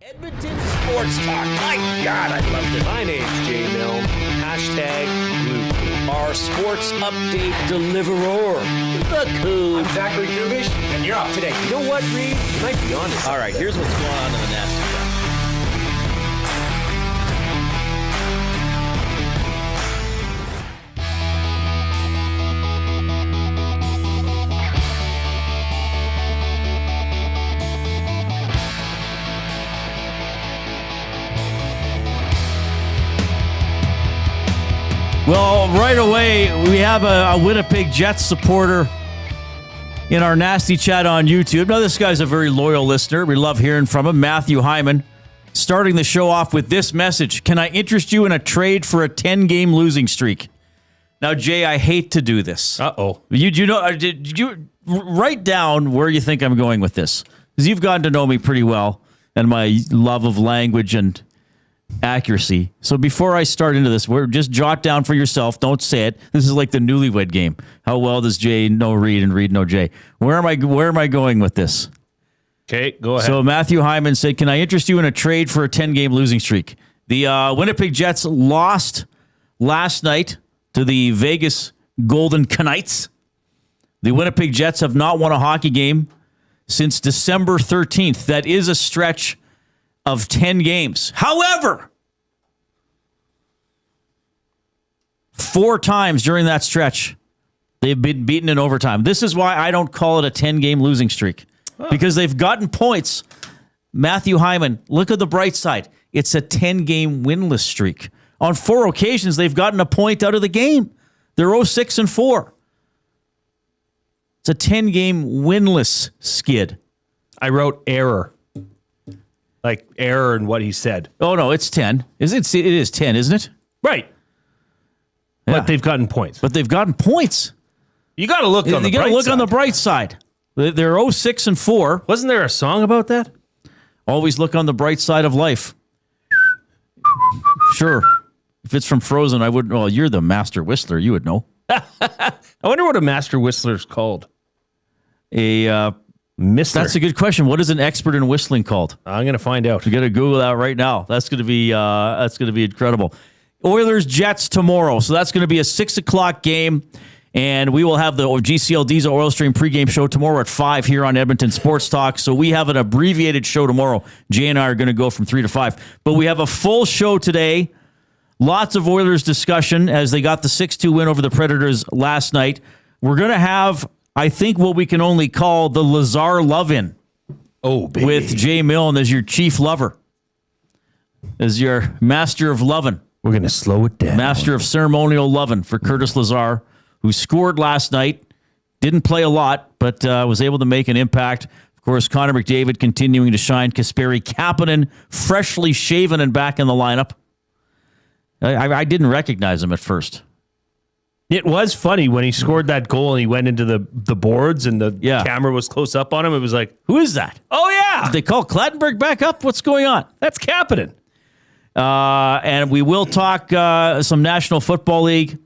Edmonton Sports Talk. My God, I loved it. My name's Jay Milne. #Blue. Our sports update deliverer, the Coop. I'm Zachary Kubish, and you're up today. You know what, Reid? You might be honest. All right, here's what's going on in the Nasty Chat. Well, right away, we have a Winnipeg Jets supporter in our Nasty Chat on YouTube. Now, this guy's a very loyal listener. We love hearing from him. Matthew Hyman, starting the show off with this message. Can I interest you in a trade for a 10-game losing streak? Now, Jay, I hate to do this. Uh-oh. Did you write down where you think I'm going with this? Because you've gotten to know me pretty well and my love of language and accuracy. So before I start into this, just jot down for yourself. Don't say it. This is like the newlywed game. How well does Jay know Reid and Reid know Jay? Where am I going with this? Okay, go ahead. So Matthew Hyman said, can I interest you in a trade for a 10-game losing streak? The Winnipeg Jets lost last night to the Vegas Golden Knights. The Winnipeg Jets have not won a hockey game since December 13th. That is a stretch of 10 games. However, 4 times during that stretch, they've been beaten in overtime. This is why I don't call it a 10-game losing streak, because they've gotten points. Matthew Hyman, look at the bright side. It's a 10-game winless streak. On 4 occasions, they've gotten a point out of the game. They're 0-6-4. It's a 10-game winless skid. I wrote error. Like error in what he said. Oh, no, it's 10. It is 10, isn't it? Right. Yeah. But they've gotten points. But they've gotten points. You got to look on the bright side. You got to look on the bright side. They're 0-6-4. Wasn't there a song about that? Always look on the bright side of life. Sure. If it's from Frozen, I wouldn't. Well, you're the master whistler. You would know. I wonder what a master whistler's called. Mister. That's a good question. What is an expert in whistling called? I'm going to find out. You got to Google that right now. That's going to be incredible. Oilers Jets tomorrow. So that's going to be a 6:00 game. And we will have the GCL Diesel Oil Stream pregame show tomorrow at 5 here on Edmonton Sports Talk. So we have an abbreviated show tomorrow. Jay and I are going to go from 3 to 5. But we have a full show today. Lots of Oilers discussion as they got the 6-2 win over the Predators last night. We're going to have, I think, what we can only call the Lazar love-in. Oh, baby. With Jay Milne as your chief lover. As your master of lovin'. We're going to slow it down. Master of ceremonial lovin' for Curtis Lazar, who scored last night. Didn't play a lot, but was able to make an impact. Of course, Connor McDavid continuing to shine. Kapanen, freshly shaven and back in the lineup. I didn't recognize him at first. It was funny when he scored that goal and he went into the boards and the camera was close up on him. It was like, who is that? Oh, yeah. Did they call Clattenburg back up? What's going on? That's Kapanen. And we will talk some National Football League.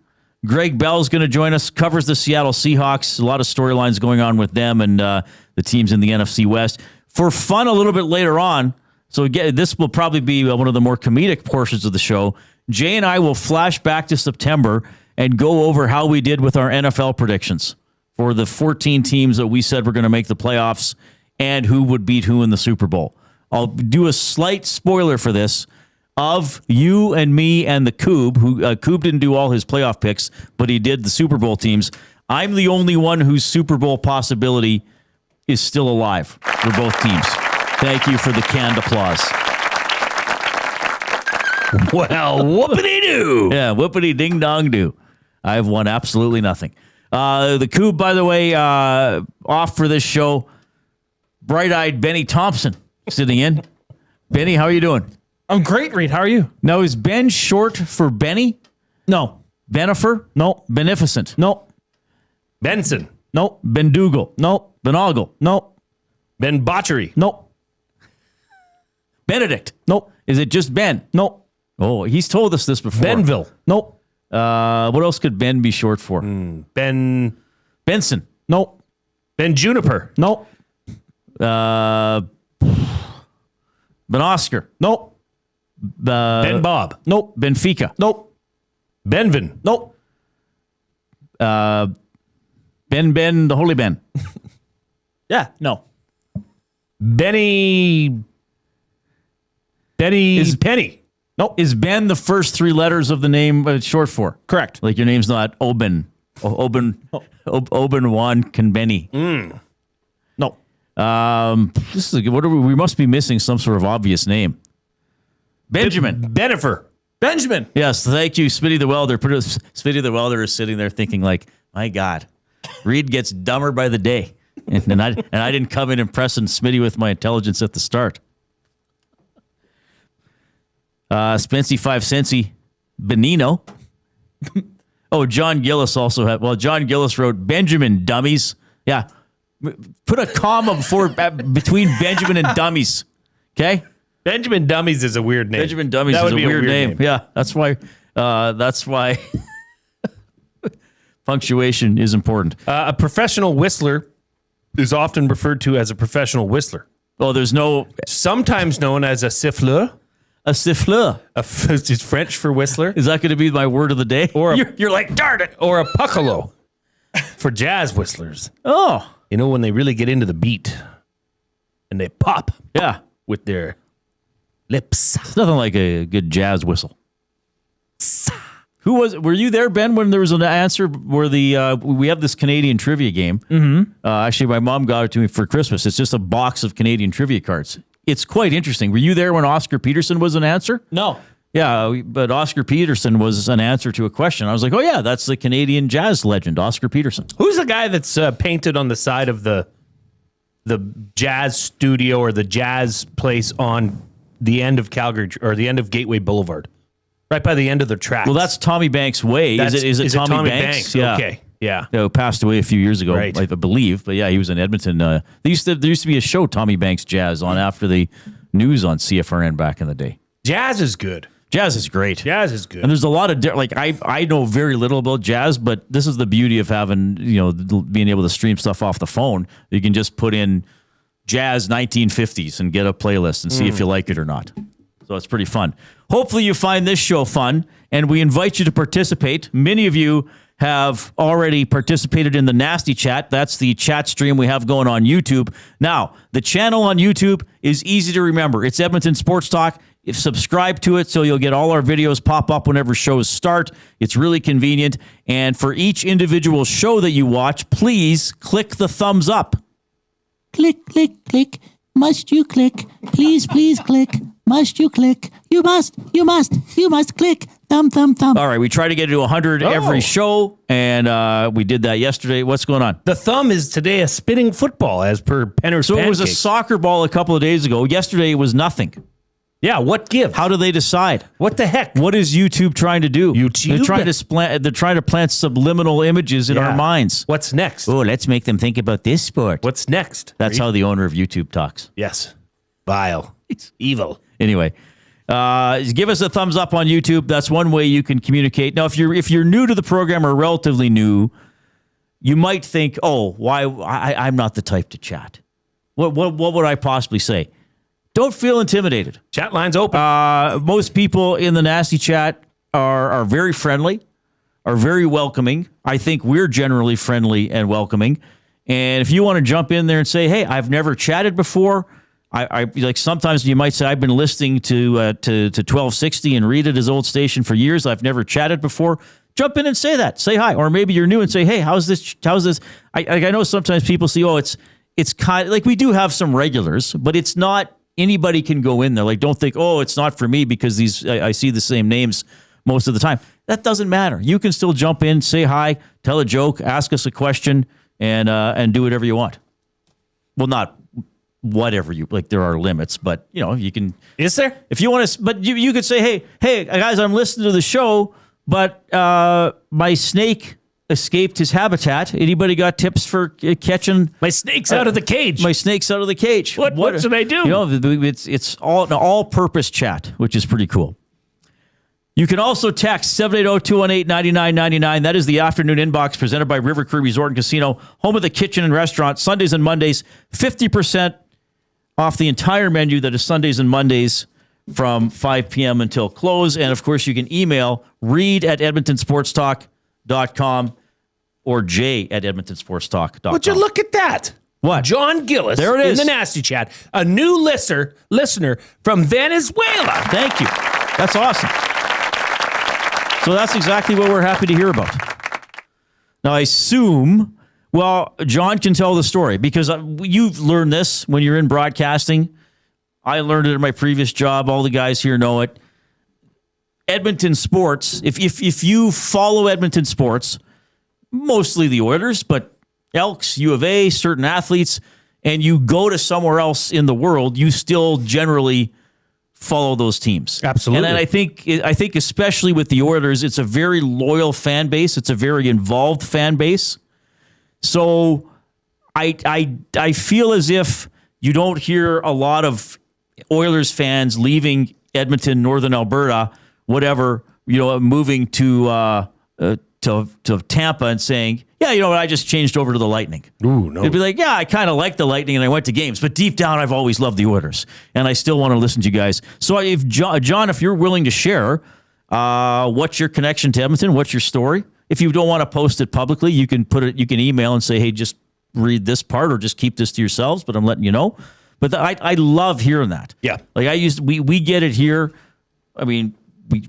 Greg Bell's going to join us, covers the Seattle Seahawks. A lot of storylines going on with them and the teams in the NFC West. For fun a little bit later on, so again, this will probably be one of the more comedic portions of the show. Jay and I will flash back to September and go over how we did with our NFL predictions for the 14 teams that we said were going to make the playoffs and who would beat who in the Super Bowl. I'll do a slight spoiler for this of you and me and the Coob, who Coob didn't do all his playoff picks, but he did the Super Bowl teams. I'm the only one whose Super Bowl possibility is still alive for both teams. Thank you for the canned applause. Well, whoopity-doo. Yeah, whoopity-ding-dong-doo. I've won absolutely nothing. The Coob, by the way, off for this show. Bright-eyed Benny Thompson sitting in. Benny, how are you doing? I'm great, Reid. How are you? Now, is Ben short for Benny? No. Benifer? No. Beneficent? No. Benson? No. Bendugal? No. Benogle? No. Ben Botchery? No. Benedict? No. Is it just Ben? No. Oh, he's told us this before. Benville? No. What else could Ben be short for? Ben... Benson? No. Ben Juniper? No. Ben Oscar. Nope. Ben Bob. Nope. Benfica. Nope. Benvin. Nope. Ben, the Holy Ben. Yeah. No. Benny Penny. Nope. Is Ben the first three letters of the name it's short for? Correct. Like your name's not Oben. Oben Juan Kenbenny. No. This is we must be missing some sort of obvious name. Benjamin. Benifer. Benjamin. Yes, thank you, Smitty the Welder. Smitty the Welder is sitting there thinking like, my God, Reid gets dumber by the day. And I didn't come in impressing Smitty with my intelligence at the start. Spency 5 Centsy Benino. Oh, John Gillis also had. Well, John Gillis wrote Benjamin Dummies. Yeah, put a comma between Benjamin and Dummies. Okay, Benjamin Dummies is a weird name. Benjamin Dummies is a weird name. Yeah, that's why. Punctuation is important. A professional whistler is often referred to as a professional whistler. Oh, there's no. Sometimes known as a siffleur. A siffleur. It's French for whistler. Is that going to be my word of the day? Or you're like, darn it. Or a puckalo for jazz whistlers. Oh. You know, when they really get into the beat and they pop Yeah. with their lips. It's nothing like a good jazz whistle. Were you there, Ben, when there was an answer where we have this Canadian trivia game? Mm-hmm. Actually, my mom got it to me for Christmas. It's just a box of Canadian trivia cards. It's quite interesting. Were you there when Oscar Peterson was an answer? No. Yeah, but Oscar Peterson was an answer to a question. I was like, oh, yeah, that's the Canadian jazz legend, Oscar Peterson. Who's the guy that's painted on the side of the jazz studio or the jazz place on the end of Calgary or the end of Gateway Boulevard? Right by the end of the tracks. Well, that's Tommy Banks' Way. Is it Tommy Banks? Yeah. Okay. Yeah. Who passed away a few years ago, Right. I believe. But yeah, he was in Edmonton. There used to be a show, Tommy Banks Jazz, on after the news on CFRN back in the day. Jazz is good. Jazz is great. Jazz is good. And there's a lot of I know very little about jazz, but this is the beauty of having being able to stream stuff off the phone. You can just put in jazz 1950s and get a playlist and see if you like it or not. So it's pretty fun. Hopefully you find this show fun, and we invite you to participate. Many of you have already participated in the Nasty Chat. That's the chat stream we have going on YouTube. Now, the channel on YouTube is easy to remember. It's Edmonton Sports Talk. Subscribe to it so you'll get all our videos pop up whenever shows start. It's really convenient. And for each individual show that you watch, please click the thumbs up. Click, click, click. Must you click? Please, please click. Must you click? You must click. Thumb, thumb, thumb. All right, we try to get to 100 every show, and we did that yesterday. What's going on? The thumb is today a spinning football, as per Penner's So it was a Pancakes. soccer ball a couple of days ago. Yesterday it was nothing. Yeah, what gives? How do they decide? What the heck? What is YouTube trying to do? YouTube? They're trying to plant subliminal images in our minds. What's next? Oh, let's make them think about this sport. What's next? That's how the owner of YouTube talks. Yes. Vile. It's evil. Anyway, give us a thumbs up on YouTube. That's one way you can communicate. Now, if you're new to the program or relatively new, you might think, "Oh, why? I'm not the type to chat. What would I possibly say?" Don't feel intimidated. Chat line's open. Most people in the Nasty Chat are very friendly, are very welcoming. I think we're generally friendly and welcoming. And if you want to jump in there and say, "Hey, I've never chatted before," I like sometimes you might say, "I've been listening to 1260 and Reid at his old station for years. I've never chatted before." Jump in and say that. Say hi. Or maybe you're new and say, "Hey, how's this? I know sometimes people see, it's kind of like we do have some regulars, but it's not. Anybody can go in there. Like, don't think, it's not for me because I see the same names most of the time. That doesn't matter. You can still jump in, say hi, tell a joke, ask us a question, and do whatever you want. Well, not whatever you like. There are limits, but you can. Is there? If you want to, but you could say, hey, guys, I'm listening to the show, but my snake escaped his habitat. Anybody got tips for catching My snake's out of the cage. My snake's out of the cage? What should I do? It's all an all-purpose chat, which is pretty cool. You can also text 780-218-9999. That is the afternoon inbox presented by River Cree Resort and Casino, home of the kitchen and restaurant. Sundays and Mondays, 50% off the entire menu that is Sundays and Mondays from 5 p.m. until close. And, of course, you can email reid@edmontonsportstalk.com or jay@edmontonsportstalk.com. Would you look at that? What? John Gillis There it is. in the Nasty Chat, a new listener from Venezuela. Thank you. That's awesome. So that's exactly what we're happy to hear about. Now, I assume, well, John can tell the story because you've learned this when you're in broadcasting. I learned it in my previous job. All the guys here know it. Edmonton sports, if you follow Edmonton sports, mostly the Oilers, but Elks, U of A, certain athletes, and you go to somewhere else in the world, you still generally follow those teams. Absolutely. And I think especially with the Oilers, it's a very loyal fan base. It's a very involved fan base. So I feel as if you don't hear a lot of Oilers fans leaving Edmonton, Northern Alberta, whatever, moving to Tampa and saying, yeah, you know what, I just changed over to the Lightning. Ooh, no. It'd be like, yeah, I kind of like the Lightning and I went to games, but deep down I've always loved the Oilers and I still want to listen to you guys. So if John, if you're willing to share what's your connection to Edmonton, what's your story? If you don't want to post it publicly, you can you can email and say, hey, just read this part or just keep this to yourselves, but I'm letting you know. But I love hearing that. Yeah. Like we get it here. I mean,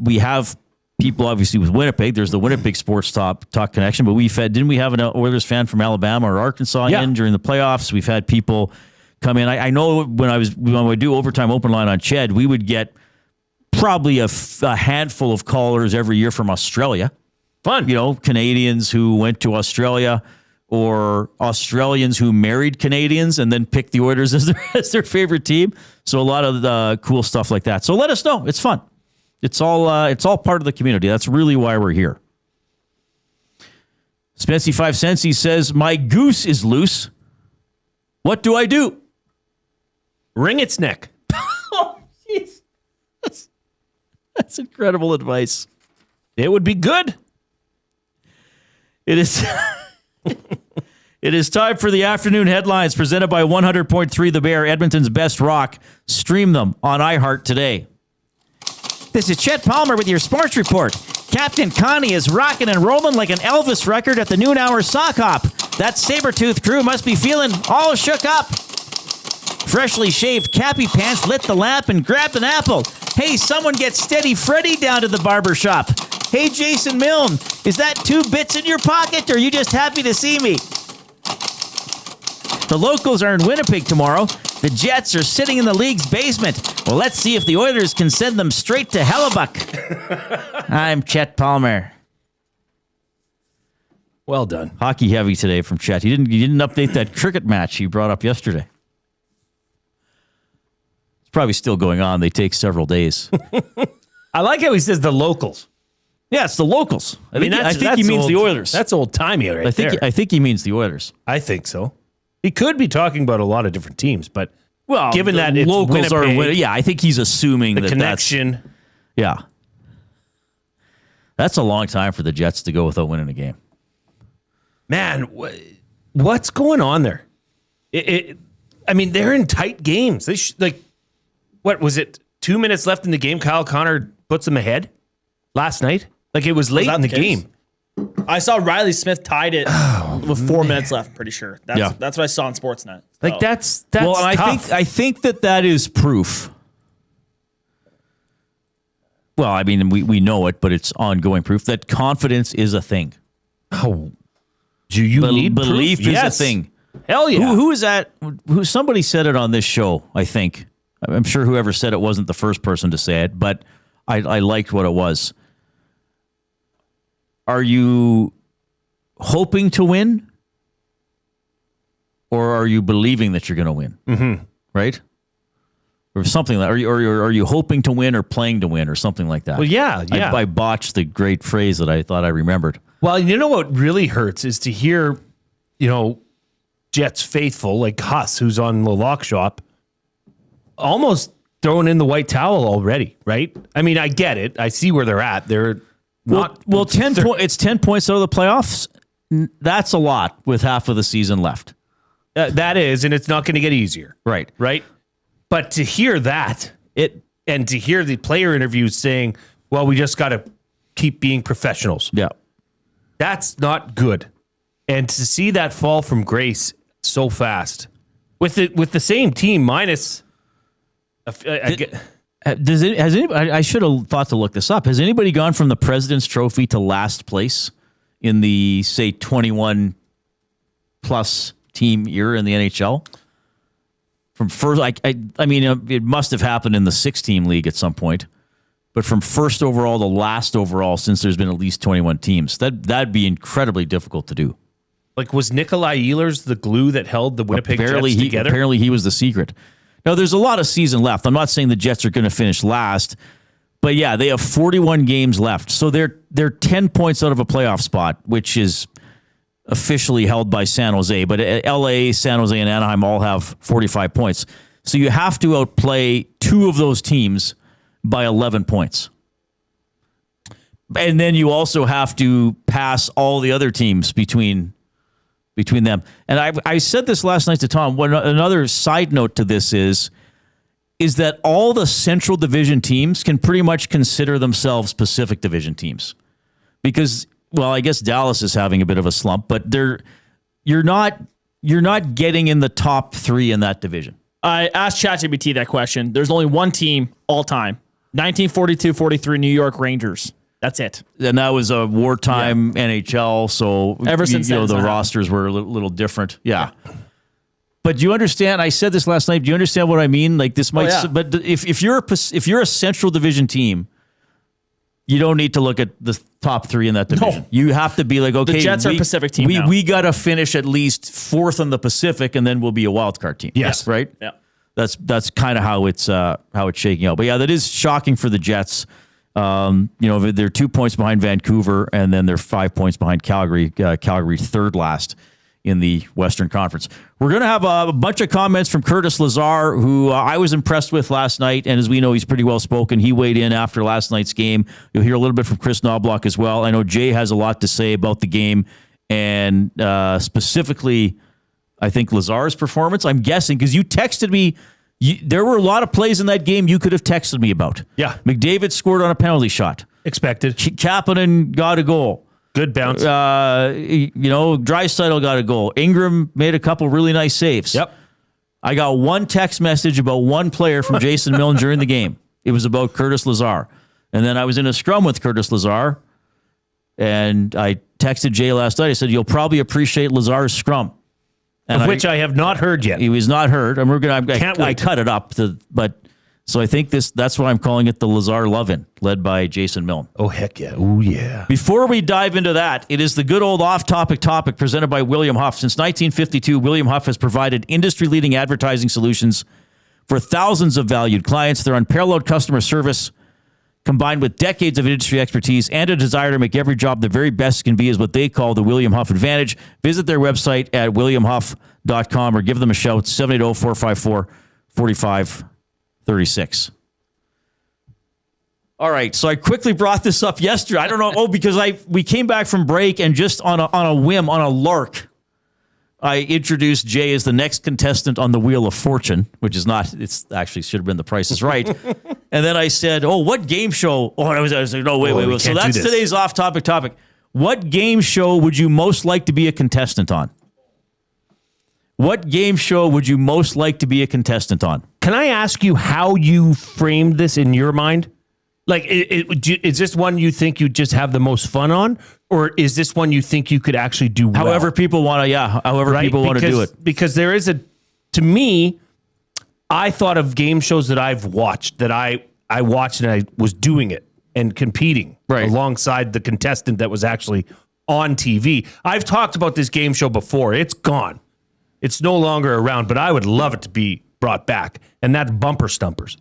we have people obviously with Winnipeg. There's the Winnipeg Sports Talk connection, but didn't we have an Oilers fan from Alabama or Arkansas in during the playoffs? We've had people come in. I know when we do overtime open line on Ched, we would get probably a handful of callers every year from Australia. Fun. Canadians who went to Australia or Australians who married Canadians and then picked the Oilers as their favorite team. So a lot of the cool stuff like that. So let us know. It's fun. It's all part of the community. That's really why we're here. Spency 5 cents, he says, my goose is loose. What do I do? Wring its neck. Oh, jeez. That's incredible advice. It would be good. It is It is time for the afternoon headlines presented by 100.3 The Bear, Edmonton's best rock. Stream them on iHeart today. This is Chet Palmer with your sports report. Captain Connie is rocking and rolling like an Elvis record at the noon hour sock hop. That Sabretooth crew must be feeling all shook up. Freshly shaved Cappy Pants lit the lamp and grabbed an apple. Hey, someone get Steady Freddy down to the barber shop. Hey, Jason Milne, is that 2 bits in your pocket, or are you just happy to see me? The locals are in Winnipeg tomorrow. The Jets are sitting in the league's basement. Well, let's see if the Oilers can send them straight to Hellebuck. I'm Chet Palmer. Well done. Hockey heavy today from Chet. He didn't update that cricket match he brought up yesterday. It's probably still going on. They take several days. I like how he says the locals. Yeah, it's the locals. I think that's he means old, the Oilers. That's old-timey right there. I think he means the Oilers. I think so. He could be talking about a lot of different teams, but given the that it's locals Winnipeg, I think he's assuming the that connection. That's a long time for the Jets to go without winning a game. Man, what's going on there? I mean, they're in tight games. They what was it? 2 minutes left in the game. Kyle Connor puts them ahead last night. Like it was late in the game. I saw Riley Smith tied it with 4 minutes left. Pretty sure. That's what I saw on Sportsnet. Like that's well, and tough. I think that is proof. Well, I mean, we know it, but it's ongoing proof that confidence is a thing. Oh, do you need belief proof? is a thing. Hell yeah. Who is that? Somebody said it on this show, I think. I'm sure whoever said it wasn't the first person to say it, but I liked what it was. Are you hoping to win? Or are you believing that you're going to win? Mm-hmm. Right? Or something like that. Are you hoping to win or playing to win or something like that? Well, yeah. I botched the great phrase that I thought I remembered. Well, you know what really hurts is to hear, Jets faithful like Huss, who's on the lock shop, almost throwing in the white towel already, right? I mean, I get it. I see where they're at. They're not... Well, 10 it's 10 points out of the playoffs. That's a lot with half of the season left. That is, and it's not going to get easier. Right. Right? But to hear that, and to hear the player interviews saying, well, we just got to keep being professionals. Yeah. That's not good. And to see that fall from grace so fast with the same team minus I should have thought to look this up. Has anybody gone from the President's Trophy to last place in the, say, 21 plus team era in the NHL? From first, I mean, it must have happened in the 6-team league at some point, but from first overall to last overall, since there's been at least 21 teams, that'd be incredibly difficult to do. Like, was Nikolai Ehlers the glue that held the Winnipeg Jets together? Apparently he was the secret. Now, there's a lot of season left. I'm not saying the Jets are going to finish last, but yeah, they have 41 games left. So they're 10 points out of a playoff spot, which is officially held by San Jose. But LA, San Jose, and Anaheim all have 45 points. So you have to outplay 2 of those teams by 11 points. And then you also have to pass all the other teams between them. And I said this last night to Tom. Another side note to this is that all the Central Division teams can pretty much consider themselves Pacific Division teams. Because, well, I guess Dallas is having a bit of a slump, but you're not getting in the top 3 in that division. I asked ChatGPT that question. There's only one team all time. 1942-43 New York Rangers. That's it. And that was a wartime NHL, so ever since the rosters were a little different. Yeah. But do you understand? I said this last night. Do you understand what I mean? Like this might. But if you're a Central Division team, you don't need to look at the top 3 in that division. No. You have to be like, okay, the Jets are a Pacific team. We got to finish at least 4th in the Pacific, and then we'll be a wild card team. Yes, right. Yeah. That's kind of how it's shaking out. But yeah, that is shocking for the Jets. They're 2 points behind Vancouver, and then they're 5 points behind Calgary. Calgary third last in the Western Conference. We're going to have a bunch of comments from Curtis Lazar, who I was impressed with last night, and as we know, he's pretty well spoken. He weighed in after last night's game. You'll hear a little bit from Kris Knoblauch as well. I know Jay has a lot to say about the game, and specifically, I think Lazar's performance. I'm guessing because you texted me. There were a lot of plays in that game you could have texted me about. Yeah. McDavid scored on a penalty shot. Expected. Kapanen got a goal. Good bounce. Draisaitl got a goal. Ingram made a couple really nice saves. Yep. I got one text message about one player from Jason Milne during the game. It was about Curtis Lazar. And then I was in a scrum with Curtis Lazar, and I texted Jay last night. I said, you'll probably appreciate Lazar's scrum. And which I have not heard yet. He was not heard. And I cut it up. So I think that's why I'm calling it the Lazar Love-In, led by Jason Milne. Oh, heck yeah. Oh, yeah. Before we dive into that, it is the good old off-topic topic presented by William Huff. Since 1952, William Huff has provided industry-leading advertising solutions for thousands of valued clients. Their unparalleled customer service, combined with decades of industry expertise and a desire to make every job the very best can be, is what they call the William Huff Advantage. Visit their website at williamhuff.com or give them a shout, 780-454-4536. All right, so I quickly brought this up yesterday. I don't know, because we came back from break, and just on a whim, on a lark, I introduced Jay as the next contestant on the Wheel of Fortune, which is not, it's actually should have been The Price is Right. And then I said, what game show? I was like, no, wait. So that's today's off-topic topic. What game show would you most like to be a contestant on? What game show would you most like to be a contestant on? Can I ask you how you framed this in your mind? Like, is this one you think you just have the most fun on? Or is this one you think you could actually do well? However people want to, people want to do it. Because there is to me, I thought of game shows that I've watched, that I watched and I was doing it and competing alongside the contestant that was actually on TV. I've talked about this game show before. It's gone. It's no longer around, but I would love it to be brought back. And that's Bumper Stumpers.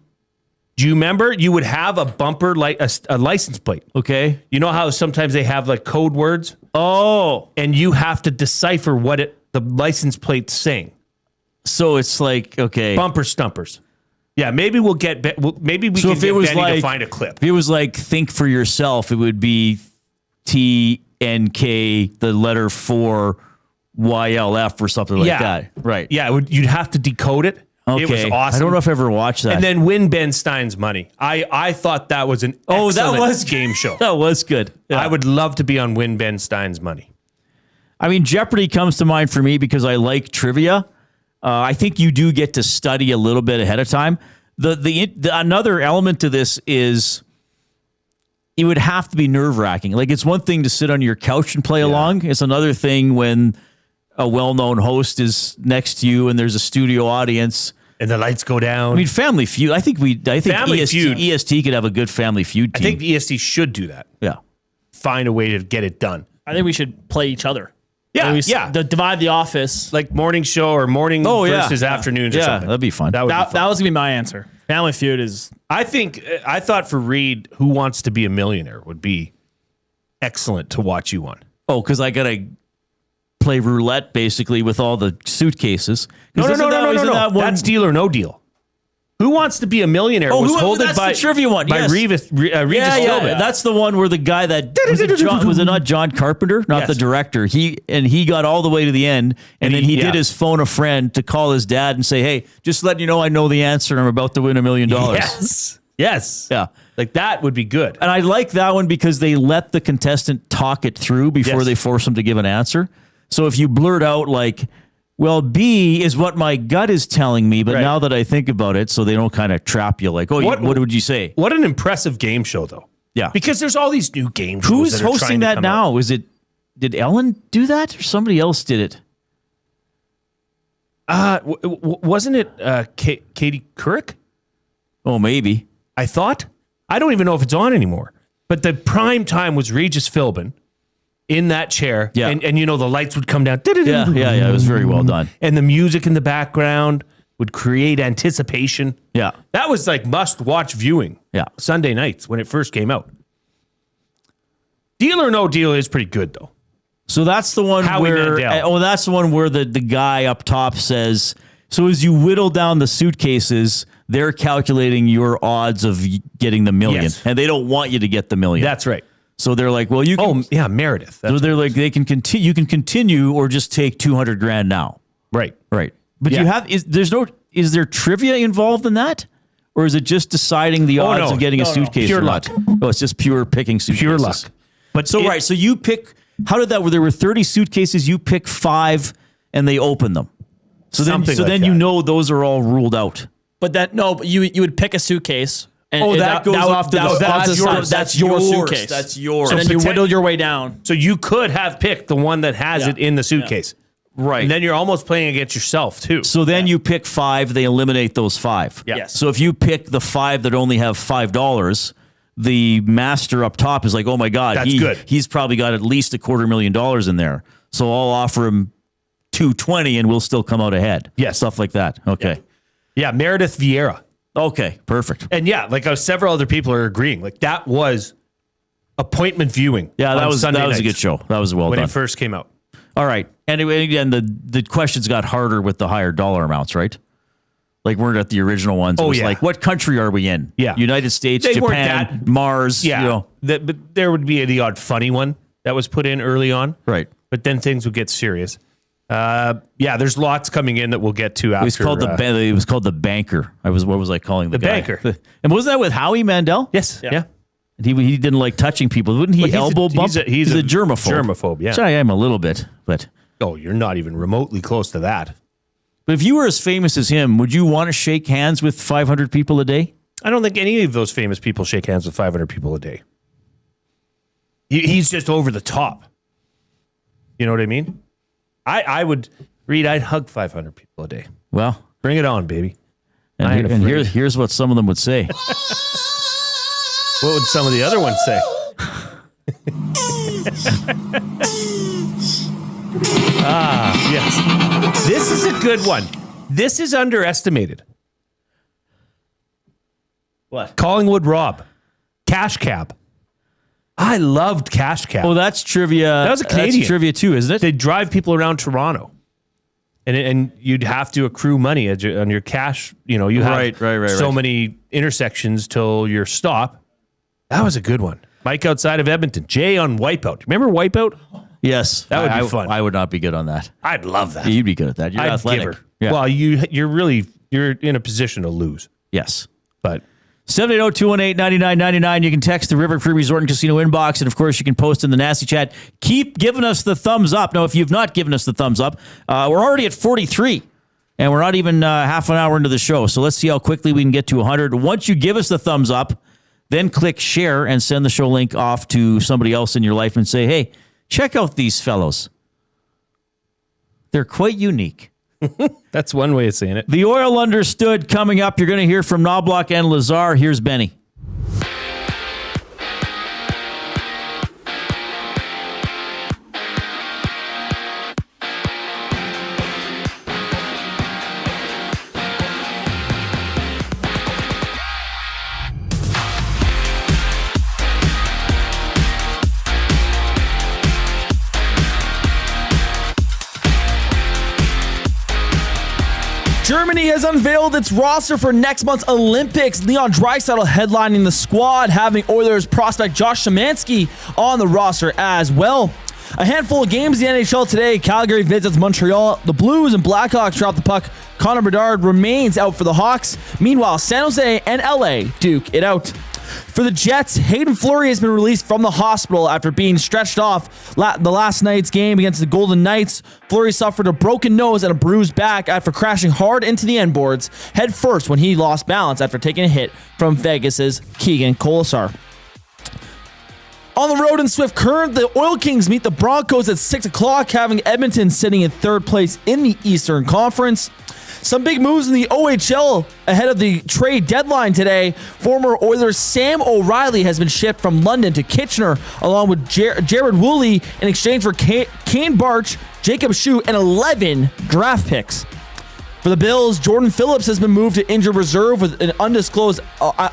Do you remember? You would have a bumper, like a license plate. Okay. You know how sometimes they have like code words? Oh. And you have to decipher what the license plate's saying. So it's like, okay. Bumper Stumpers. Yeah, maybe we'll get, maybe we can get Benny to find a clip. If it was like Think for Yourself, it would be TNK, the letter 4, YLF or something like that. Right. Yeah, you'd have to decode it. Okay. It was awesome. I don't know if I ever watched that. And then win Ben Stein's money. I thought that was an excellent game show. That was good. Yeah. I would love to be on Win Ben Stein's money. I mean, Jeopardy comes to mind for me because I like trivia. I think you do get to study a little bit ahead of time. The another element to this is it would have to be nerve-wracking. Like, it's one thing to sit on your couch and play along. It's another thing when a well-known host is next to you and there's a studio audience. And the lights go down. I mean, Family Feud. I think EST could have a good Family Feud team. I think the EST should do that. Yeah. Find a way to get it done. I think we should play each other. Yeah, Divide the office. Like morning show or morning versus afternoons or something. That'd be fun. That would be fun. That was going to be my answer. Family Feud is... I thought for Reid, Who Wants to Be a Millionaire would be excellent to watch you on. Oh, because I got to play roulette basically with all the suitcases. No. That's Deal or No Deal. Who Wants to Be a Millionaire was holded that's by the trivia one. by Yes. Regis Yeah, Philbin. that's the one where the guy that was it not John Carpenter, not Yes. the director. He got all the way to the end, and then he did his phone a friend to call his dad and say, "Hey, just letting you know, I know the answer. And I'm about to win $1 million." Yes. Yeah. Like that would be good. And I like that one because they let the contestant talk it through before they force him to give an answer. So if you blurt out like, well, B is what my gut is telling me, but now that I think about it, so they don't kind of trap you like, oh, what would you say? What an impressive game show, though. Yeah. Because there's all these new game shows. Who's that are hosting trying to that come now? out. Did Ellen do that or somebody else did it? Wasn't it Katie Couric? Oh, maybe. I thought. I don't even know if it's on anymore. But the prime time was Regis Philbin in that chair. Yeah. And you know, the lights would come down. Yeah. It was very well done. And the music in the background would create anticipation. Yeah. That was like must-watch viewing. Yeah. Sunday nights when it first came out. Deal or No Deal is pretty good, though. So that's the one Howie where Mandel. that's the one where the guy up top says, so as you whittle down the suitcases, they're calculating your odds of getting the million. Yes. And they don't want you to get the million. That's right. So they're like, well, you can Meredith. so they're like they can continue you can continue or just take $200,000 now. Right. Right. But is there trivia involved in that? Or is it just deciding the odds of getting a suitcase? Pure or not? luck. Oh, it's just pure picking suitcases. Pure luck. But So you pick. How did that? Where there were 30 suitcases, you pick 5, and they open them. So then that. you know those are all ruled out. But you would pick a suitcase. And That's your suitcase. That's yours. And then you whittle your way down. So you could have picked the one that has it in the suitcase. Right. And then you're almost playing against yourself, too. So then you pick 5, they eliminate those 5. Yeah. Yes. So if you pick the 5 that only have $5, the master up top is like, oh my God, That's good. He's probably got at least $250,000 in there. So I'll offer him $220 and we'll still come out ahead. Yes. Stuff like that. Okay. Yeah, Meredith Vieira. Okay, perfect. And several other people are agreeing. Like that was appointment viewing. Yeah, that was Sunday a nights good show. That was well when done. it first came out. All right. Anyway, again, the questions got harder with the higher dollar amounts, right? Like we're at the original ones. It was like, what country are we in? Yeah. United States, They weren't Japan, that- Mars. Yeah. You know. But there would be the odd funny one that was put in early on. Right. But then things would get serious. There's lots coming in that we'll get to after. It was called the banker. What was I calling the guy? banker. And wasn't that with Howie Mandel? Yes. Yeah. And he didn't like touching people. Wouldn't he But elbow bump? He's a germaphobe. Germaphobe, yeah. Which I am a little bit, but Oh, you're not even remotely close to that. if you were as famous as him, would you want to shake hands with 500 people a day? I don't think any of those famous people shake hands with 500 people a day. He's just over the top. You know what I mean? I would, Reid, I'd hug 500 people a day. Well, Bring it on, baby. and here's what some of them would say. What would some of the other ones say? Yes. This is a good one. This is underestimated. What? Collingwood Rob. Cash Cab. I loved Cash Cab. Oh, that's trivia. That was a Canadian. That's trivia too, isn't it? They drive people around Toronto. And you'd have to accrue money on your cash. You know, you have so many intersections till your stop. That was a good one. Mike outside of Edmonton. Jay on Wipeout. Remember Wipeout? Yes. That would be fun. I would not be good on that. I'd love that. You'd be good at that. You're I'd athletic. give her. Yeah. Well, you're really you're in a position to lose. Yes. But 780-218-9999. You can text the River Free Resort and Casino inbox, and of course, you can post in the Nasty Chat. Keep giving us the thumbs up. Now, if you've not given us the thumbs up, we're already at 43, and we're not even half an hour into the show. So let's see how quickly we can get to 100. Once you give us the thumbs up, then click share and send the show link off to somebody else in your life and say, hey, check out these fellows. They're quite unique. that's one way of saying it. The Oil Understood coming up. You're going to hear from Knoblauch and Lazar. Here's Benny. Germany has unveiled its roster for next month's Olympics. Leon Draisaitl headlining the squad, having Oilers prospect Josh Szymanski on the roster as well. A handful of games in the NHL today. Calgary visits Montreal. The Blues and Blackhawks drop the puck. Connor Bedard remains out for the Hawks. Meanwhile, San Jose and LA duke it out. For the Jets, Hayden Fleury has been released from the hospital after being stretched off the last night's game against the Golden Knights. Fleury suffered a broken nose and a bruised back after crashing hard into the end boards head first when he lost balance after taking a hit from Vegas's Keegan Colasar. On the road in Swift Current, the Oil Kings meet the Broncos at 6 o'clock, having Edmonton sitting in third place in the Eastern Conference. Some big moves in the OHL ahead of the trade deadline today. Former Oilers Sam O'Reilly has been shipped from London to Kitchener, along with Jared Woolley in exchange for Kane Barch, Jacob Shue, and 11 draft picks. For the Bills, Jordan Phillips has been moved to injured reserve with an undisclosed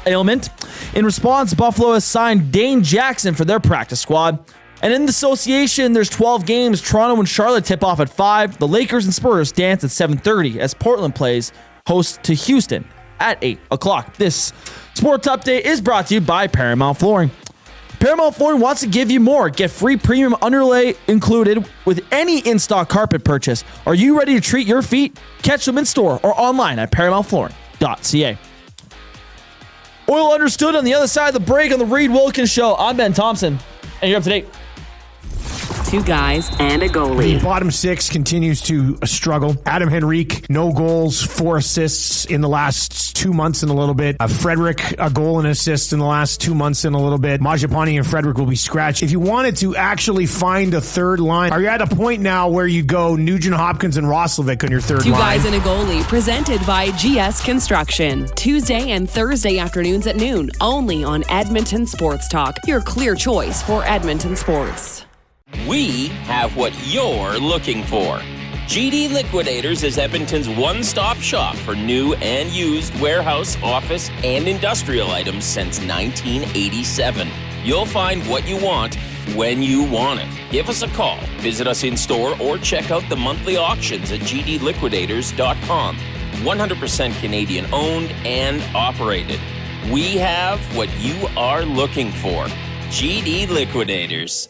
ailment. In response, Buffalo has signed Dane Jackson for their practice squad. And in the association, there's 12 games. Toronto and Charlotte tip off at 5. The Lakers and Spurs dance at 7:30 as Portland plays host to Houston at 8 o'clock. This sports update is brought to you by Paramount Flooring. Paramount Flooring wants to give you more. Get free premium underlay included with any in-stock carpet purchase. Are you ready to treat your feet? Catch them in store or online at ParamountFlooring.ca. Oil Understood on the other side of the break on the Reid Wilkins Show. I'm Ben Thompson, and you're up to date. Two guys and a goalie. The bottom six continues to struggle. Adam Henrique, no goals, 4 assists in the last 2 months and a little bit. Frederic, a goal and assist in the last 2 months and a little bit. Mangiapane and Frederic will be scratched. If you wanted to actually find a third line, are you at a point now where you go Nugent Hopkins and Roslovic on your third Two line? guys and a goalie, presented by GS Construction. Tuesday and Thursday afternoons at noon, only on Edmonton Sports Talk, your clear choice for Edmonton sports. We have what you're looking for. GD Liquidators is Edmonton's one-stop shop for new and used warehouse, office, and industrial items since 1987. You'll find what you want when you want it. Give us a call, visit us in-store, or check out the monthly auctions at gdliquidators.com. 100% Canadian-owned and operated. We have what you are looking for. GD Liquidators.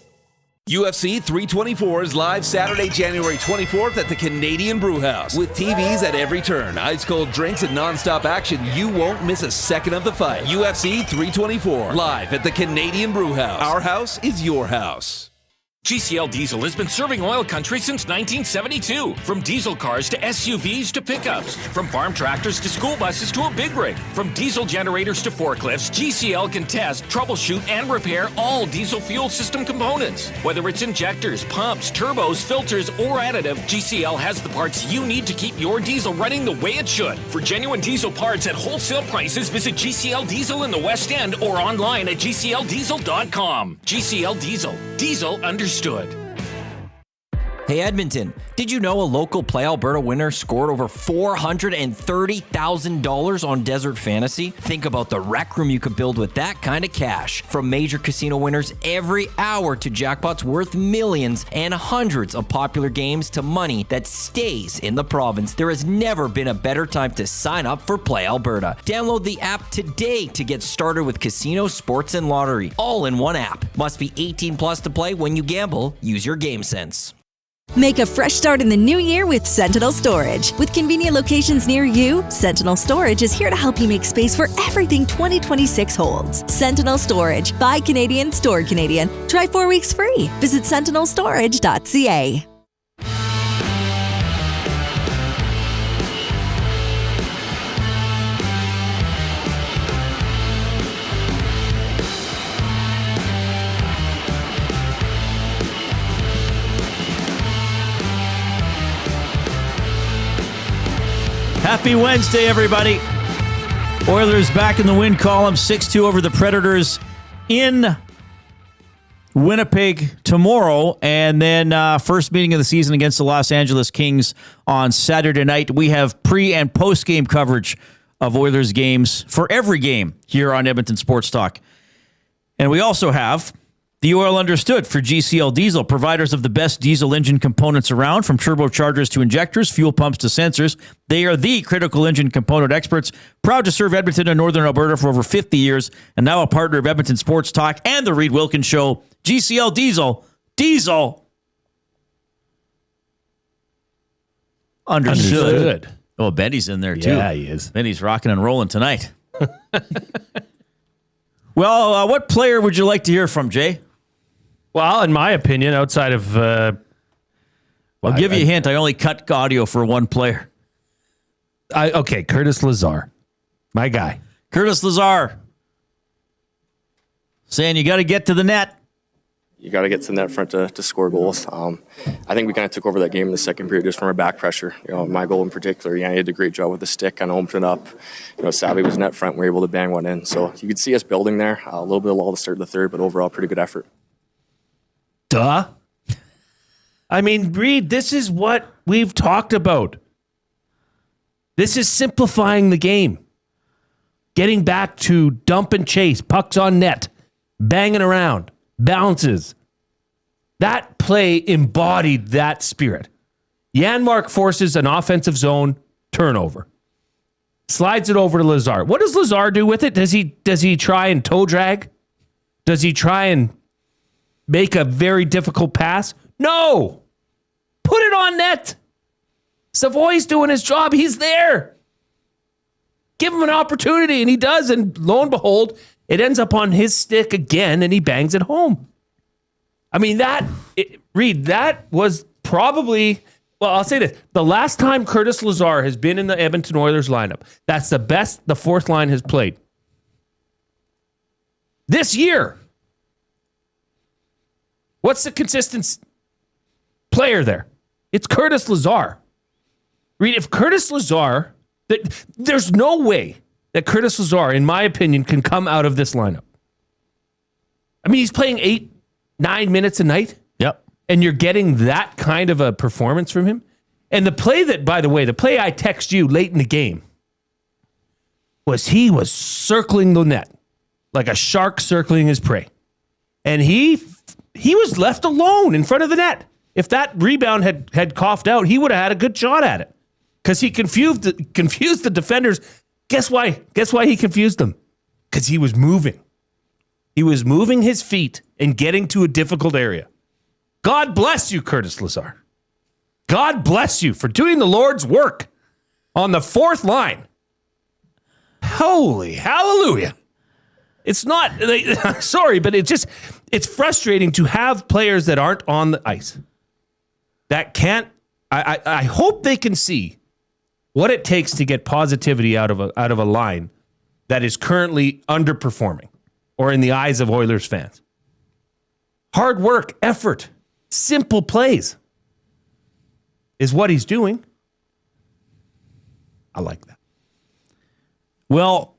UFC 324 is live Saturday, January 24th at the Canadian Brewhouse. With TVs at every turn, ice-cold drinks, and non-stop action, you won't miss a second of the fight. UFC 324, live at the Canadian Brewhouse. Our house is your house. GCL Diesel has been serving oil country since 1972. From diesel cars to SUVs to pickups. From farm tractors to school buses to a big rig. From diesel generators to forklifts, GCL can test, troubleshoot, and repair all diesel fuel system components. Whether it's injectors, pumps, turbos, filters, or additive, GCL has the parts you need to keep your diesel running the way it should. For genuine diesel parts at wholesale prices, visit GCL Diesel in the West End or online at GCLDiesel.com. GCL Diesel. Diesel understood. Hey Edmonton, did you know a local Play Alberta winner scored over $430,000 on Desert Fantasy? Think about the rec room you could build with that kind of cash. From major casino winners every hour to jackpots worth millions and hundreds of popular games to money that stays in the province, there has never been a better time to sign up for Play Alberta. Download the app today to get started with casino, sports, and lottery, all in one app. Must be 18 plus to play. When you gamble, use your game sense. Make a fresh start in the new year with Sentinel Storage. With convenient locations near you, Sentinel Storage is here to help you make space for everything 2026 holds. Sentinel Storage. Buy Canadian, store Canadian. Try 4 weeks free. Visit sentinelstorage.ca. Happy Wednesday, everybody. Oilers back in the win column, 6-2 over the Predators in Winnipeg tomorrow. And then first meeting of the season against the Los Angeles Kings on Saturday night. We have pre- and post-game coverage of Oilers games for every game here on Edmonton Sports Talk. And we also have the Oil Understood for GCL Diesel, providers of the best diesel engine components around, from turbochargers to injectors, fuel pumps to sensors. They are the critical engine component experts, proud to serve Edmonton and Northern Alberta for over 50 years, and now a partner of Edmonton Sports Talk and the Reid Wilkins Show. GCL Diesel. Diesel. Understood. Oh, Benny's in there, too. Yeah, he is. Benny's rocking and rolling tonight. Well, what player would you like to hear from, Jay? Well, in my opinion, outside of... I'll give you a hint. I only cut audio for one player. Okay, Curtis Lazar. My guy. Curtis Lazar. Saying you got to get to the net. You got to get to the net front to score goals. I think we kind of took over that game in the second period just from our back pressure. My goal in particular, he did a great job with the stick, kind of opened it up. Savvy was net front, we were able to bang one in. So you could see us building there. A little bit of lull to start the third, but overall, pretty good effort. Duh. I mean, Reid, this is what we've talked about. This is simplifying the game. Getting back to dump and chase, pucks on net, banging around, bounces. That play embodied that spirit. Janmark forces an offensive zone turnover. Slides it over to Lazar. What does Lazar do with it? Does he try and toe drag? Does he try and make a very difficult pass? No. Put it on net. Savoy's doing his job. He's there. Give him an opportunity, and he does. And lo and behold, it ends up on his stick again, and he bangs it home. I mean, Reid, that was probably, well, I'll say this. The last time Curtis Lazar has been in the Edmonton Oilers lineup, that's the best the fourth line has played. This year. What's the consistent player there? It's Curtis Lazar. Reid, if Curtis Lazar, there's no way that Curtis Lazar, in my opinion, can come out of this lineup. I mean, he's playing 8-9 minutes a night. Yep. And you're getting that kind of a performance from him. And the play that, by the way, the play I text you late in the game was he was circling the net like a shark circling his prey. And he was left alone in front of the net. If that rebound had coughed out, he would have had a good shot at it. Because he confused the defenders. Guess why? Guess why he confused them? Because he was moving. He was moving his feet and getting to a difficult area. God bless you, Curtis Lazar. God bless you for doing the Lord's work on the fourth line. Holy hallelujah. It's not, sorry, but it's frustrating to have players that aren't on the ice. That can't, I hope they can see what it takes to get positivity out of a line that is currently underperforming, or in the eyes of Oilers fans. Hard work, effort, simple plays is what he's doing. I like that. Well,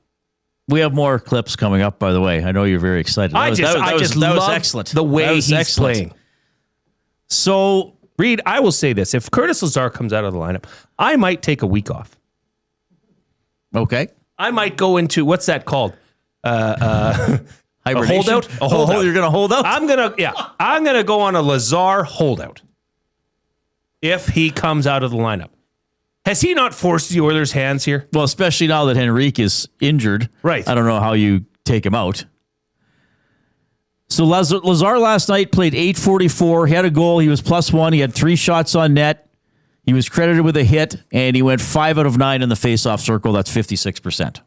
we have more clips coming up, by the way. I know you're very excited. I just love excellent. The way he's excellent. playing. So, Reid, I will say this. If Curtis Lazar comes out of the lineup, I might take a week off. Okay. I might go into, what's that called? A holdout? A holdout. You're going to hold out? I'm going to go on a Lazar holdout if he comes out of the lineup. Has he not forced the Oilers' hands here? Well, especially now that Henrique is injured. Right. I don't know how you take him out. So Lazar last night played .844. He had a goal. He was +1. He had 3 shots on net. He was credited with a hit, and he went 5 out of 9 in the faceoff circle. That's 56%.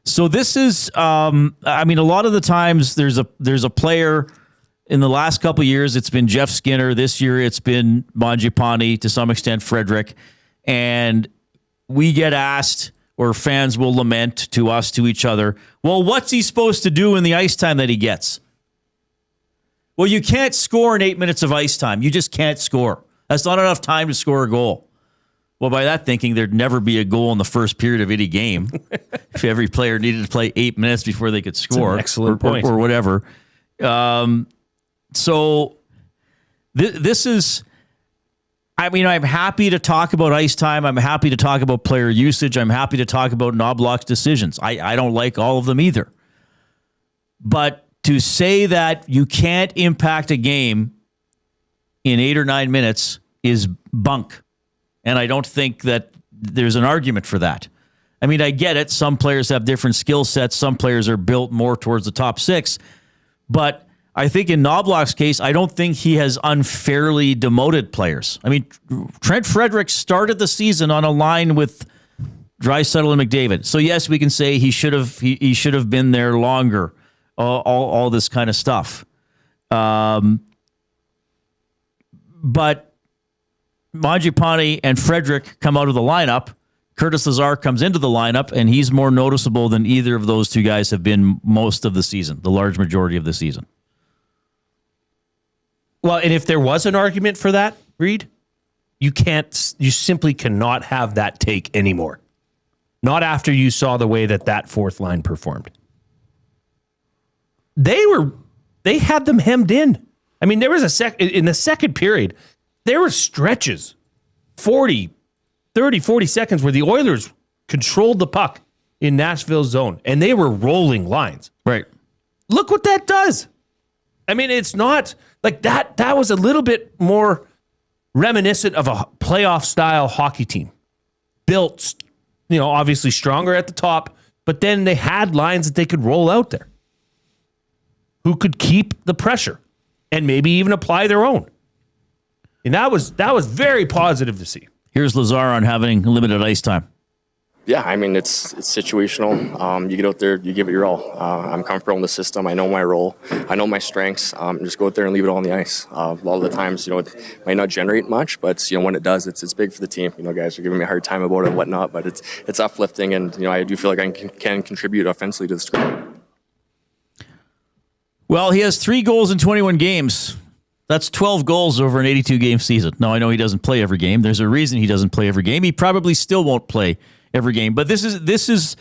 So this is, a lot of the times there's a player in the last couple of years. It's been Jeff Skinner. This year it's been Mangiapane, to some extent Frederic, and we get asked, or fans will lament to us, to each other, well, what's he supposed to do in the ice time that he gets? Well, you can't score in 8 minutes of ice time. You just can't score. That's not enough time to score a goal. Well, by that thinking, there'd never be a goal in the first period of any game if every player needed to play 8 minutes before they could score. That's an excellent point. Or whatever. So this is... I'm happy to talk about ice time. I'm happy to talk about player usage. I'm happy to talk about Knoblauch's decisions. I don't like all of them either. But to say that you can't impact a game in 8 or 9 minutes is bunk. And I don't think that there's an argument for that. I mean, I get it. Some players have different skill sets. Some players are built more towards the top 6. But I think in Knoblauch's case, I don't think he has unfairly demoted players. I mean, Trent Frederic started the season on a line with Draisaitl and McDavid. So yes, we can say he should have been there longer. All this kind of stuff. But Mangiapane and Frederic come out of the lineup. Curtis Lazar comes into the lineup, and he's more noticeable than either of those two guys have been most of the season, the large majority of the season. Well, and if there was an argument for that, Reid, you simply cannot have that take anymore. Not after you saw the way that fourth line performed. They had them hemmed in. I mean, there was in the second period, there were stretches, 30, 40 seconds where the Oilers controlled the puck in Nashville's zone, and they were rolling lines. Right. Look what that does. I mean, it's not like that. That was a little bit more reminiscent of a playoff style hockey team. Built, obviously stronger at the top, but then they had lines that they could roll out there who could keep the pressure and maybe even apply their own. And that was very positive to see. Here's Lazar on having limited ice time. Yeah, I mean, it's situational. You get out there, you give it your all. I'm comfortable in the system. I know my role. I know my strengths. Just go out there and leave it all on the ice. A lot of the times, it might not generate much, but, when it does, it's big for the team. Guys are giving me a hard time about it and whatnot, but it's uplifting, and, I do feel like I can contribute offensively to the squad. Well, he has 3 goals in 21 games. That's 12 goals over an 82-game season. Now, I know he doesn't play every game. There's a reason he doesn't play every game. He probably still won't play every game. But this is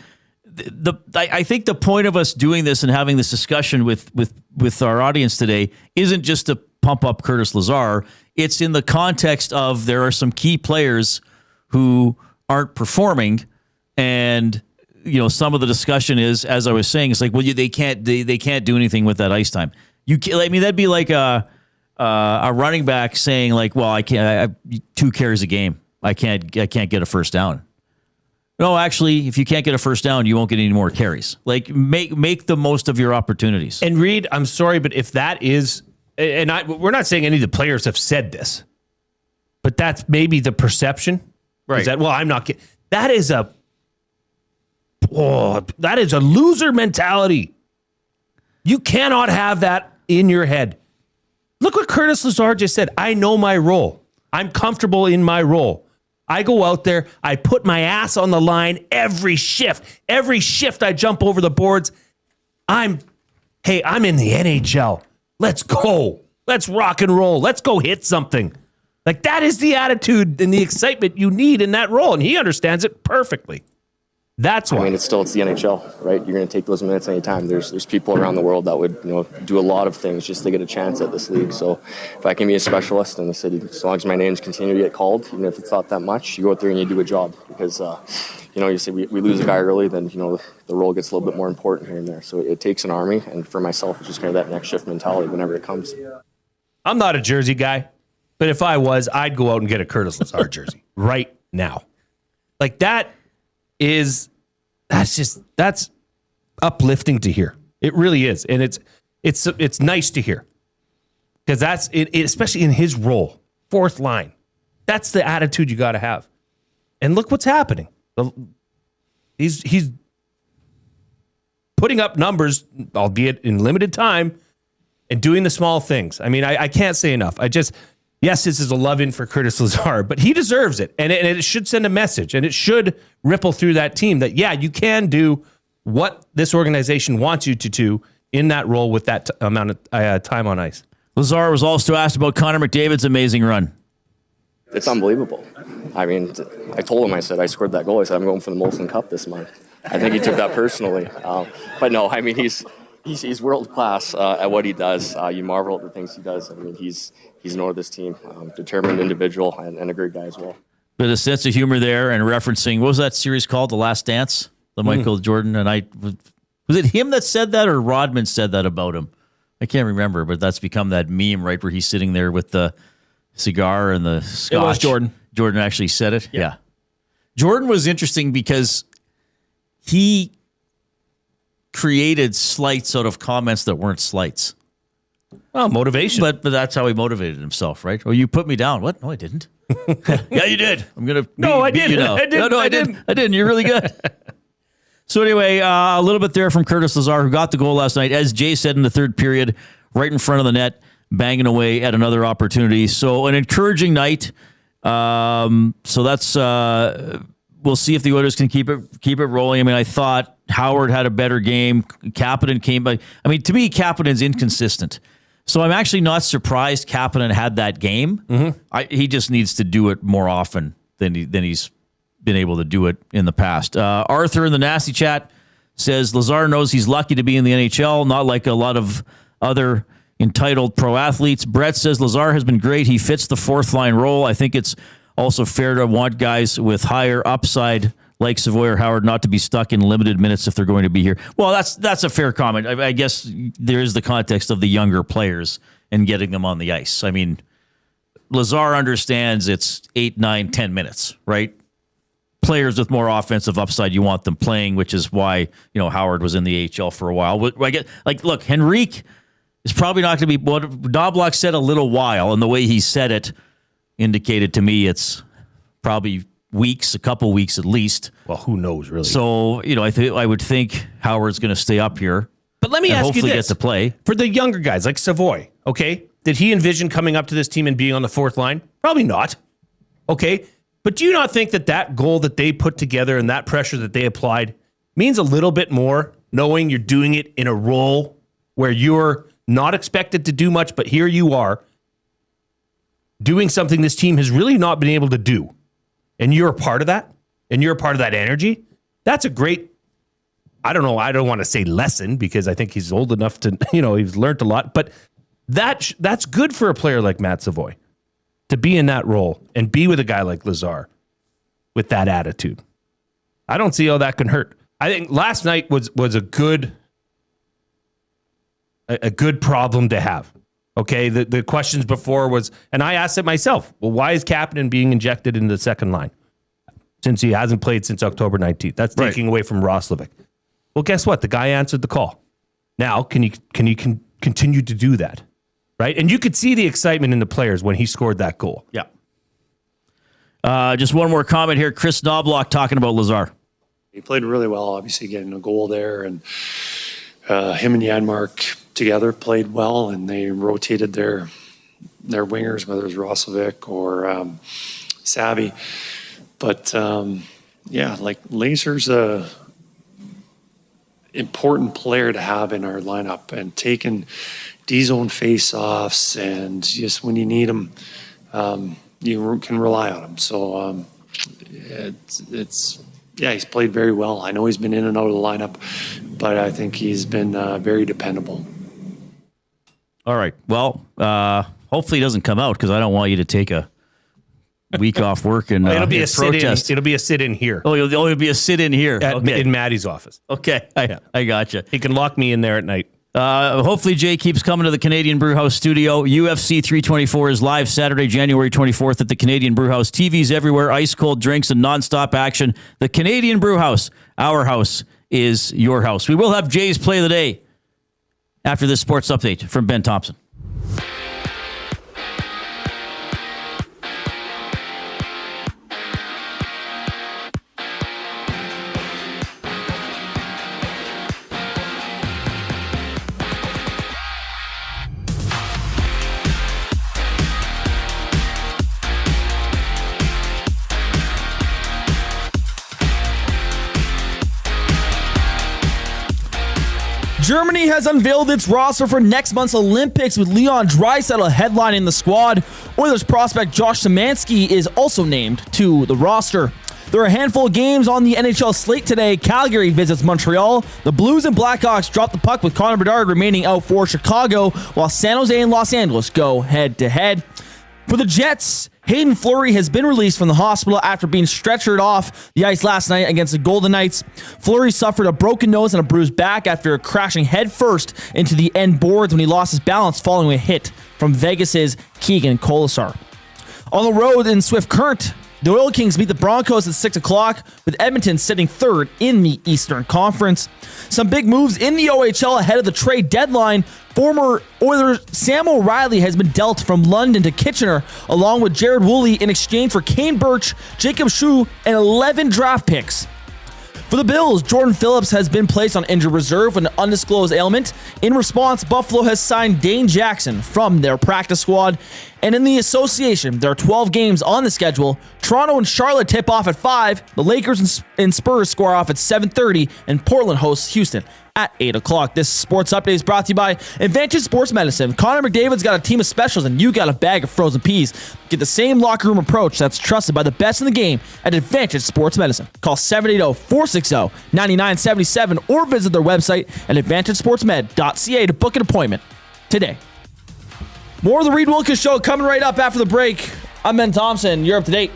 I think the point of us doing this and having this discussion with our audience today isn't just to pump up Curtis Lazar. It's in the context of there are some key players who aren't performing, and some of the discussion is, as I was saying, it's like, well, they can't do anything with that ice time. That'd be like a running back saying, like, well, I can't. 2 carries a game. I can't get a first down. No, actually, if you can't get a first down, you won't get any more carries. Like, make the most of your opportunities. And Reid, I'm sorry, but if that is, we're not saying any of the players have said this, but that's maybe the perception. Right. Is that, well, I'm not getting. That is a loser mentality. You cannot have that in your head. Look what Curtis Lazar just said. I know my role. I'm comfortable in my role. I go out there. I put my ass on the line every shift. Every shift I jump over the boards. I'm in the NHL. Let's go. Let's rock and roll. Let's go hit something. Like, that is the attitude and the excitement you need in that role. And he understands it perfectly. That's why. I mean, it's the NHL, right? You're going to take those minutes anytime. There's people around the world that would, do a lot of things just to get a chance at this league. So if I can be a specialist in the city, as long as my names continue to get called, even if it's not that much, you go out there and you do a job. Because, you say we lose a guy early, then, the role gets a little bit more important here and there. So it takes an army. And for myself, it's just kind of that next shift mentality whenever it comes. I'm not a jersey guy, but if I was, I'd go out and get a Curtis Lazar jersey right now. Like, that's uplifting to hear. It really is. And It's nice to hear because that's it, especially in his role, fourth line. That's the attitude you got to have. And look what's happening. He's putting up numbers, albeit in limited time, and doing the small things. I mean, I can't say enough. Yes, this is a love-in for Curtis Lazar, but he deserves it. And it should send a message, and it should ripple through that team that, yeah, you can do what this organization wants you to do in that role with that amount of time on ice. Lazar was also asked about Connor McDavid's amazing run. It's unbelievable. I mean, I told him, I said, I scored that goal. I said, I'm going for the Molson Cup this month. I think he took that personally. But no, I mean, he's world class at what he does. You marvel at the things he does. I mean, he's an owner of this team, determined individual, and a great guy as well. But a sense of humor there, and referencing, what was that series called? The Last Dance? The Michael Jordan. And was it him that said that, or Rodman said that about him? I can't remember, but that's become that meme, right, where he's sitting there with the cigar and the scotch. It was Jordan. Jordan actually said it? Yeah. Jordan was interesting because he created slights out of comments that weren't slights. Well, motivation. But that's how he motivated himself, right? Oh, you put me down. What? No, I didn't. Yeah, you did. I'm going to beat you now. I didn't. No, I didn't. You're really good. So anyway, a little bit there from Curtis Lazar, who got the goal last night. As Jay said in the third period, right in front of the net, banging away at another opportunity. So an encouraging night. So that's we'll see if the Oilers can keep it rolling. I mean, I thought Howard had a better game. Kapanen came by. I mean, to me, Kapanen's inconsistent. So I'm actually not surprised Kapanen had that game. Mm-hmm. He just needs to do it more often than he's been able to do it in the past. Arthur in the Nasty Chat says Lazar knows he's lucky to be in the NHL, not like a lot of other entitled pro athletes. Brett says Lazar has been great. He fits the fourth line role. I think it's also fair to want guys with higher upside like Savoy or Howard not to be stuck in limited minutes if they're going to be here. Well, that's a fair comment. I guess there is the context of the younger players and getting them on the ice. I mean, Lazar understands it's 8, 9, 10 minutes, right? Players with more offensive upside, you want them playing, which is why, Howard was in the AHL for a while. I get, look, Henrique is probably not going to be what Knoblauch said a little while, and the way he said it indicated to me it's probably weeks, a couple weeks at least. Well, who knows, really? So, I would think Howard's going to stay up here. But let me ask you this. Hopefully get to play. For the younger guys, like Savoy, okay? Did he envision coming up to this team and being on the fourth line? Probably not. Okay? But do you not think that goal that they put together and that pressure that they applied means a little bit more, knowing you're doing it in a role where you're not expected to do much, but here you are doing something this team has really not been able to do, and you're a part of that, and you're a part of that energy? That's a great, I don't want to say lesson, because I think he's old enough to, he's learned a lot, but that's good for a player like Matt Savoy to be in that role and be with a guy like Lazar with that attitude. I don't see how that can hurt. I think last night was a good problem to have. Okay, the questions before was, and I asked it myself, well, why is Kapanen being injected into the second line since he hasn't played since October 19th? That's taking away from Roslovic. Well, guess what? The guy answered the call. Now, can he continue to do that? Right? And you could see the excitement in the players when he scored that goal. Yeah. Just one more comment here. Kris Knoblauch talking about Lazar. He played really well, obviously getting a goal there, and him and Janmark together played well, and they rotated their wingers, whether it was Roslovic or Savvy. But Lazar's a important player to have in our lineup, and taking D-zone face-offs, and just when you need him, you can rely on him. So he's played very well. I know he's been in and out of the lineup, but I think he's been very dependable. All right. Well, hopefully he doesn't come out, because I don't want you to take a week off work and it'll be a protest. It'll be a sit-in here. Oh, it'll be a sit-in here in Maddie's office. Okay, I gotcha. He can lock me in there at night. Hopefully Jay keeps coming to the Canadian Brewhouse studio. UFC 324 is live Saturday, January 24th at the Canadian Brewhouse. TVs everywhere, ice cold drinks and nonstop action. The Canadian Brewhouse, our house is your house. We will have Jay's play of the day after this sports update from Ben Thompson. Germany has unveiled its roster for next month's Olympics with Leon Draisaitl headlining the squad. Oilers prospect Josh Szymanski is also named to the roster. There are a handful of games on the NHL slate today. Calgary visits Montreal. The Blues and Blackhawks drop the puck with Connor Bedard remaining out for Chicago, while San Jose and Los Angeles go head-to-head. For the Jets, Hayden Fleury has been released from the hospital after being stretchered off the ice last night against the Golden Knights. Fleury suffered a broken nose and a bruised back after crashing headfirst into the end boards when he lost his balance following a hit from Vegas's Keegan Colasar. On the road in Swift Current, the Oil Kings beat the Broncos at 6 o'clock, with Edmonton sitting third in the Eastern Conference. Some big moves in the OHL ahead of the trade deadline. Former Oilers Sam O'Reilly has been dealt from London to Kitchener, along with Jared Woolley in exchange for Kane Birch, Jacob Schuh, and 11 draft picks. For the Bills, Jordan Phillips has been placed on injured reserve with an undisclosed ailment. In response, Buffalo has signed Dane Jackson from their practice squad. And in the association, there are 12 games on the schedule. Toronto and Charlotte tip off at 5. The Lakers and Spurs score off at 7:30. And Portland hosts Houston at 8 o'clock. This sports update is brought to you by Advantage Sports Medicine. Connor McDavid's got a team of specials and you got a bag of frozen peas. Get the same locker room approach that's trusted by the best in the game at Advantage Sports Medicine. Call 780-460-9977 or visit their website at AdvantageSportsMed.ca to book an appointment today. More of the Reid Wilkins Show coming right up after the break. I'm Ben Thompson. You're up to date.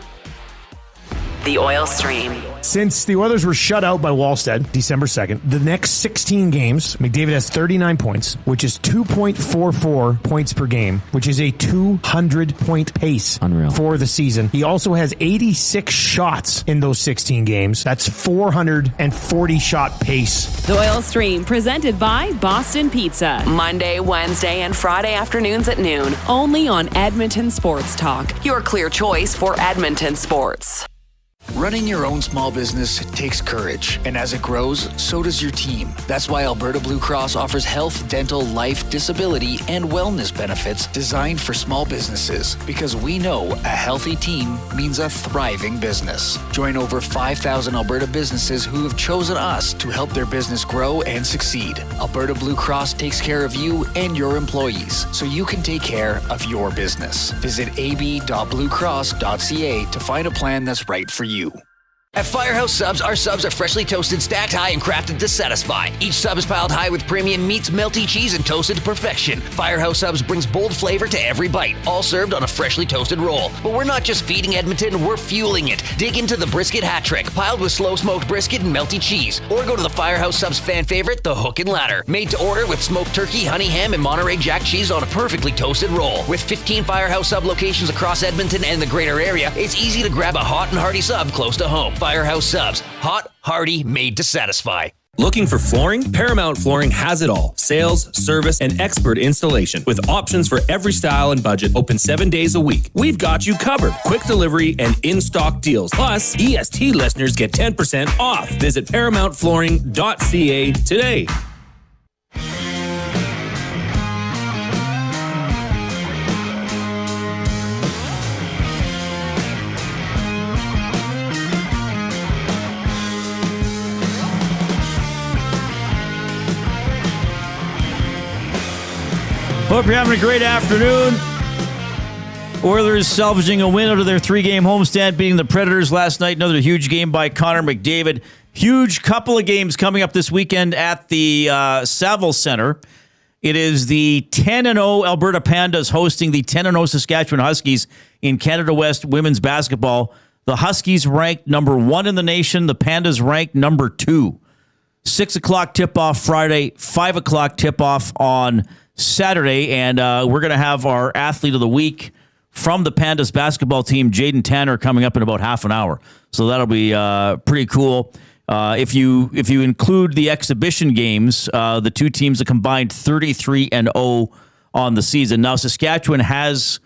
The Oil Stream. Since the Oilers were shut out by Wallstead December 2nd, the next 16 games, McDavid has 39 points, which is 2.44 points per game, which is a 200-point pace for the season. He also has 86 shots in those 16 games. That's 440-shot pace. The Oil Stream, presented by Boston Pizza. Monday, Wednesday, and Friday afternoons at noon, only on Edmonton Sports Talk. Your clear choice for Edmonton sports. Running your own small business takes courage, and as it grows, so does your team. That's why Alberta Blue Cross offers health, dental, life, disability, and wellness benefits designed for small businesses. Because we know a healthy team means a thriving business. Join over 5,000 Alberta businesses who have chosen us to help their business grow and succeed. Alberta Blue Cross takes care of you and your employees, so you can take care of your business. Visit ab.bluecross.ca to find a plan that's right for you. At Firehouse Subs, our subs are freshly toasted, stacked high, and crafted to satisfy. Each sub is piled high with premium meats, melty cheese, and toasted to perfection. Firehouse Subs brings bold flavor to every bite, all served on a freshly toasted roll. But we're not just feeding Edmonton, we're fueling it. Dig into the brisket hat trick, piled with slow-smoked brisket and melty cheese. Or go to the Firehouse Subs fan favorite, the Hook and Ladder. Made to order with smoked turkey, honey ham, and Monterey Jack cheese on a perfectly toasted roll. With 15 Firehouse Sub locations across Edmonton and the greater area, it's easy to grab a hot and hearty sub close to home. Firehouse Subs. Hot, hearty, made to satisfy. Looking for flooring? Paramount Flooring has it all. Sales, service, and expert installation. With options for every style and budget, open 7 days a week. We've got you covered. Quick delivery and in-stock deals. Plus, EST listeners get 10% off. Visit ParamountFlooring.ca today. Hope you're having a great afternoon. Oilers salvaging a win out of their 3-game homestand, beating the Predators last night. Another huge game by Connor McDavid. Huge couple of games coming up this weekend at the Saville Center. It is the 10-0 Alberta Pandas hosting the 10-0 Saskatchewan Huskies in Canada West women's basketball. The Huskies ranked number 1 in the nation. The Pandas ranked number 2. 6 o'clock tip-off Friday, 5 o'clock tip-off on Saturday, and we're going to have our athlete of the week from the Pandas basketball team, Jaden Tanner, coming up in about half an hour. So that'll be pretty cool. If you include the exhibition games, the two teams have combined 33-0 on the season. Now, Saskatchewan has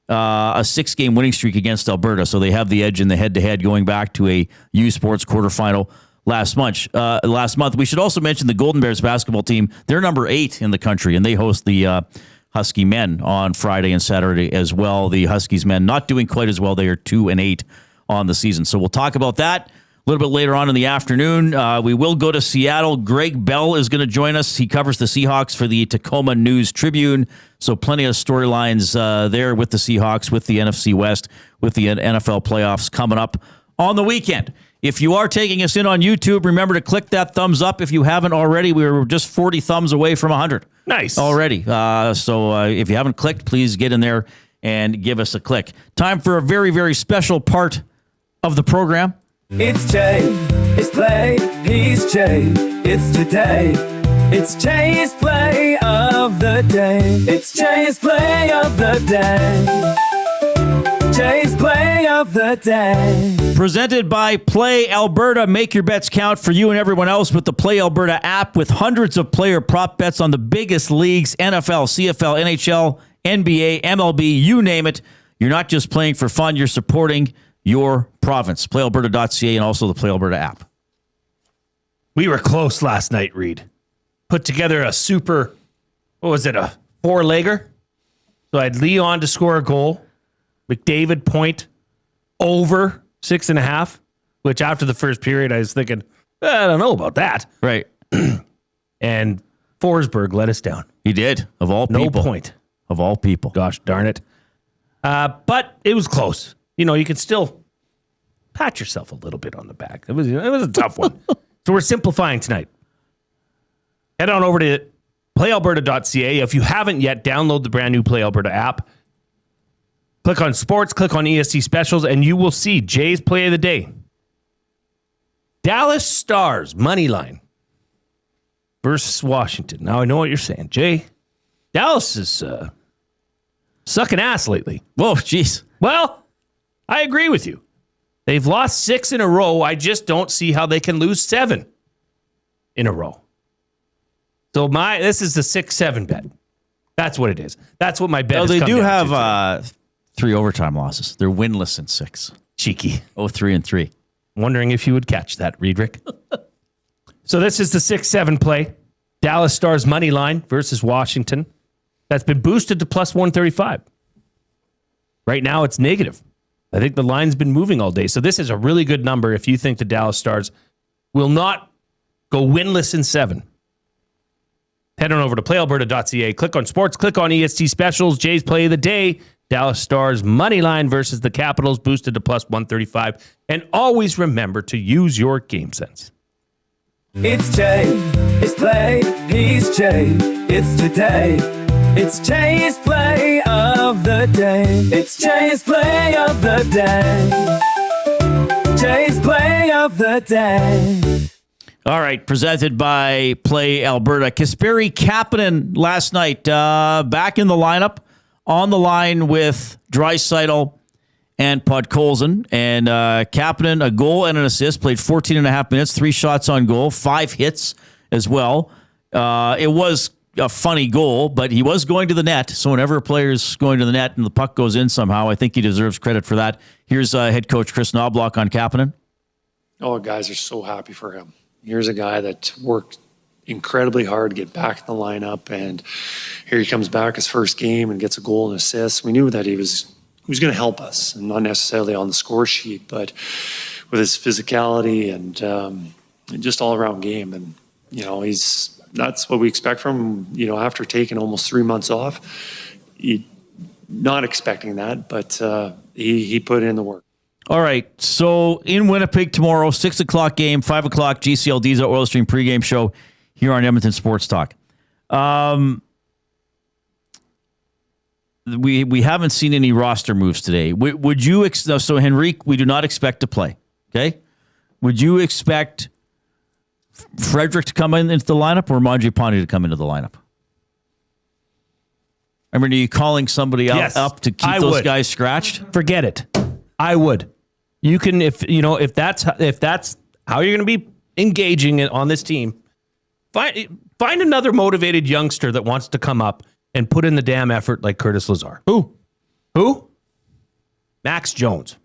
a 6-game winning streak against Alberta, so they have the edge in the head-to-head going back to a U Sports quarterfinal last month. We should also mention the Golden Bears basketball team. They're number 8 in the country, and they host the Husky men on Friday and Saturday as well. The Huskies men not doing quite as well. They are 2-8 on the season. So we'll talk about that a little bit later on in the afternoon. We will go to Seattle. Greg Bell is going to join us. He covers the Seahawks for the Tacoma News Tribune. So plenty of storylines there with the Seahawks, with the NFC West, with the NFL playoffs coming up on the weekend. If you are taking us in on YouTube, remember to click that thumbs up. If you haven't already, we were just 40 thumbs away from 100. Nice. Already. So if you haven't clicked, please get in there and give us a click. Time for a very, very special part of the program. It's Jay, it's play, he's Jay, it's today. It's Jay's play of the day. It's Jay's play of the day. Jay's play of the day. Presented by Play Alberta. Make your bets count for you and everyone else with the Play Alberta app with hundreds of player prop bets on the biggest leagues, NFL, CFL, NHL, NBA, MLB, you name it. You're not just playing for fun, you're supporting your province. PlayAlberta.ca and also the Play Alberta app. We were close last night, Reid. Put together a super, what was it, a 4-legger? So I had Leon to score a goal. McDavid point over 6.5, which after the first period, I was thinking, I don't know about that. Right. And Forsberg let us down. He did, of all people. No point. Of all people. Gosh darn it. But it was close. You know, you can still pat yourself a little bit on the back. It was a tough one. So we're simplifying tonight. Head on over to playalberta.ca. If you haven't yet, download the brand new Play Alberta app. Click on sports, click on ESC specials, and you will see Jay's play of the day. Dallas Stars, money line versus Washington. Now I know what you're saying. Jay, Dallas is sucking ass lately. Whoa, jeez. Well, I agree with you. They've lost 6 in a row. I just don't see how they can lose 7 in a row. So this is the 6-7 bet. That's what it is. That's what my bet is. They do have 3 overtime losses. They're winless in 6. Cheeky. 3-3. Wondering if you would catch that, Friedrich. So this is the 6-7 play. Dallas Stars money line versus Washington. That's been boosted to plus 135. Right now it's negative. I think the line's been moving all day. So this is a really good number if you think the Dallas Stars will not go winless in 7. Head on over to playalberta.ca. Click on sports. Click on EST specials. Jay's play of the day. Dallas Stars money line versus the Capitals boosted to plus 135. And always remember to use your game sense. It's Jay, it's play, he's Jay, it's today. It's Jay's play of the day. It's Jay's play of the day. Jay's play of the day. All right, presented by Play Alberta. Kasperi Kapanen last night back in the lineup, on the line with Draisaitl and Podkolzin. And Kapanen, a goal and an assist, played 14 and a half minutes, 3 shots on goal, 5 hits as well. It was a funny goal, but he was going to the net. So whenever a player's going to the net and the puck goes in somehow, I think he deserves credit for that. Here's head coach Kris Knoblauch on Kapanen. Oh, guys are so happy for him. Here's a guy that worked incredibly hard to get back in the lineup, and here he comes back his first game and gets a goal and assist. We knew that he was going to help us, and not necessarily on the score sheet, but with his physicality and just all-around game. And, you know, that's what we expect from him, you know, after taking almost 3 months off. Not expecting that, but he put in the work. All right, so in Winnipeg tomorrow, 6 o'clock game, 5 o'clock GCLD's Oil Stream pregame show here on Edmonton Sports Talk. We haven't seen any roster moves today. Would you so Henrique, we do not expect to play, okay? Would you expect Frederic to come into the lineup or Mangiapane to come into the lineup? I mean, are you calling somebody up to keep those guys scratched? Forget it. I would. You can, if that's how you're going to be engaging on this team, find another motivated youngster that wants to come up and put in the damn effort like Curtis Lazar. Who? Max Jones.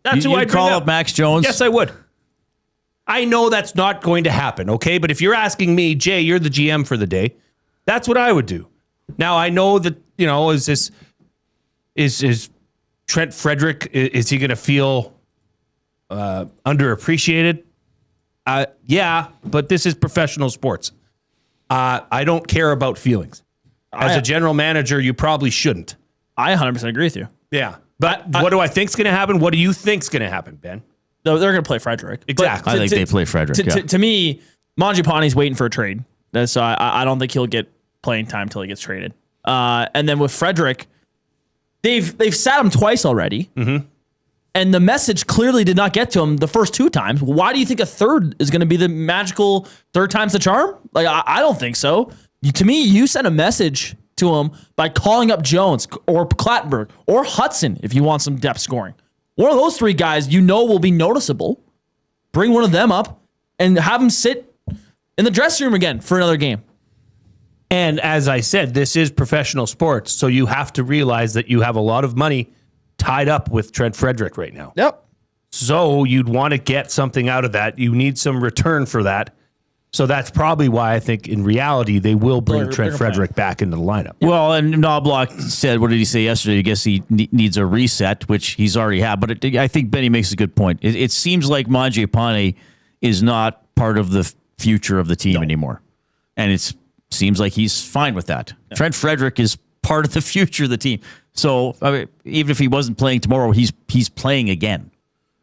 That's who I'd call bring up Max Jones? Yes, I would. I know that's not going to happen, okay? But if you're asking me, Jay, you're the GM for the day, that's what I would do. Now, I know that, is Trent Frederic, is he going to feel underappreciated? Yeah, but this is professional sports. I don't care about feelings. As a general manager, you probably shouldn't. I 100% agree with you. Yeah. But what do I think's going to happen? What do you think's going to happen, Ben? They're going to play Frederic. Exactly. I think they play Frederic. To me, Mangiapane's waiting for a trade. So I don't think he'll get playing time until he gets traded. And then with Frederic, they've sat him twice already. Mm-hmm. And the message clearly did not get to him the first two times. Why do you think a third is going to be the magical third time's the charm? Like, I don't think so. To me, you sent a message to him by calling up Jones or Klattenberg or Hudson if you want some depth scoring. One of those three guys will be noticeable. Bring one of them up and have them sit in the dressing room again for another game. And as I said, this is professional sports, so you have to realize that you have a lot of money tied up with Trent Frederic right now. Yep. So you'd want to get something out of that. You need some return for that. So that's probably why I think in reality they will bring Trent Frederic back into the lineup. Yeah. Well, and Knoblauch said, what did he say yesterday? I guess he needs a reset, which he's already had. But I think Benny makes a good point. It seems like Mangiapane is not part of the future of the team anymore. And it seems like he's fine with that. Yeah. Trent Frederic is part of the future of the team. So even if he wasn't playing tomorrow, he's playing again.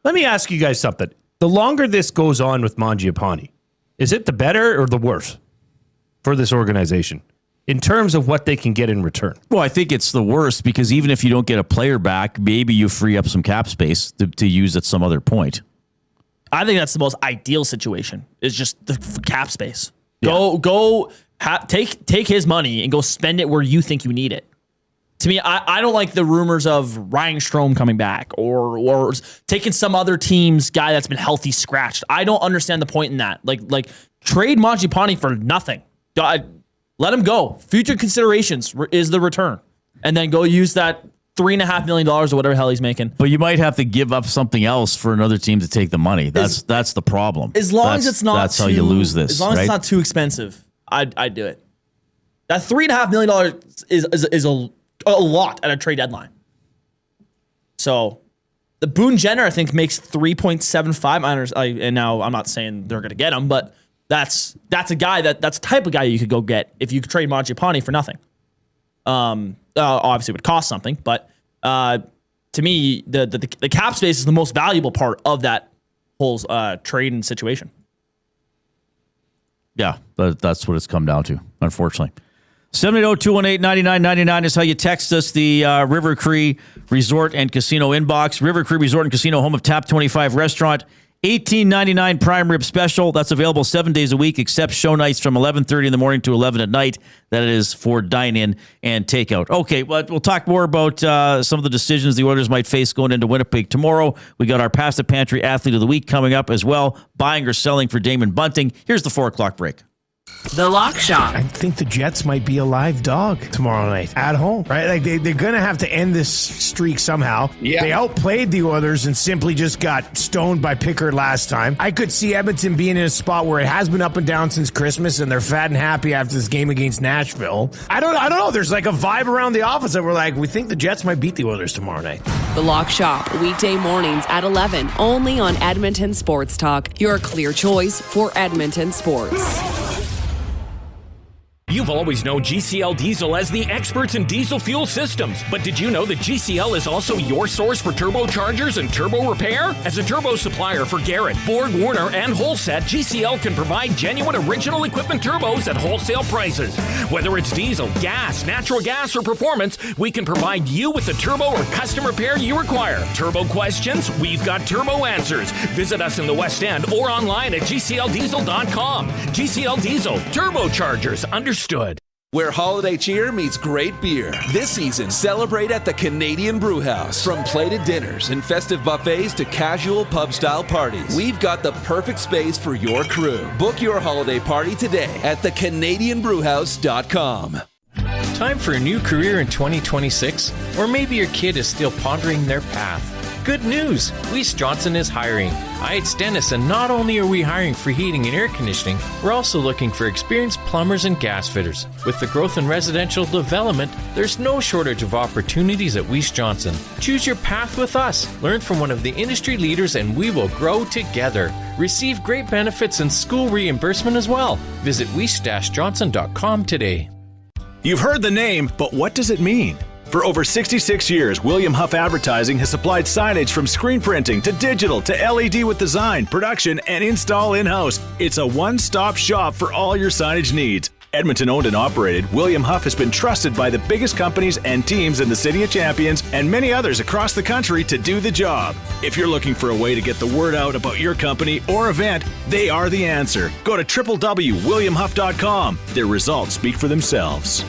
Let me ask you guys something. The longer this goes on with Mangiapane, is it the better or the worse for this organization in terms of what they can get in return? Well, I think it's the worst because even if you don't get a player back, maybe you free up some cap space to use at some other point. I think that's the most ideal situation is just the cap space. Yeah. Take his money and go spend it where you think you need it. To me, I don't like the rumors of Ryan Strome coming back or taking some other team's guy that's been healthy scratched. I don't understand the point in that. Like trade Mangiapane for nothing. Let him go. Future considerations is the return. And then go use that $3.5 million or whatever the hell he's making. But you might have to give up something else for another team to take the money. That's the problem. As long as it's not that's how you lose this. As long as it's not too expensive, I'd do it. That $3.5 million is a lot at a trade deadline. So the Boone Jenner, I think, makes 3.75. And now I'm not saying they're going to get him, but that's a guy that's the type of guy you could go get if you could trade Mangiapane for nothing. Obviously it would cost something, but to me, the cap space is the most valuable part of that whole trade and situation. Yeah, that's what it's come down to, unfortunately. 780-218-9999 is how you text us the River Cree Resort and Casino inbox. River Cree Resort and Casino, home of Tap 25 Restaurant. $18.99 prime rib special. That's available 7 days a week, except show nights from 11:30 in the morning to 11 at night. That is for dine-in and takeout. Okay, well, we'll talk more about some of the decisions the Oilers might face going into Winnipeg tomorrow. We got our Past the Pantry Athlete of the Week coming up as well. Buying or selling for Damon Bunting. Here's the 4 o'clock break. The Lock Shop. I think the Jets might be a live dog tomorrow night at home, right? Like they're going to have to end this streak somehow. Yeah. They outplayed the Oilers and simply just got stoned by Pickard last time. I could see Edmonton being in a spot where it has been up and down since Christmas, and they're fat and happy after this game against Nashville. I don't know. There's like a vibe around the office that we're like, we think the Jets might beat the Oilers tomorrow night. The Lock Shop, weekday mornings at 11, only on Edmonton Sports Talk. Your clear choice for Edmonton sports. You've always known GCL Diesel as the experts in diesel fuel systems, but did you know that GCL is also your source for turbochargers and turbo repair? As a turbo supplier for Garrett, Borg Warner, and Holset, GCL can provide genuine original equipment turbos at wholesale prices. Whether it's diesel, gas, natural gas, or performance, we can provide you with the turbo or custom repair you require. Turbo questions? We've got turbo answers. Visit us in the West End or online at GCLDiesel.com. GCL Diesel, turbochargers, understood. Where holiday cheer meets great beer. This season, celebrate at the Canadian Brewhouse. From plated dinners and festive buffets to casual pub-style parties, we've got the perfect space for your crew. Book your holiday party today at thecanadianbrewhouse.com. Time for a new career in 2026? Or maybe your kid is still pondering their path. Good news! Weiss Johnson is hiring. It's Dennis, and not only are we hiring for heating and air conditioning, we're also looking for experienced plumbers and gas fitters. With the growth in residential development, there's no shortage of opportunities at Weiss Johnson. Choose your path with us. Learn from one of the industry leaders, and we will grow together. Receive great benefits and school reimbursement as well. Visit weiss-johnson.com today. You've heard the name, but what does it mean? For over 66 years, William Huff Advertising has supplied signage from screen printing to digital to LED with design, production, and install in-house. It's a one-stop shop for all your signage needs. Edmonton owned and operated, William Huff has been trusted by the biggest companies and teams in the City of Champions and many others across the country to do the job. If you're looking for a way to get the word out about your company or event, they are the answer. Go to www.williamhuff.com. Their results speak for themselves.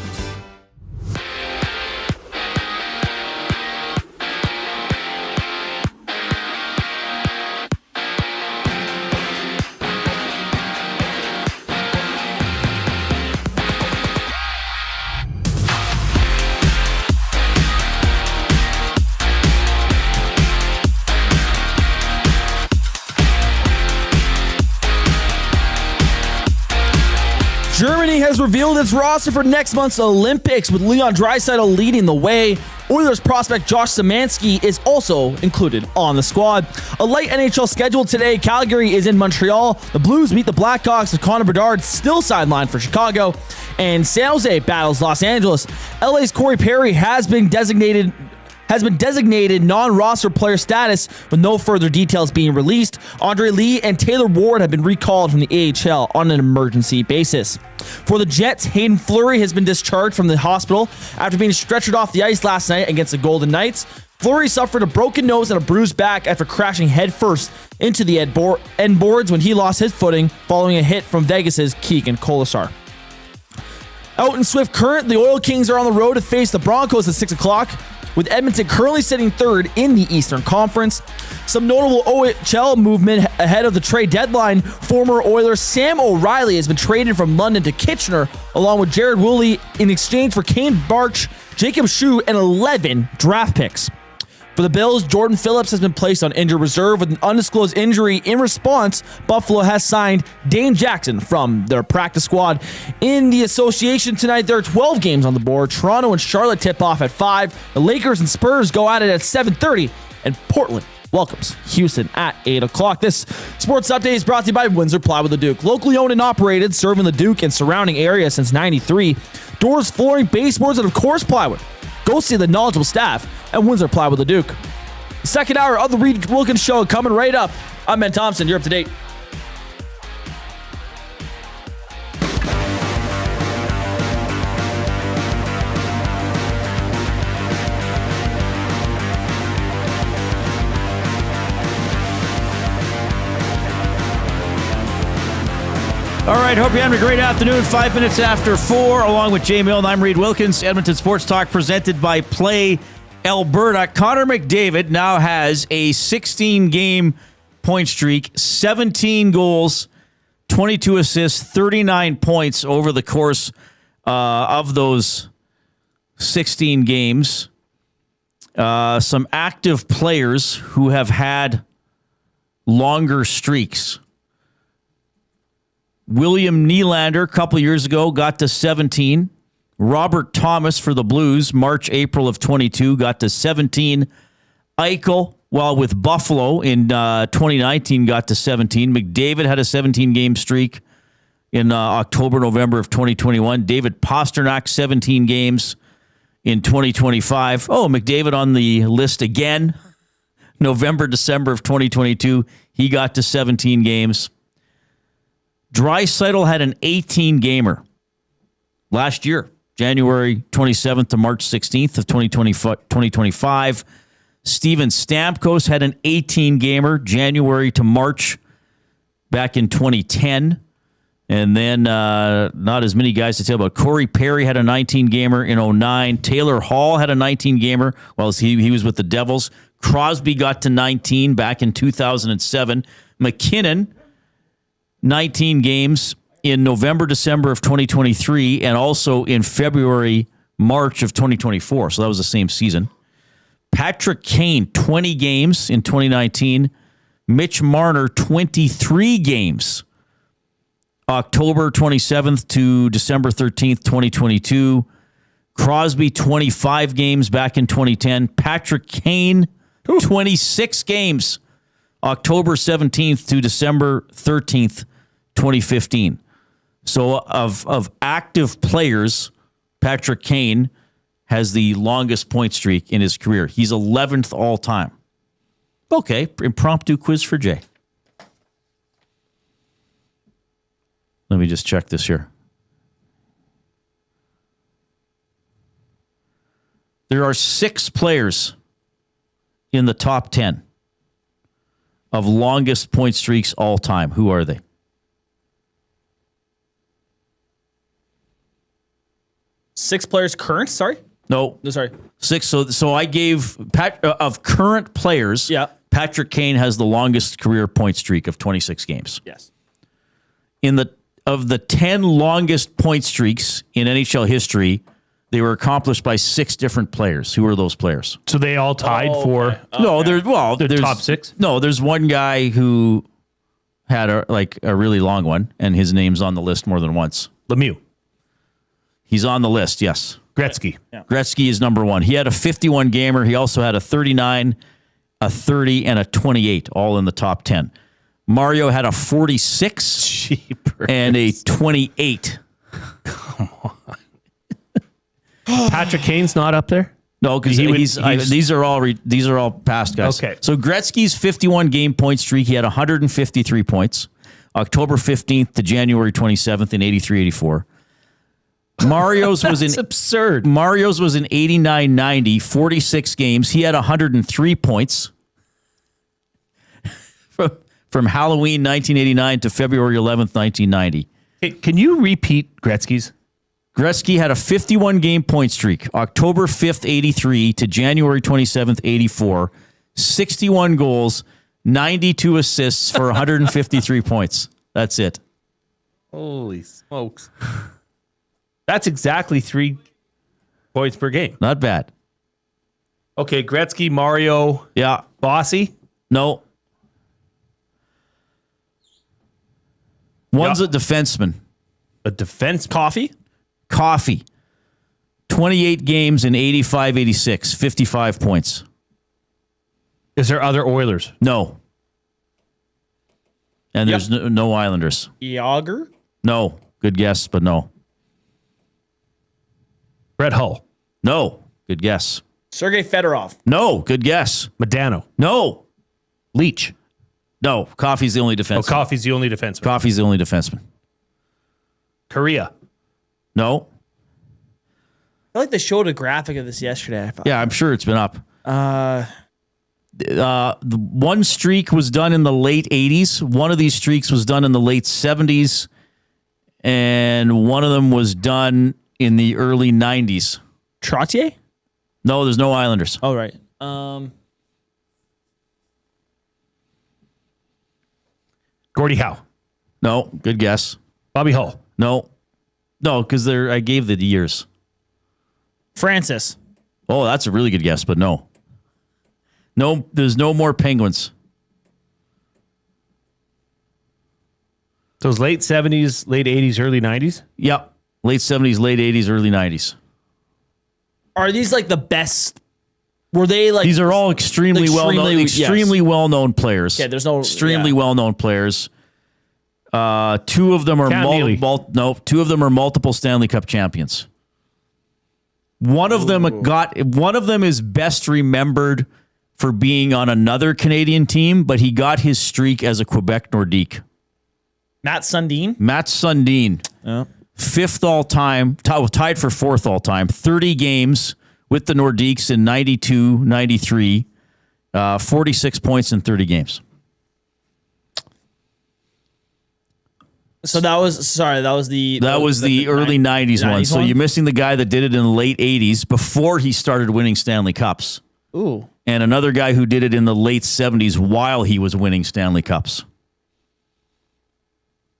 Germany has revealed its roster for next month's Olympics, with Leon Draisaitl leading the way. Oilers prospect Josh Szymanski is also included on the squad. A light NHL schedule today. Calgary is in Montreal. The Blues meet the Blackhawks with Connor Bedard still sidelined for Chicago. And San Jose battles Los Angeles. LA's Corey Perry has been designated non-roster player status with no further details being released. Andre Lee and Taylor Ward have been recalled from the AHL on an emergency basis. For the Jets, Hayden Fleury has been discharged from the hospital after being stretchered off the ice last night against the Golden Knights. Fleury suffered a broken nose and a bruised back after crashing headfirst into the end boards when he lost his footing following a hit from Vegas's Keegan Colasar. Out in Swift Current, the Oil Kings are on the road to face the Broncos at 6 o'clock, with Edmonton currently sitting third in the Eastern Conference. Some notable OHL movement ahead of the trade deadline. Former Oiler Sam O'Reilly has been traded from London to Kitchener, along with Jared Woolley, in exchange for Kane Barch, Jacob Shue, and 11 draft picks. For the Bills, Jordan Phillips has been placed on injured reserve with an undisclosed injury. In response, Buffalo has signed Dane Jackson from their practice squad. In the association tonight, there are 12 games on the board. Toronto and Charlotte tip off at 5. The Lakers and Spurs go at it at 7:30. And Portland welcomes Houston at 8 o'clock. This sports update is brought to you by Windsor Plywood the Duke. Locally owned and operated, serving the Duke and surrounding area since '93. Doors, flooring, baseboards, and of course plywood. Go see the knowledgeable staff at Windsor Plywood the Duke. The second hour of the Reid Wilkins Show coming right up. I'm Ben Thompson. You're up to date. All right, hope you're having a great afternoon. 5 minutes after 4, along with Jay Milne. I'm Reid Wilkins. Edmonton Sports Talk presented by Play Alberta. Connor McDavid now has a 16-game point streak, 17 goals, 22 assists, 39 points over the course of those 16 games. Some active players who have had longer streaks. William Nylander, a couple years ago, got to 17. Robert Thomas for the Blues, March, April of 22, got to 17. Eichel, while with Buffalo in 2019, got to 17. McDavid had a 17-game streak in October, November of 2021. David Pastrnak, 17 games in 2025. Oh, McDavid on the list again. November, December of 2022, he got to 17 games. Draisaitl had an 18-gamer last year, January 27th to March 16th of 2025. Steven Stamkos had an 18-gamer, January to March, back in 2010. And then not as many guys to tell about. Corey Perry had a 19-gamer in 2009. Taylor Hall had a 19-gamer while he was with the Devils. Crosby got to 19 back in 2007. McKinnon, 19 games in November, December of 2023, and also in February, March of 2024. So that was the same season. Patrick Kane, 20 games in 2019. Mitch Marner, 23 games. October 27th to December 13th, 2022. Crosby, 25 games back in 2010. Patrick Kane, 26 games. October 17th to December 13th, 2015. So of active players, Patrick Kane has the longest point streak in his career. He's 11th all time. Okay, impromptu quiz for Jay. Let me just check this here. There are 6 players in the top 10 of longest point streaks all time. Who are they? 6 players current, sorry? No. Sorry. 6. So I gave of current players, Patrick Kane has the longest career point streak of 26 games. Yes. Of the 10 longest point streaks in NHL history, they were accomplished by 6 different players. Who are those players? So they all tied for... Okay. No, there's top 6? No, there's one guy who had a really long one, and his name's on the list more than once. Lemieux. He's on the list, yes. Gretzky. Yeah. Gretzky is number 1. He had a 51 gamer. He also had a 39, a 30, and a 28, all in the top 10. Mario had a 46 and a 28. Come on. Patrick Kane's not up there? No, because these are all past guys. Okay. So Gretzky's 51 game point streak, he had 153 points. October 15th to January 27th in 83-84. Mario's was in absurd. Mario's was in 89-90, 46 games. He had 103 points. From Halloween 1989 to February 11th, 1990. Hey, can you repeat Gretzky's? Gretzky had a 51-game point streak, October 5th, 83 to January 27th, 84. 61 goals, 92 assists for 153 points. That's it. Holy smokes. That's exactly 3 points per game. Not bad. Okay, Gretzky, Mario. Yeah. Bossy? No. One's a defenseman. A defense? Coffee. 28 games in 85-86, 55 points. Is there other Oilers? No. And there's no Islanders. Yager? No. Good guess, but no. Brett Hull? No. Good guess. Sergei Fedorov? No. Good guess. Modano? No. Leach? No. Coffee's the only defenseman. Oh, Coffee's the only defenseman. Coffee's the only defenseman. Korea? No. I feel like they showed a graphic of this yesterday. Yeah, I'm sure it's been up. The one streak was done in the late 80s. One of these streaks was done in the late 70s. And one of them was done in the early 90s. Trottier? No, there's no Islanders. Oh, right. Gordie Howe? No, good guess. Bobby Hull? No, because I gave the years. Francis? Oh, that's a really good guess, but no. No, there's no more Penguins. So it was late 70s, late 80s, early 90s? Yep. Late 70s, late 80s, early 90s. Are these like the best? Were they like... These are all extremely well-known players. Okay, there's no... Extremely well-known players. Two of them are multiple Stanley Cup champions. One of them is best remembered for being on another Canadian team, but he got his streak as a Quebec Nordique. Matt Sundin? Matt Sundin. Yeah. 5th all-time, tied for 4th all-time, 30 games with the Nordiques in 92, 93, 46 points in 30 games. So that was the early 90s one. So you're missing the guy that did it in the late 80s before he started winning Stanley Cups. Ooh. And another guy who did it in the late 70s while he was winning Stanley Cups.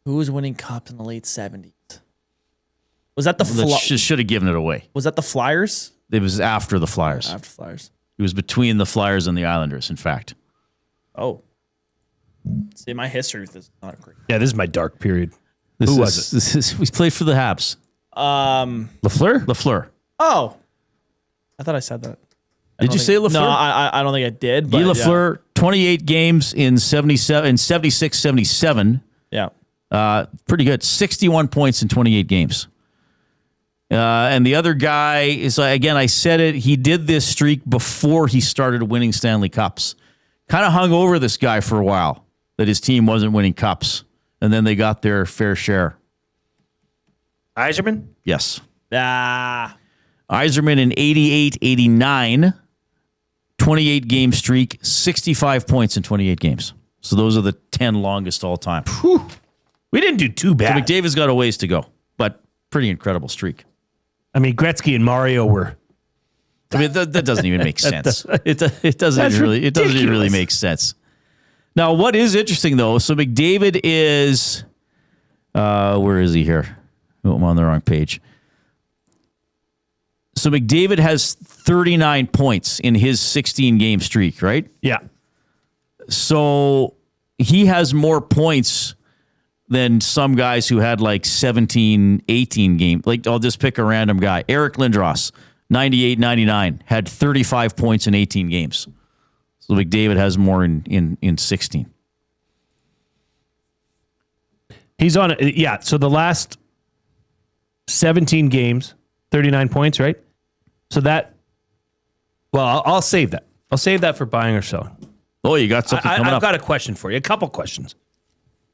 Who was winning cups in the late 70s? Was that the should have given it away. Was that the Flyers? It was after the Flyers. After Flyers. It was between the Flyers and the Islanders, in fact. Oh. See, my history with this is not great. Yeah, this is my dark period. Who was it? We played for the Habs. Lafleur? Lafleur. Oh. I thought I said that. Did you say Lafleur? No, I don't think I did. Guy Lafleur, 28 games in 76-77. Yeah. Pretty good. 61 points in 28 games. And the other guy is, again, I said it, he did this streak before he started winning Stanley Cups. Kind of hung over this guy for a while, that his team wasn't winning cups. And then they got their fair share. Yzerman? Yes. Ah. Yzerman in 88-89, 28-game streak, 65 points in 28 games. So those are the 10 longest all time. Whew. We didn't do too bad. So McDavid's got a ways to go, but pretty incredible streak. I mean, Gretzky and Mario were... I mean, that doesn't even make sense. It doesn't really make sense. Now, what is interesting, though, so McDavid is... where is he here? Oh, I'm on the wrong page. So McDavid has 39 points in his 16-game streak, right? Yeah. So he has more points than some guys who had like 17, 18 games. Like, I'll just pick a random guy. Eric Lindros, 98-99, had 35 points in 18 games. So McDavid has more in 16. He's on it. Yeah, so the last 17 games, 39 points, right? So that, well, I'll save that. I'll save that for buying or selling. Oh, you got something coming up. I've got a question for you. A couple questions,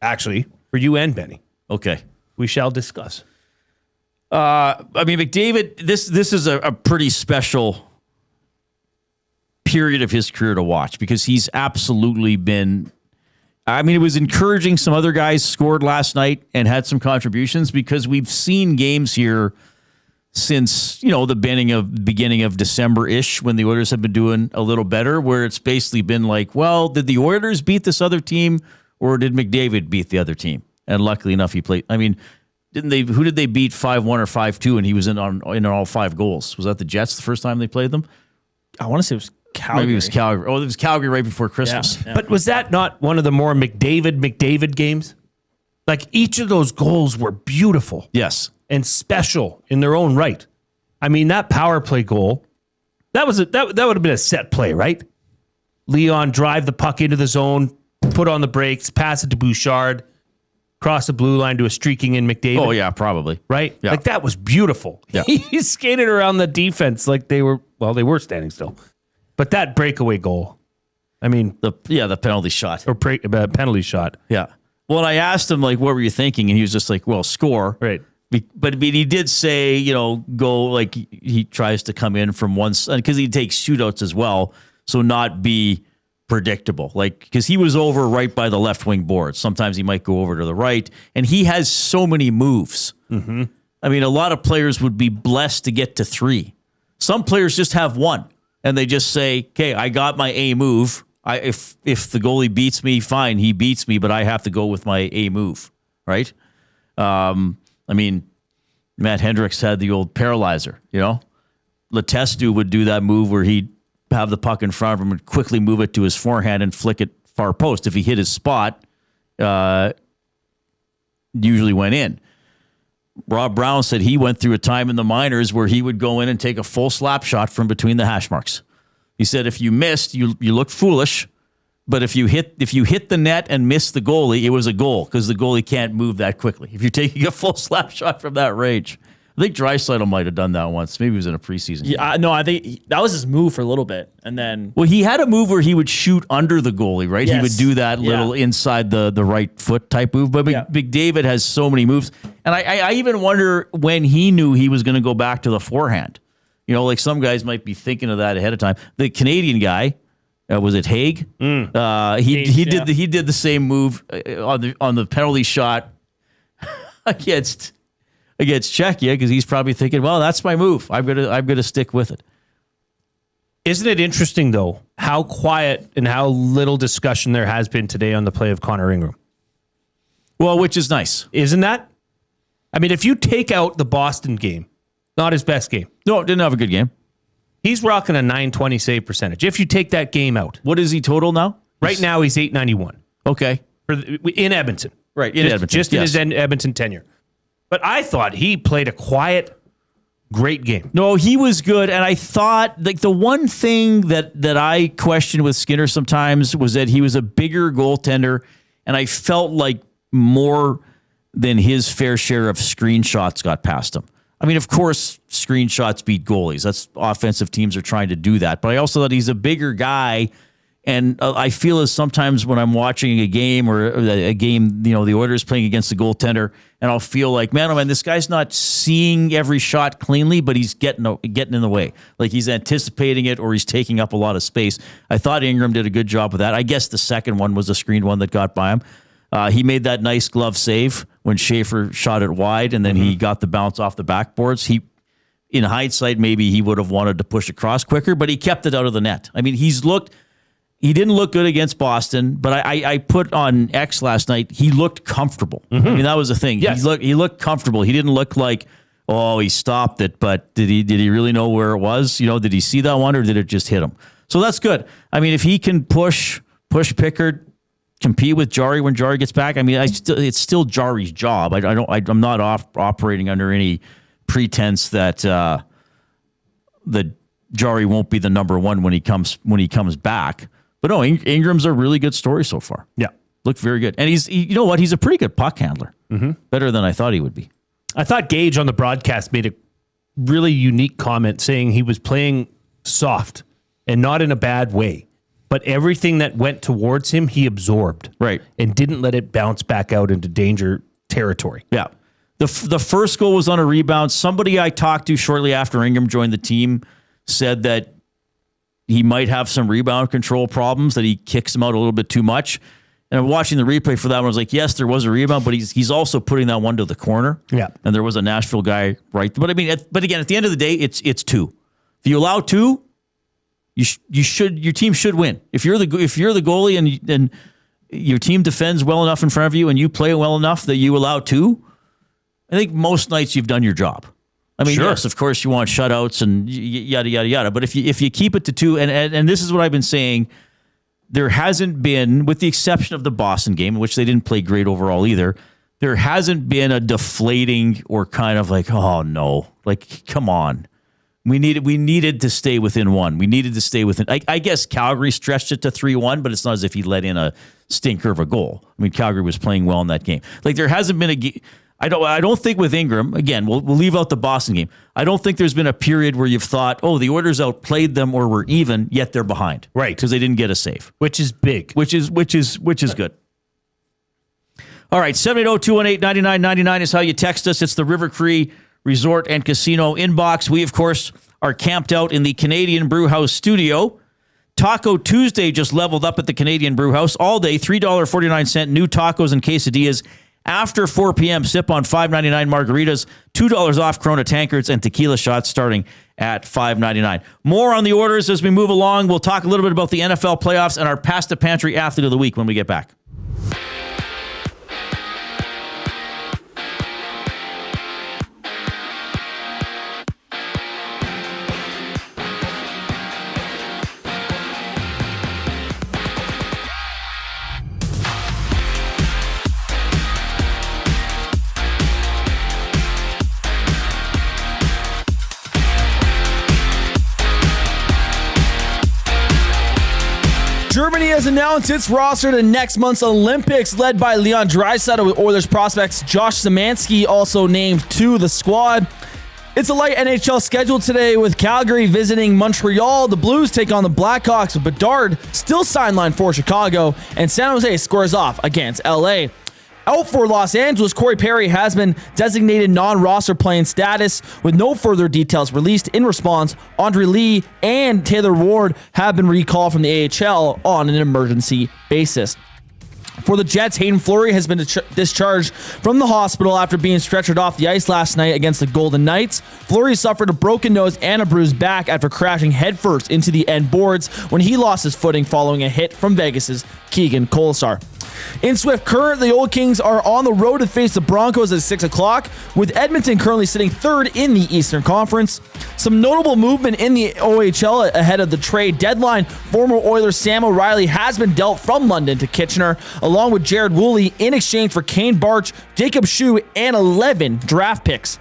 actually, for you and Benny. Okay. We shall discuss. I mean, McDavid, this is a pretty special period of his career to watch because he's absolutely been... I mean, it was encouraging. Some other guys scored last night and had some contributions because we've seen games here since, the beginning of December-ish when the Oilers have been doing a little better, where it's basically been like, well, did the Oilers beat this other team or did McDavid beat the other team? And luckily enough, he played. I mean, who did they beat 5-1 or 5-2 and he was in all 5 goals? Was that the Jets the first time they played them? I want to say it was Calgary. Maybe it was Calgary. Oh, it was Calgary right before Christmas. Yeah. But was that not one of the more McDavid games? Like, each of those goals were beautiful. Yes. And special in their own right. I mean, that power play goal, that would have been a set play, right? Leon drive the puck into the zone, put on the brakes, pass it to Bouchard, cross the blue line to a streaking in McDavid. Oh, yeah, probably. Right? Yeah. Like, that was beautiful. Yeah. He skated around the defense like they were standing still. But that breakaway goal, I mean... The penalty shot. Or penalty shot. Yeah. Well, and I asked him, like, what were you thinking? And he was just like, well, score. Right. But he did say, go, like, he tries to come in from one side, because he takes shootouts as well, so not be predictable. Like, because he was over right by the left wing board. Sometimes he might go over to the right, and he has so many moves. Mm-hmm. I mean, a lot of players would be blessed to get to 3. Some players just have 1, and they just say, okay, I got my A move. If the goalie beats me, fine, he beats me, but I have to go with my A move, right? I mean, Matt Hendricks had the old paralyzer, Letestu would do that move where he'd have the puck in front of him and quickly move it to his forehand and flick it far post. If he hit his spot, usually went in. Rob Brown said he went through a time in the minors where he would go in and take a full slap shot from between the hash marks. He said if you missed, you looked foolish, but if you hit the net and missed the goalie, it was a goal because the goalie can't move that quickly. If you're taking a full slap shot from that range. I think Draisaitl might have done that once. Maybe it was in a preseason game. Yeah, no, I think that was his move for a little bit, and then... Well, he had a move where he would shoot under the goalie, right? Yes. He would do that little inside the right foot type move. But McDavid has so many moves. And I even wonder when he knew he was going to go back to the forehand. Like some guys might be thinking of that ahead of time. The Canadian guy, was it Haig? He did the same move on the penalty shot. against Czechia because he's probably thinking, well, that's my move. I'm gonna stick with it. Isn't it interesting, though, how quiet and how little discussion there has been today on the play of Connor Ingram? Well, which is nice. Isn't that? I mean, if you take out the Boston game, not his best game. No, didn't have a good game. He's rocking a .920 save percentage. If you take that game out. What is he total now? Right now, he's .891. Okay. In Edmonton. Right, in Edmonton. Just in his Edmonton tenure. But I thought he played a quiet, great game. No, he was good, and I thought like the one thing that I questioned with Skinner sometimes was that he was a bigger goaltender, and I felt like more than his fair share of screenshots got past him. I mean, of course, screenshots beat goalies. That's offensive teams are trying to do that. But I also thought he's a bigger guy, and I feel as sometimes when I'm watching a game or a game, the Oilers playing against the goaltender, and I'll feel like, man, oh man, this guy's not seeing every shot cleanly, but he's getting in the way. Like he's anticipating it or he's taking up a lot of space. I thought Ingram did a good job with that. I guess the second one was a screened one that got by him. He made that nice glove save when Schaefer shot it wide, and then he got the bounce off the backboards. In hindsight, maybe he would have wanted to push across quicker, but he kept it out of the net. I mean, he didn't look good against Boston, but I put on X last night, he looked comfortable. I mean, that was the thing. Yes. He looked comfortable. He didn't look like, oh, he stopped it, but did he really know where it was? Did he see that one or did it just hit him? So that's good. I mean, if he can push Pickard, compete with Jari when Jari gets back, I mean, it's still Jari's job. I'm not operating under any pretense that Jari won't be the number one when he comes back. But no, Ingram's a really good story so far. Yeah. Looked very good. And you know what? He's a pretty good puck handler. Mm-hmm. Better than I thought he would be. I thought Gage on the broadcast made a really unique comment saying he was playing soft and not in a bad way. But everything that went towards him, he absorbed. Right. And didn't let it bounce back out into danger territory. Yeah. The first goal was on a rebound. Somebody I talked to shortly after Ingram joined the team said that he might have some rebound control problems, that he kicks him out a little bit too much. And I'm watching the replay for that one. I was like, yes, there was a rebound, but he's also putting that one to the corner. Yeah. And there was a Nashville guy right. But I mean, but again, at the end of the day, it's two. If you allow two, your team should win. If you're the goalie and your team defends well enough in front of you and you play well enough that you allow two, I think most nights you've done your job. I mean, sure. Yes, of course you want shutouts and yada, yada, yada. But if you keep it to two, and this is what I've been saying, there hasn't been, with the exception of the Boston game, in which they didn't play great overall either, there hasn't been a deflating or kind of like, oh no, like, come on. We needed to stay within one. We needed to stay within. I guess Calgary stretched it to 3-1, but it's not as if he let in a stinker of a goal. I mean, Calgary was playing well in that game. Like there hasn't been I don't think with Ingram, again, we'll leave out the Boston game. I don't think there's been a period where you've thought, oh, the Oilers outplayed them or were even, yet they're behind. Right. Because they didn't get a save. Which is big. Which is good. All right, 780-218-9999 is how you text us. It's the River Cree Resort and Casino inbox. We, of course, are camped out in the Canadian Brewhouse studio. Taco Tuesday just leveled up at the Canadian Brewhouse. All day, $3.49 new tacos and quesadillas. After 4 p.m., sip on $5.99 margaritas, $2 off Corona tankards, and tequila shots starting at $5.99. More on the orders as we move along. We'll talk a little bit about the NFL playoffs and our Pasta Pantry Athlete of the Week when we get back. Germany has announced its roster to next month's Olympics, led by Leon Draisaitl, with Oilers prospects Josh Szymanski also named to the squad. It's a light NHL schedule today with Calgary visiting Montreal. The Blues take on the Blackhawks, with Bedard still sidelined for Chicago, and San Jose squares off against LA. Out for Los Angeles, Corey Perry has been designated non-roster playing status with no further details released. In response, Andre Lee and Taylor Ward have been recalled from the AHL on an emergency basis. For the Jets, Hayden Fleury has been discharged from the hospital after being stretchered off the ice last night against the Golden Knights. Fleury suffered a broken nose and a bruised back after crashing headfirst into the end boards when he lost his footing following a hit from Vegas's Keegan Kolesar. In Swift Current, the Old Kings are on the road to face the Broncos at 6 o'clock, with Edmonton currently sitting third in the Eastern Conference. Some notable movement in the OHL ahead of the trade deadline. Former Oilers Sam O'Reilly has been dealt from London to Kitchener, along with Jared Woolley in exchange for Kane Barch, Jacob Shue, and 11 draft picks.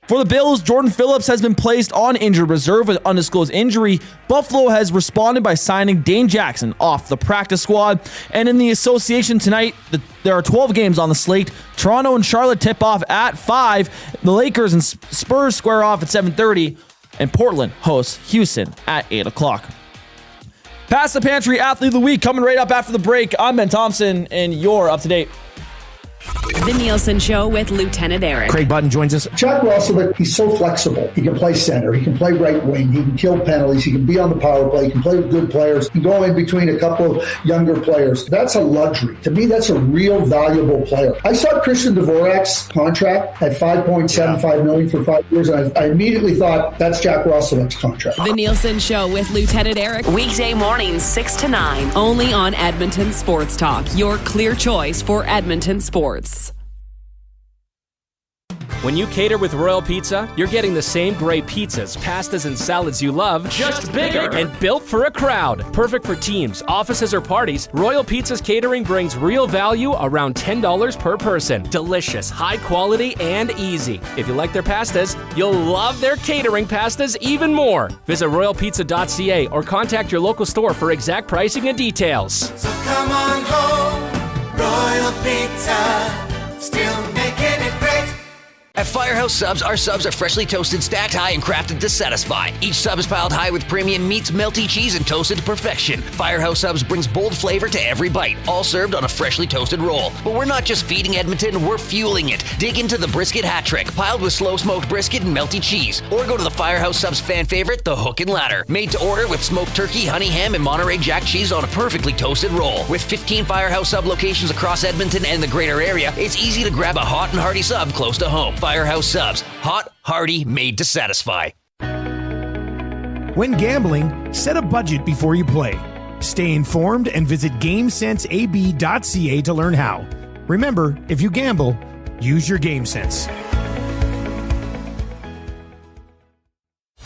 For the Bills, Jordan Phillips has been placed on injured reserve with undisclosed injury. Buffalo has responded by signing Dane Jackson off the practice squad. And in the association tonight, there are 12 games on the slate. Toronto and Charlotte tip off at 5. The Lakers and Spurs square off at 7:30. And Portland hosts Houston at 8 o'clock. Pass the Pantry Athlete of the Week coming right up after the break. I'm Ben Thompson, and you're up to date. The Nielsen Show with Lieutenant Eric. Craig Button joins us. Jack Russell, he's so flexible. He can play center. He can play right wing. He can kill penalties. He can be on the power play. He can play with good players. He can go in between a couple of younger players. That's a luxury. To me, that's a real valuable player. I saw Christian Dvorak's contract at $5.75 million for 5 years, and I immediately thought that's Jack Russell's contract. The Nielsen Show with Lieutenant Eric. Weekday mornings 6 to 9. Only on Edmonton Sports Talk. Your clear choice for Edmonton sports. When you cater with Royal Pizza, you're getting the same great pizzas, pastas, and salads you love, just bigger and built for a crowd. Perfect for teams, offices, or parties, Royal Pizza's catering brings real value around $10 per person. Delicious, high quality, and easy. If you like their pastas, you'll love their catering pastas even more. Visit royalpizza.ca or contact your local store for exact pricing and details. So come on home, Royal Pizza, still making it great. At Firehouse Subs, our subs are freshly toasted, stacked high, and crafted to satisfy. Each sub is piled high with premium meats, melty cheese, and toasted to perfection. Firehouse Subs brings bold flavor to every bite, all served on a freshly toasted roll. But we're not just feeding Edmonton, we're fueling it. Dig into the brisket hat trick, piled with slow-smoked brisket and melty cheese. Or go to the Firehouse Subs fan favorite, the Hook and Ladder. Made to order with smoked turkey, honey ham, and Monterey Jack cheese on a perfectly toasted roll. With 15 Firehouse Sub locations across Edmonton and the greater area, it's easy to grab a hot and hearty sub close to home. Firehouse Subs. Hot, hearty, made to satisfy. When gambling, set a budget before you play. Stay informed and visit GameSenseAB.ca to learn how. Remember, if you gamble, use your game sense.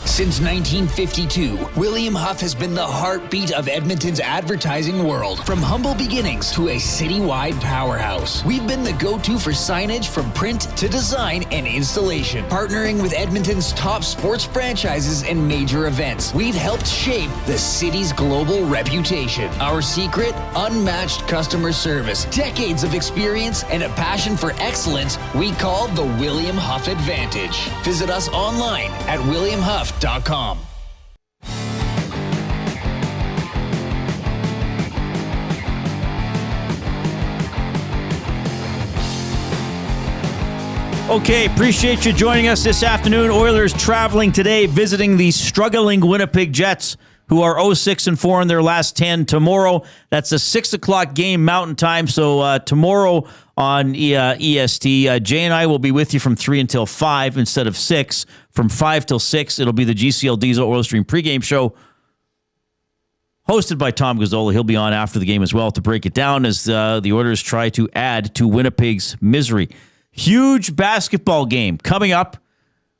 Since 1952, William Huff has been the heartbeat of Edmonton's advertising world. From humble beginnings to a citywide powerhouse, we've been the go-to for signage from print to design and installation. Partnering with Edmonton's top sports franchises and major events, we've helped shape the city's global reputation. Our secret? Unmatched customer service, decades of experience, and a passion for excellence we call the William Huff Advantage. Visit us online at williamhuff.com. Okay, appreciate you joining us this afternoon. Oilers traveling today, visiting the struggling Winnipeg Jets, who are 0-6-4 in their last 10 tomorrow. That's a 6 o'clock game Mountain Time, so tomorrow on EST. Jay and I will be with you from 3 until 5 instead of 6. From 5 till 6, it'll be the GCL Diesel Oil Stream pregame show hosted by Tom Gazzola. He'll be on after the game as well to break it down as the Oilers try to add to Winnipeg's misery. Huge basketball game coming up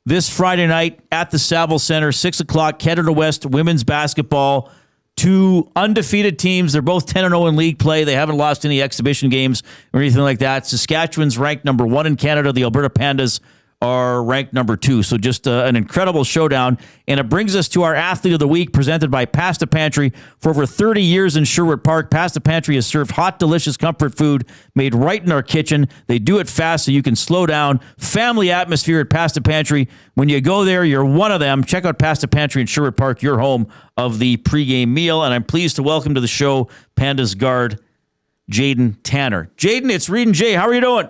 this Friday night at the Saville Center, 6 o'clock, Canada West women's basketball. Two undefeated teams. They're both 10-0 in league play. They haven't lost any exhibition games or anything like that. Saskatchewan's ranked number 1 in Canada. The Alberta Pandas are ranked number 2. So just an incredible showdown. And it brings us to our Athlete of the Week, presented by Pasta Pantry. For over 30 years in Sherwood Park, Pasta Pantry has served hot, delicious comfort food made right in our kitchen. They do it fast so you can slow down. Family atmosphere at Pasta Pantry. When you go there, you're one of them. Check out Pasta Pantry in Sherwood Park, your home of the pregame meal. And I'm pleased to welcome to the show Pandas guard Jaden Tanner. Jaden, it's Reid and Jay. How are you doing?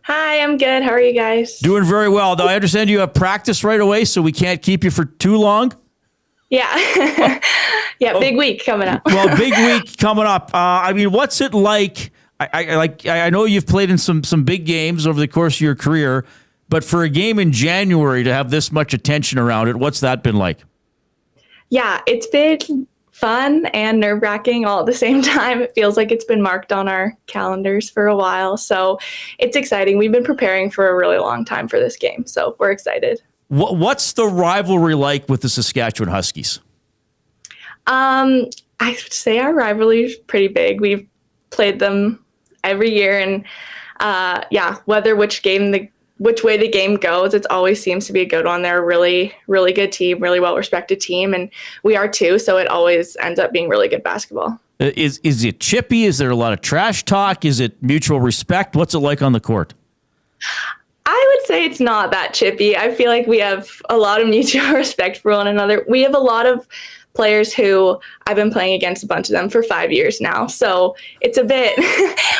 Hi, I'm good. How are you guys? Doing very well. Though I understand you have practice right away, so we can't keep you for too long. Yeah. Yeah, big week coming up. Well, big week coming up. I mean, what's it like? I know you've played in some big games over the course of your career, but for a game in January to have this much attention around it, what's that been like? Yeah, it's been fun and nerve-wracking all at the same time. It feels like it's been marked on our calendars for a while, so it's exciting. We've been preparing for a really long time for this game, so we're excited. What's the rivalry like with the Saskatchewan Huskies? I would say our rivalry is pretty big. We've played them every year, and which way the game goes, it always seems to be a good one. They're a really, really good team, really well-respected team, and we are too, so it always ends up being really good basketball. Is it chippy? Is there a lot of trash talk? Is it mutual respect? What's it like on the court? I would say it's not that chippy. I feel like we have a lot of mutual respect for one another. We have a lot of players who I've been playing against a bunch of them for 5 years now. So it's a bit,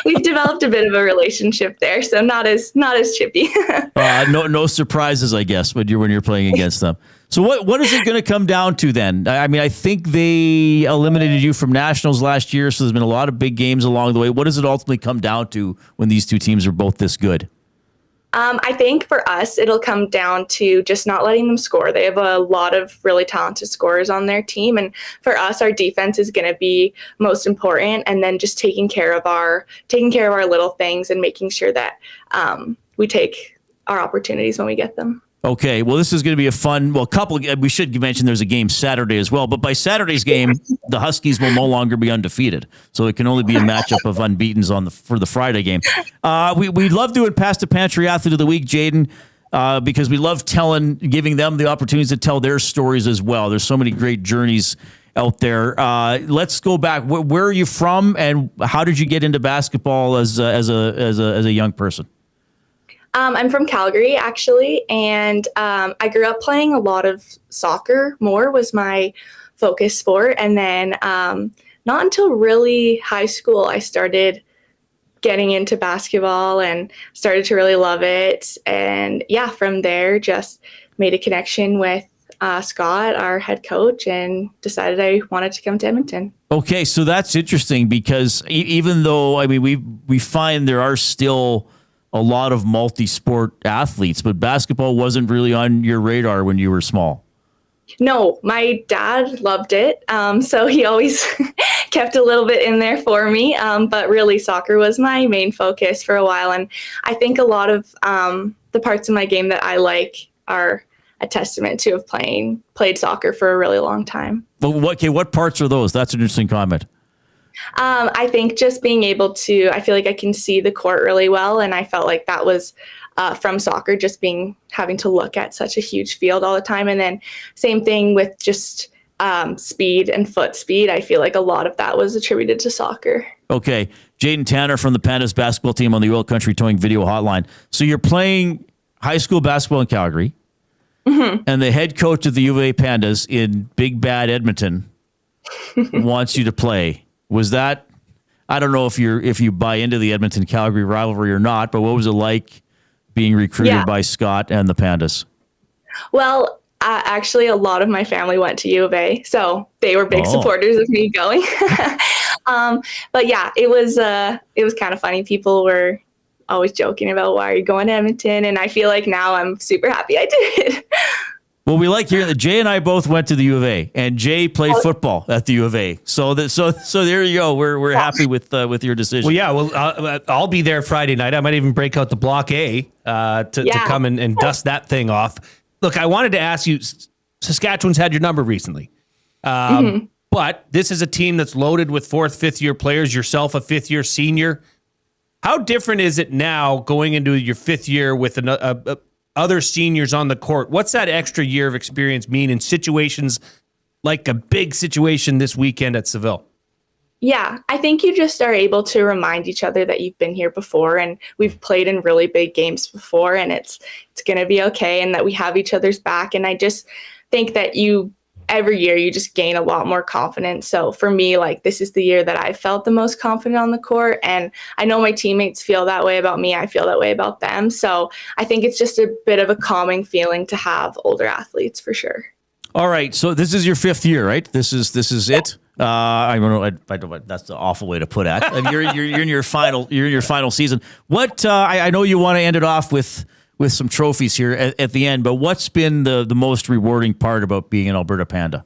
we've developed a bit of a relationship there. So not as chippy. No surprises, I guess, when you're playing against them. So what is it going to come down to then? I mean, I think they eliminated you from Nationals last year. So there's been a lot of big games along the way. What does it ultimately come down to when these two teams are both this good? I think for us, it'll come down to just not letting them score. They have a lot of really talented scorers on their team. And for us, our defense is going to be most important. And then just taking care of our little things and making sure that we take our opportunities when we get them. Okay, well, this is going to be a fun, we should mention there's a game Saturday as well, but by Saturday's game, the Huskies will no longer be undefeated, so it can only be a matchup of unbeatens for the Friday game. We love doing Pass the Pantry Athlete of the Week, Jaden, because we love giving them the opportunities to tell their stories as well. There's so many great journeys out there. Let's go back. Where are you from, and how did you get into basketball as a young person? I'm from Calgary, actually, and I grew up playing a lot of soccer. More was my focus sport, and then not until really high school I started getting into basketball and started to really love it. And yeah, from there, just made a connection with Scott, our head coach, and decided I wanted to come to Edmonton. Okay, so that's interesting because even though we find there are still a lot of multi-sport athletes, but basketball wasn't really on your radar when you were small. No, my dad loved it. So he always kept a little bit in there for me. But really soccer was my main focus for a while. And I think a lot of the parts of my game that I like are a testament to have played soccer for a really long time. But what parts are those? That's an interesting comment. I think just being able to, I feel like I can see the court really well. And I felt like that was from soccer, just having to look at such a huge field all the time. And then same thing with just speed and foot speed. I feel like a lot of that was attributed to soccer. Okay. Jaden Tanner from the Pandas basketball team on the Oil Country Towing Video Hotline. So you're playing high school basketball in Calgary, and the head coach of the U of A Pandas in Big Bad Edmonton wants you to play. Was that, I don't know if you buy into the Edmonton-Calgary rivalry or not, but what was it like being recruited by Scott and the Pandas? Well, actually, a lot of my family went to U of A, so they were big supporters of me going. But yeah, it was kind of funny. People were always joking about, why are you going to Edmonton? And I feel like now I'm super happy I did. Well, we like hearing that. Jay and I both went to the U of A, and Jay played football at the U of A. So there you go. We're happy with your decision. Well, yeah. I'll be there Friday night. I might even break out the Block A to come and dust that thing off. Look, I wanted to ask you. Saskatchewan's had your number recently, but this is a team that's loaded with 4th, 5th year players. Yourself, a 5th year senior. How different is it now going into your 5th year with other seniors on the court? What's that extra year of experience mean in situations like a big situation this weekend at Seville? Yeah, I think you just are able to remind each other that you've been here before and we've played in really big games before, and it's going to be okay, and that we have each other's back. And I just think that every year you just gain a lot more confidence. So for me, like, this is the year that I felt the most confident on the court. And I know my teammates feel that way about me. I feel that way about them. So I think it's just a bit of a calming feeling to have older athletes for sure. All right. So this is your 5th year, right? This is it. I don't know. That's the awful way to put it. You're in your final. You're in your final season. What I know you want to end it off with some trophies here at the end. But what's been the most rewarding part about being an Alberta Panda?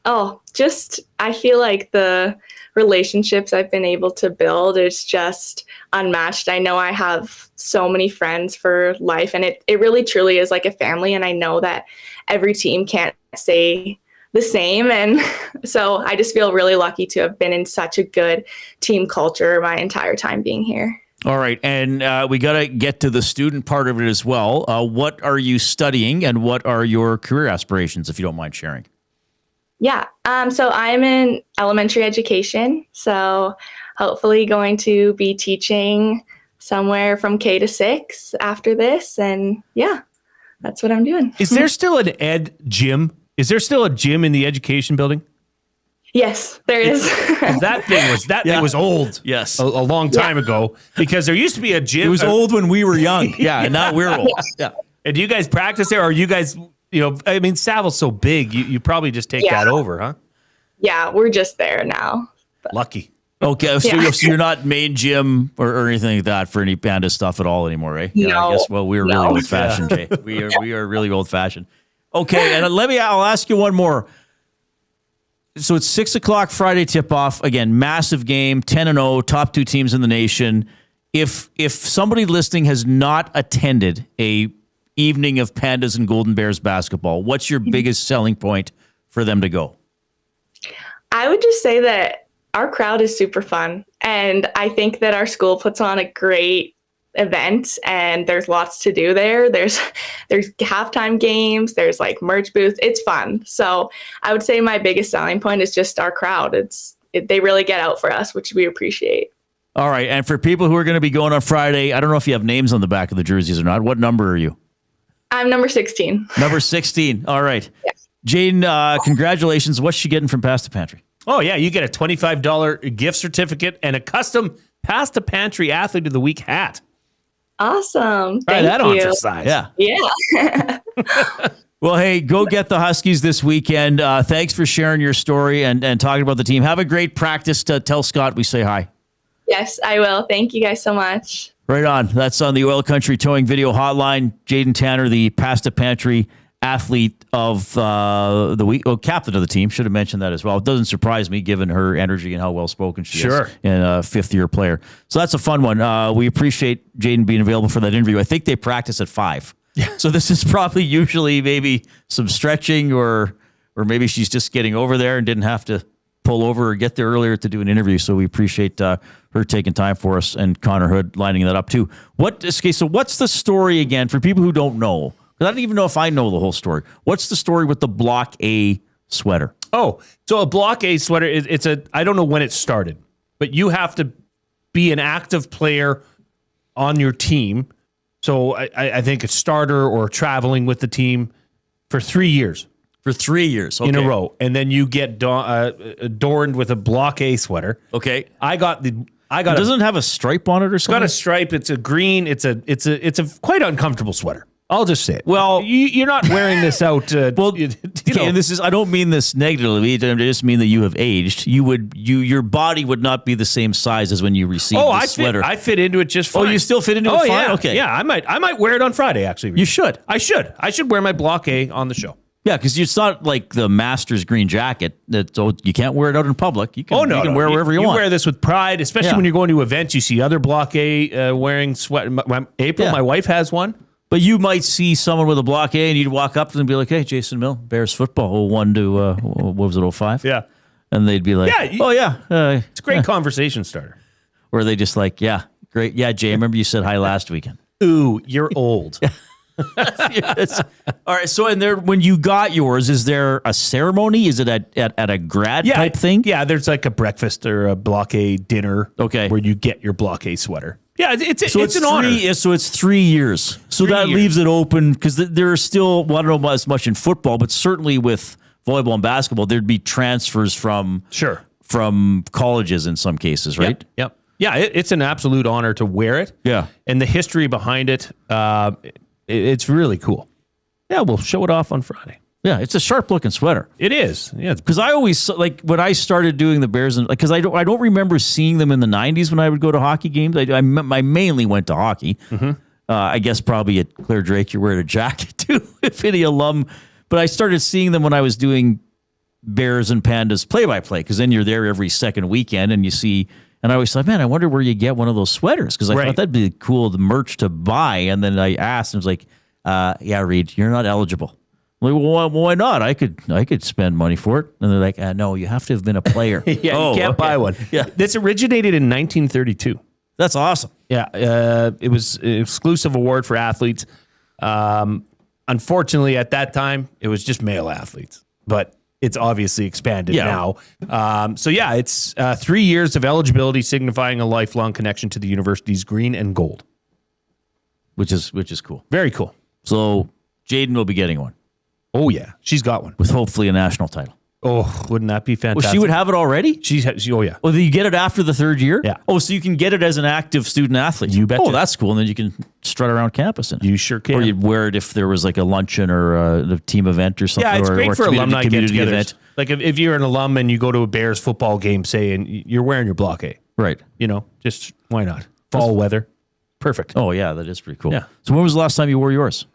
Oh, just I feel like the relationships I've been able to build is just unmatched. I know I have so many friends for life, and it really truly is like a family. And I know that every team can't say the same. And so I just feel really lucky to have been in such a good team culture my entire time being here. All right. And we got to get to the student part of it as well. What are you studying and what are your career aspirations, if you don't mind sharing? Yeah. So I'm in elementary education. So hopefully going to be teaching somewhere from K to 6 after this. And yeah, that's what I'm doing. Is there still an ed gym? Is there still a gym in the education building? Yes, there is. That thing was old. Yes. A long time ago, because there used to be a gym. It was old when we were young. Yeah. And now we're old. Yeah. And do you guys practice there, or you guys, I mean, Savil's so big, you probably just take that over, huh? Yeah, we're just there now. Lucky. Okay, so you're not main gym or anything like that for any Panda stuff at all anymore, right? No. Yeah, I guess. Well, we're really old fashioned, Jay. We are really old fashioned. Okay, and I'll ask you one more. So it's 6:00 Friday tip off. Again, massive game, 10-0, top 2 teams in the nation. If somebody listening has not attended a evening of Pandas and Golden Bears basketball, what's your biggest selling point for them to go? I would just say that our crowd is super fun. And I think that our school puts on a great event, and there's lots to do there. There's halftime games, there's like merch booths. It's fun. So I would say my biggest selling point is just our crowd. They really get out for us, which we appreciate. All right. And for people who are going to be going on Friday, I don't know if you have names on the back of the jerseys or not. What number are you? I'm number 16. Number 16. All right. Yes. Jaden, congratulations. What's she getting from Pasta Pantry? Oh, yeah. You get a $25 gift certificate and a custom Pasta Pantry Athlete of the Week hat. Awesome. Try Thank that you. on for size. Yeah. Yeah. Well, hey, go get the Huskies this weekend. Thanks for sharing your story and talking about the team. Have a great practice. Tell Scott we say hi. Yes, I will. Thank you guys so much. Right on. That's on the Oil Country Towing Video Hotline. Jaden Tanner, the Pasta Pantry Athlete of the Week. Oh, captain of the team. Should have mentioned that as well. It doesn't surprise me given her energy and how well-spoken she is. And a fifth-year player. So that's a fun one. We appreciate Jaden being available for that interview. I think they practice at 5. Yeah. So this is probably usually maybe some stretching or maybe she's just getting over there and didn't have to pull over or get there earlier to do an interview. So we appreciate her taking time for us and Connor Hood lining that up too. So what's the story again for people who don't know? Because I don't even know if I know the whole story. What's the story with the Block A sweater? Oh, so a Block A sweater, I don't know when it started, but you have to be an active player on your team. So I think a starter or traveling with the team for 3 years. For 3 years, okay. In a row. And then you get adorned with a Block A sweater. Okay. It doesn't have a stripe on it or something? It's got a stripe. It's a green. It's a quite uncomfortable sweater. I'll just say it. Well, you're not wearing this out. And this is, I don't mean this negatively. I just mean that you have aged. Your body would not be the same size as when you received the sweater. I fit into it just fine. Oh, you still fit into it fine? Yeah. Okay. Yeah, I might wear it on Friday, actually. You should. I should wear my Block A on the show. Yeah, because it's not like the Masters green jacket. So you can't wear it out in public. You can wear it wherever you want. You wear this with pride, especially when you're going to events. You see other Block A wearing sweat. April, my wife has one. But you might see someone with a Block A and you'd walk up to them and be like, hey, Jason Milne, Bears football, 01 to, what was it, 05? Yeah. And they'd be like, it's a great conversation starter. Or they just like, yeah, great. Yeah, Jay, I remember you said hi last weekend. Ooh, you're old. All right. So, when you got yours, is there a ceremony? Is it at a grad type thing? Yeah, there's like a breakfast or a Block A dinner. Okay. Where you get your Block A sweater. Yeah, it's an honor. So it's 3 years. So that leaves it open because there are still, I don't know as much in football, but certainly with volleyball and basketball, there'd be transfers from colleges in some cases, right? Yep. Yeah, it's an absolute honor to wear it. Yeah. And the history behind it, it's really cool. Yeah, we'll show it off on Friday. Yeah, it's a sharp looking sweater. It is. Yeah, because I always like when I started doing the Bears, and because I don't remember seeing them in the '90s when I would go to hockey games. I mainly went to hockey. I guess probably at Claire Drake you're wearing a jacket too, if any alum. But I started seeing them when I was doing Bears and Pandas play-by-play, because then you're there every second weekend and you see. And I always thought, man, I wonder where you get one of those sweaters, because I thought that'd be cool, the merch to buy. And then I asked, and it was like, yeah, Reid, you're not eligible. I'm like, well, why not? I could spend money for it. And they're like, no, you have to have been a player. You can't buy one. Yeah, this originated in 1932. That's awesome. Yeah, it was an exclusive award for athletes. Unfortunately, at that time, it was just male athletes, but it's obviously expanded now. So yeah, it's 3 years of eligibility, signifying a lifelong connection to the university's green and gold, which is cool. Very cool. So Jaden will be getting one. Oh yeah, she's got one with hopefully a national title. Oh, wouldn't that be fantastic? Well, she would have it already? Oh, yeah. Well, do you get it after the third year? Yeah. Oh, so you can get it as an active student athlete. You bet. Oh, that's cool. And then you can strut around campus in it. You sure can. Or you'd wear it if there was like a luncheon or a team event or something. Yeah, it's great for alumni community get-togethers. event. Like if you're an alum and you go to a Bears football game, say, and you're wearing your block A. Right. You know, just why not? Fall weather. Perfect. Oh, yeah, that is pretty cool. Yeah. So when was the last time you wore yours?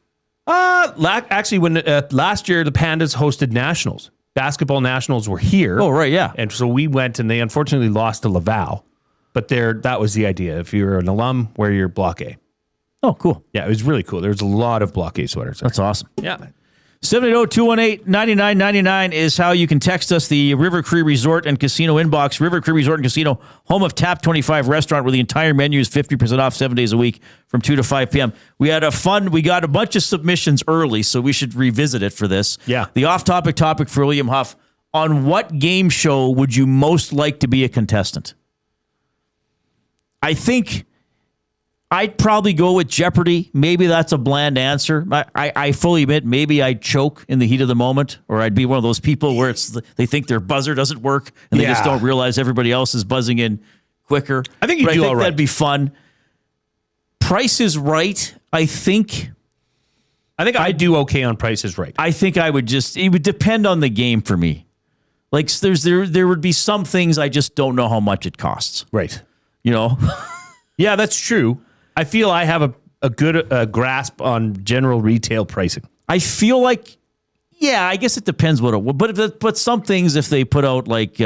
Actually, when last year the Pandas hosted nationals. Basketball nationals were here. Oh, right, yeah. And so we went, and they unfortunately lost to Laval. But that was the idea. If you're an alum, wear your block A. Oh, cool. Yeah, it was really cool. There's a lot of block A sweaters. That's awesome. Yeah. 780-218-9999 is how you can text us. The River Cree Resort and Casino inbox. River Cree Resort and Casino, home of Tap 25 restaurant, where the entire menu is 50% off 7 days a week from 2 to 5 p.m. We got a bunch of submissions early, so we should revisit it for this. Yeah. The off-topic topic for William Huff: on what game show would you most like to be a contestant? I think I'd probably go with Jeopardy. Maybe that's a bland answer. I fully admit maybe I'd choke in the heat of the moment, or I'd be one of those people where they think their buzzer doesn't work and they just don't realize everybody else is buzzing in quicker. I think you'd do all right. That'd be fun. Price is Right. I think I'd do okay on Price is Right. I think it would depend on the game for me. Like there would be some things I just don't know how much it costs. Right. You know? Yeah, that's true. I feel I have a good grasp on general retail pricing. I feel like, yeah, I guess it depends what it would. But some things, if they put out like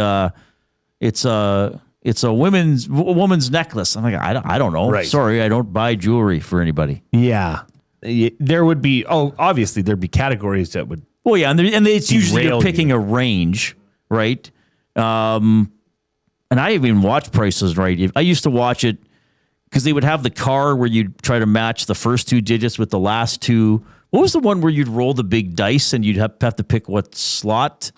it's a woman's necklace, I'm like, I don't know. Right. Sorry, I don't buy jewelry for anybody. Yeah, there would be. Oh, obviously there'd be categories that would. Well, yeah, and it's usually you're picking you. a range, right? And I even watched Prices Right. I used to watch it because they would have the car where you'd try to match the first two digits with the last two. What was the one where you'd roll the big dice and you'd have to pick what slot?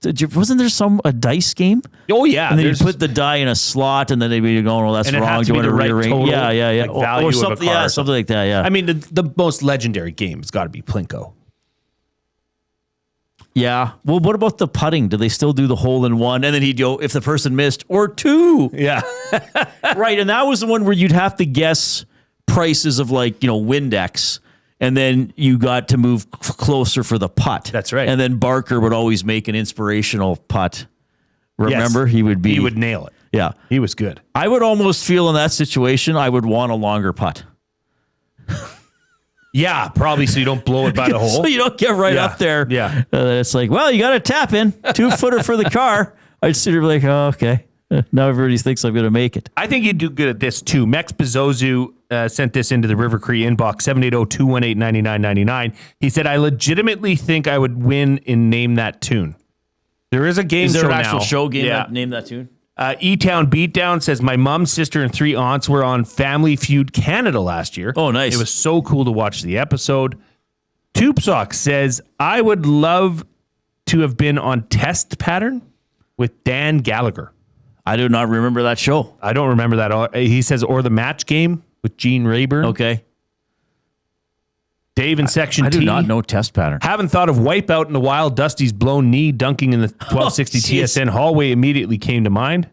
Wasn't there a dice game? Oh, yeah. And then you put the die in a slot and then they'd be going, oh, that's and wrong. It has Do to you be want the to right rearrange? total, Yeah. like value or of something, a car. yeah, something like that, yeah. I mean, the most legendary game has got to be Plinko. Yeah. Well, what about the putting? Do they still do the hole in one? And then he'd go, if the person missed, or two. Yeah. Right. And that was the one where you'd have to guess prices of like, Windex. And then you got to move closer for the putt. That's right. And then Barker would always make an inspirational putt. Remember? Yes. He would nail it. Yeah. He was good. I would almost feel in that situation, I would want a longer putt. Yeah, probably so you don't blow it by the hole. So you don't get right up there. Yeah. It's like, well, you got to tap in 2-footer for the car. I'd sit there like, oh, okay. Now everybody thinks I'm going to make it. I think you'd do good at this too. Mex Bezozu sent this into the River Cree inbox, 780-218-9999. He said, I legitimately think I would win in Name That Tune. There is a game Is there show an actual now. show game that Name That Tune? E-Town Beatdown says, my mom, sister, and 3 aunts were on Family Feud Canada last year. Oh, nice. It was so cool to watch the episode. Tube says, I would love to have been on Test Pattern with Dan Gallagher. I do not remember that show. I don't remember that. He says, or the Match Game with Gene Rayburn. Okay. Dave in Section T. I do not know Test Pattern. Haven't thought of Wipeout in a while. Dusty's blown knee dunking in the 1260 TSN hallway immediately came to mind.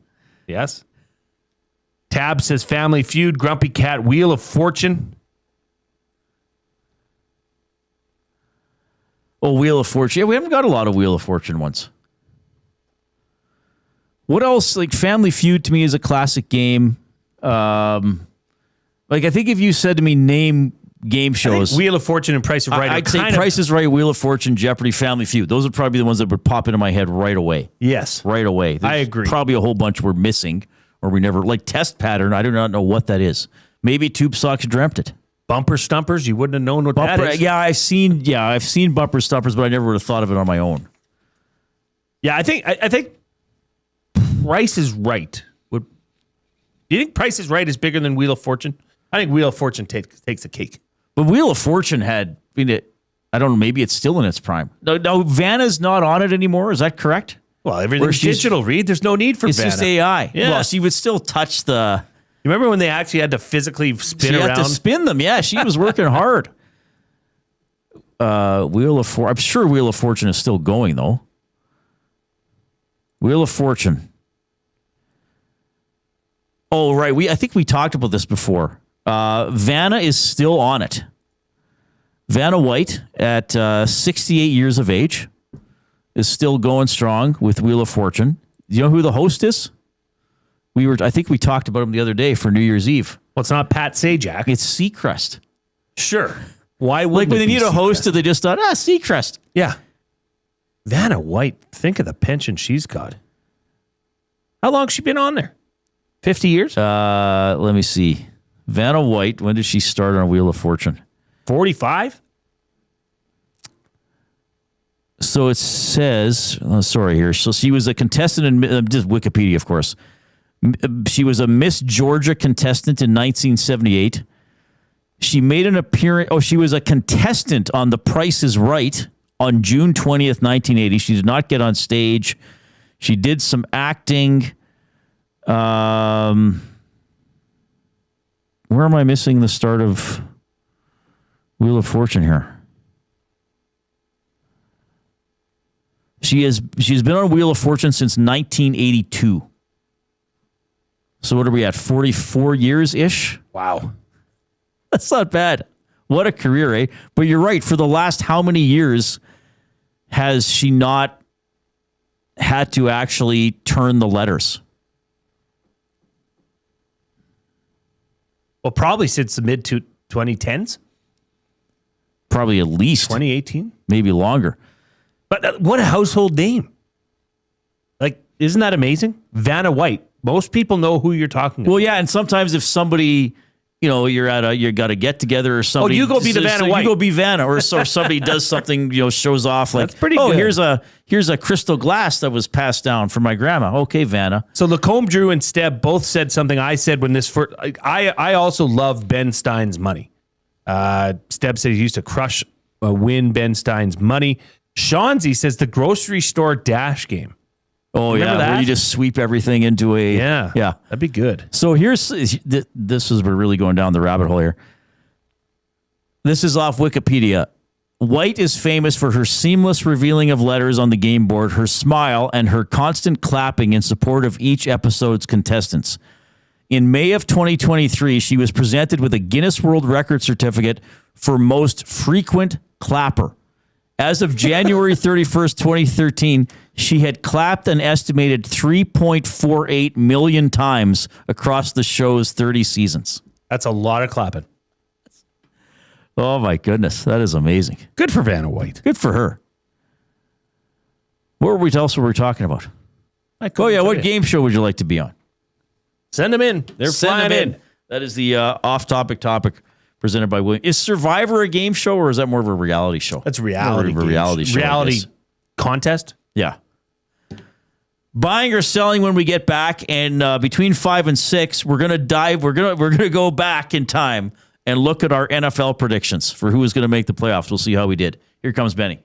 Yes. Tab says Family Feud, Grumpy Cat, Wheel of Fortune. Oh, Wheel of Fortune. Yeah, we haven't got a lot of Wheel of Fortune ones. What else? Like Family Feud to me is a classic game. I think if you said to me, name game shows, Wheel of Fortune and Price of Right. I'd say Price is Right, Wheel of Fortune, Jeopardy, Family Feud. Those would probably be the ones that would pop into my head right away. Yes. Right away. I agree. Probably a whole bunch we're missing or we never, like Test Pattern. I do not know what that is. Maybe Tube Socks dreamt it. Bumper Stumpers, you wouldn't have known what that is. Yeah, I've seen Bumper Stumpers, but I never would have thought of it on my own. Yeah, I think Price is Right. Do you think Price is Right is bigger than Wheel of Fortune? I think Wheel of Fortune takes the cake. But Wheel of Fortune I don't know, maybe it's still in its prime. No, Vanna's not on it anymore. Is that correct? Well, everything's digital, Reid. There's no need for It's Vanna. just AI. Yeah. Well, she would still touch the... You remember when they actually had to physically spin around? She had to spin them. Yeah, she was working hard. Wheel of Fortune. I'm sure Wheel of Fortune is still going, though. Wheel of Fortune. Oh, right. I think we talked about this before. Vanna is still on it. Vanna White, at 68 years of age, is still going strong with Wheel of Fortune. You know who the host is? I think we talked about him the other day for New Year's Eve. Well, it's not Pat Sajak. It's Seacrest. Sure. Why would like when they need a host, they just thought, Seacrest. Yeah. Vanna White, think of the pension she's got. How long has she been on there? 50 years? Let me see. Vanna White, when did she start on Wheel of Fortune? 45? So it says, here. So she was a contestant in just Wikipedia, of course. She was a Miss Georgia contestant in 1978. She made an appearance. Oh, she was a contestant on The Price is Right on June 20th, 1980. She did not get on stage. She did some acting. Where am I missing the start of Wheel of Fortune here? She's been on Wheel of Fortune since 1982. So what are we at? 44 years-ish? Wow. That's not bad. What a career, eh? But you're right. For the last how many years has she not had to actually turn the letters? Well, probably since the mid-2010s. Probably at least. 2018? Maybe longer. But what a household name. Like, isn't that amazing? Vanna White. Most people know who you're talking about. Well, yeah, and sometimes if somebody, you got a get together or somebody. Oh, you go be the Vanna White. You go be Vanna, or somebody does something, shows off like, that's pretty good. here's a crystal glass that was passed down from my grandma. Okay, Vanna. So Lacombe, Drew, and Steb both said something I said when this first. I also love Ben Stein's money. Steb said he used to win Ben Stein's money. Shawnzy says the grocery store dash game. Oh, remember that? Where you just sweep everything into a... Yeah. That'd be good. So we're really going down the rabbit hole here. This is off Wikipedia. White is famous for her seamless revealing of letters on the game board, her smile, and her constant clapping in support of each episode's contestants. In May of 2023, she was presented with a Guinness World Record certificate for most frequent clapper. As of January 31st, 2013, she had clapped an estimated 3.48 million times across the show's 30 seasons. That's a lot of clapping. Oh, my goodness. That is amazing. Good for Vanna White. Good for her. What else were we talking about? What game show would you like to be on? Send them in. They're flying in. That is the off-topic topic presented by William. Is Survivor a game show, or is that more of a reality show? That's reality. More of a reality show. Reality contest? Yeah. Buying or selling when we get back, and between 5 and 6, we're gonna dive. We're gonna go back in time and look at our NFL predictions for who is going to make the playoffs. We'll see how we did. Here comes Benny.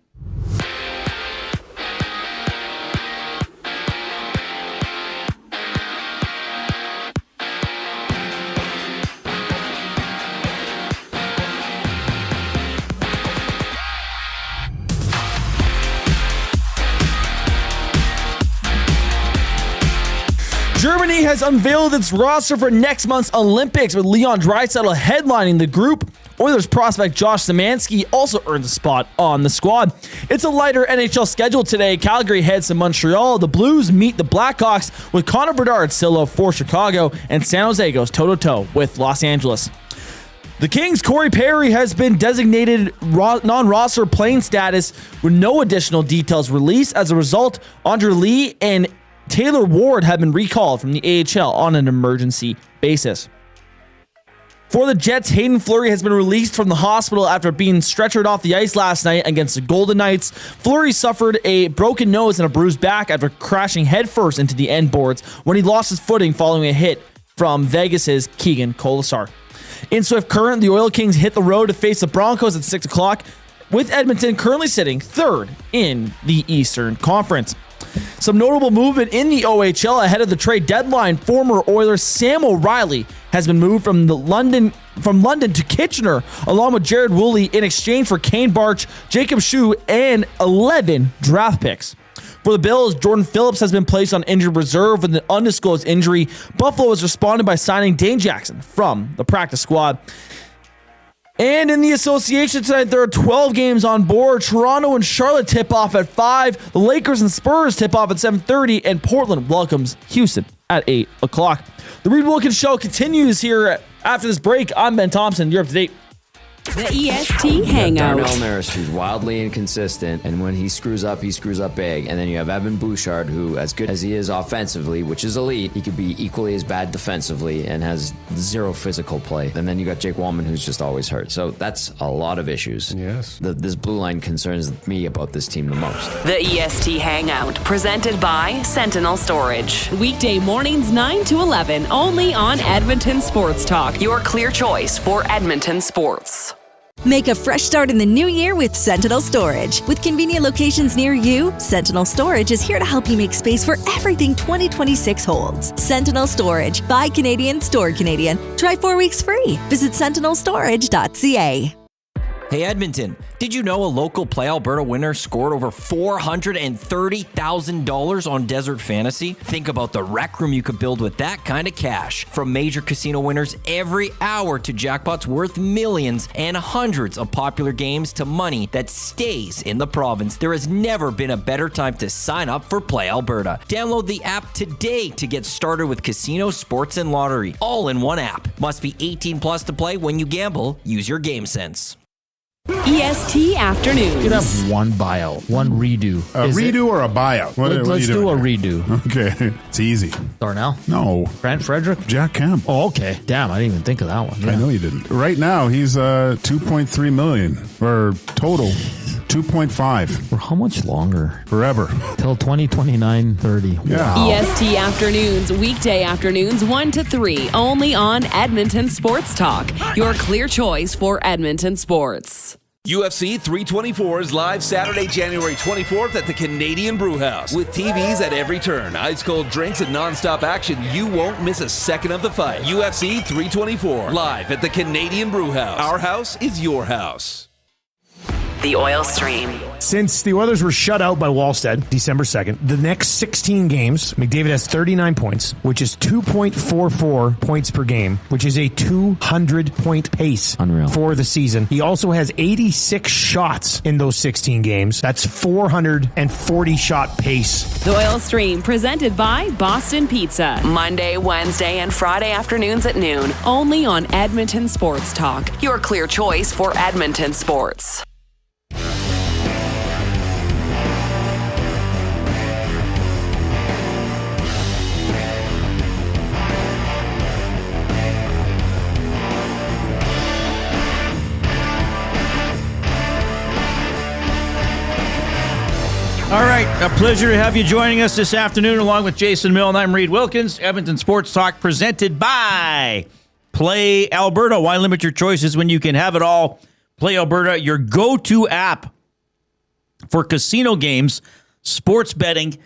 Germany has unveiled its roster for next month's Olympics with Leon Draisaitl headlining the group. Oilers prospect Josh Szymanski also earned a spot on the squad. It's a lighter NHL schedule today. Calgary heads to Montreal. The Blues meet the Blackhawks with Connor Bedard solo for Chicago, and San Jose goes toe-to-toe with Los Angeles. The Kings' Corey Perry has been designated non-roster playing status with no additional details released. As a result, Andre Lee and Taylor Ward have been recalled from the AHL on an emergency basis. For the Jets, Hayden Fleury has been released from the hospital after being stretchered off the ice last night against the Golden Knights. Fleury suffered a broken nose and a bruised back after crashing headfirst into the end boards when he lost his footing following a hit from Vegas's Keegan Colasar. In Swift Current, the Oil Kings hit the road to face the Broncos at 6 o'clock, with Edmonton currently sitting third in the Eastern Conference. Some notable movement in the OHL ahead of the trade deadline. Former Oilers Sam O'Reilly has been moved from London to Kitchener, along with Jared Woolley, in exchange for Kane Barch, Jacob Shue, and 11 draft picks. For the Bills, Jordan Phillips has been placed on injured reserve with an undisclosed injury. Buffalo has responded by signing Dane Jackson from the practice squad. And in the association tonight, there are 12 games on board. Toronto and Charlotte tip off at 5. The Lakers and Spurs tip off at 7:30. And Portland welcomes Houston at 8 o'clock. The Reid Wilkins Show continues here after this break. I'm Ben Thompson. You're up to date. The EST Hangout. Darnell Nurse, who's wildly inconsistent, and when he screws up big. And then you have Evan Bouchard, who, as good as he is offensively, which is elite, he could be equally as bad defensively and has zero physical play. And then you got Jake Wallman, who's just always hurt. So that's a lot of issues. Yes. This blue line concerns me about this team the most. The EST Hangout, presented by Sentinel Storage. Weekday mornings 9 to 11, only on Edmonton Sports Talk. Your clear choice for Edmonton sports. Make a fresh start in the new year with Sentinel Storage. With convenient locations near you, Sentinel Storage is here to help you make space for everything 2026 holds. Sentinel Storage. Buy Canadian, store Canadian. Try 4 weeks free. Visit sentinelstorage.ca. Hey Edmonton, did you know a local Play Alberta winner scored over $430,000 on Desert Fantasy? Think about the rec room you could build with that kind of cash. From major casino winners every hour to jackpots worth millions and hundreds of popular games to money that stays in the province, there has never been a better time to sign up for Play Alberta. Download the app today to get started with casino, sports, and lottery, all in one app. Must be 18 plus to play. When you gamble, use your game sense. EST Afternoons. You could have one buyout, one redo. A redo or a buyout? Let's do a redo. Okay. It's easy. Darnell? No. Trent, Frederic? Jack Campbell. Oh, okay. Damn, I didn't even think of that one. I know you didn't. Right now, he's $2.3 million, or total 2.5. For how much longer? Forever. Till 2029, 30. Yeah. Wow. EST Afternoons, weekday afternoons 1 to 3, only on Edmonton Sports Talk. Your clear choice for Edmonton sports. UFC 324 is live Saturday, January 24th at the Canadian Brewhouse. With TVs at every turn, ice cold drinks, and nonstop action, you won't miss a second of the fight. UFC 324, live at the Canadian Brewhouse. Our house is your house. The Oil Stream. Since the Oilers were shut out by Wallstead December 2nd, the next 16 games, McDavid has 39 points, which is 2.44 points per game, which is a 200-point pace for the season. He also has 86 shots in those 16 games. That's 440-shot pace. The Oil Stream, presented by Boston Pizza. Monday, Wednesday, and Friday afternoons at noon, only on Edmonton Sports Talk. Your clear choice for Edmonton sports. All right, a pleasure to have you joining us this afternoon along with Jason Milne. I'm Reid Wilkins. Edmonton Sports Talk presented by Play Alberta. Why limit your choices when you can have it all? Play Alberta, your go-to app for casino games, sports betting,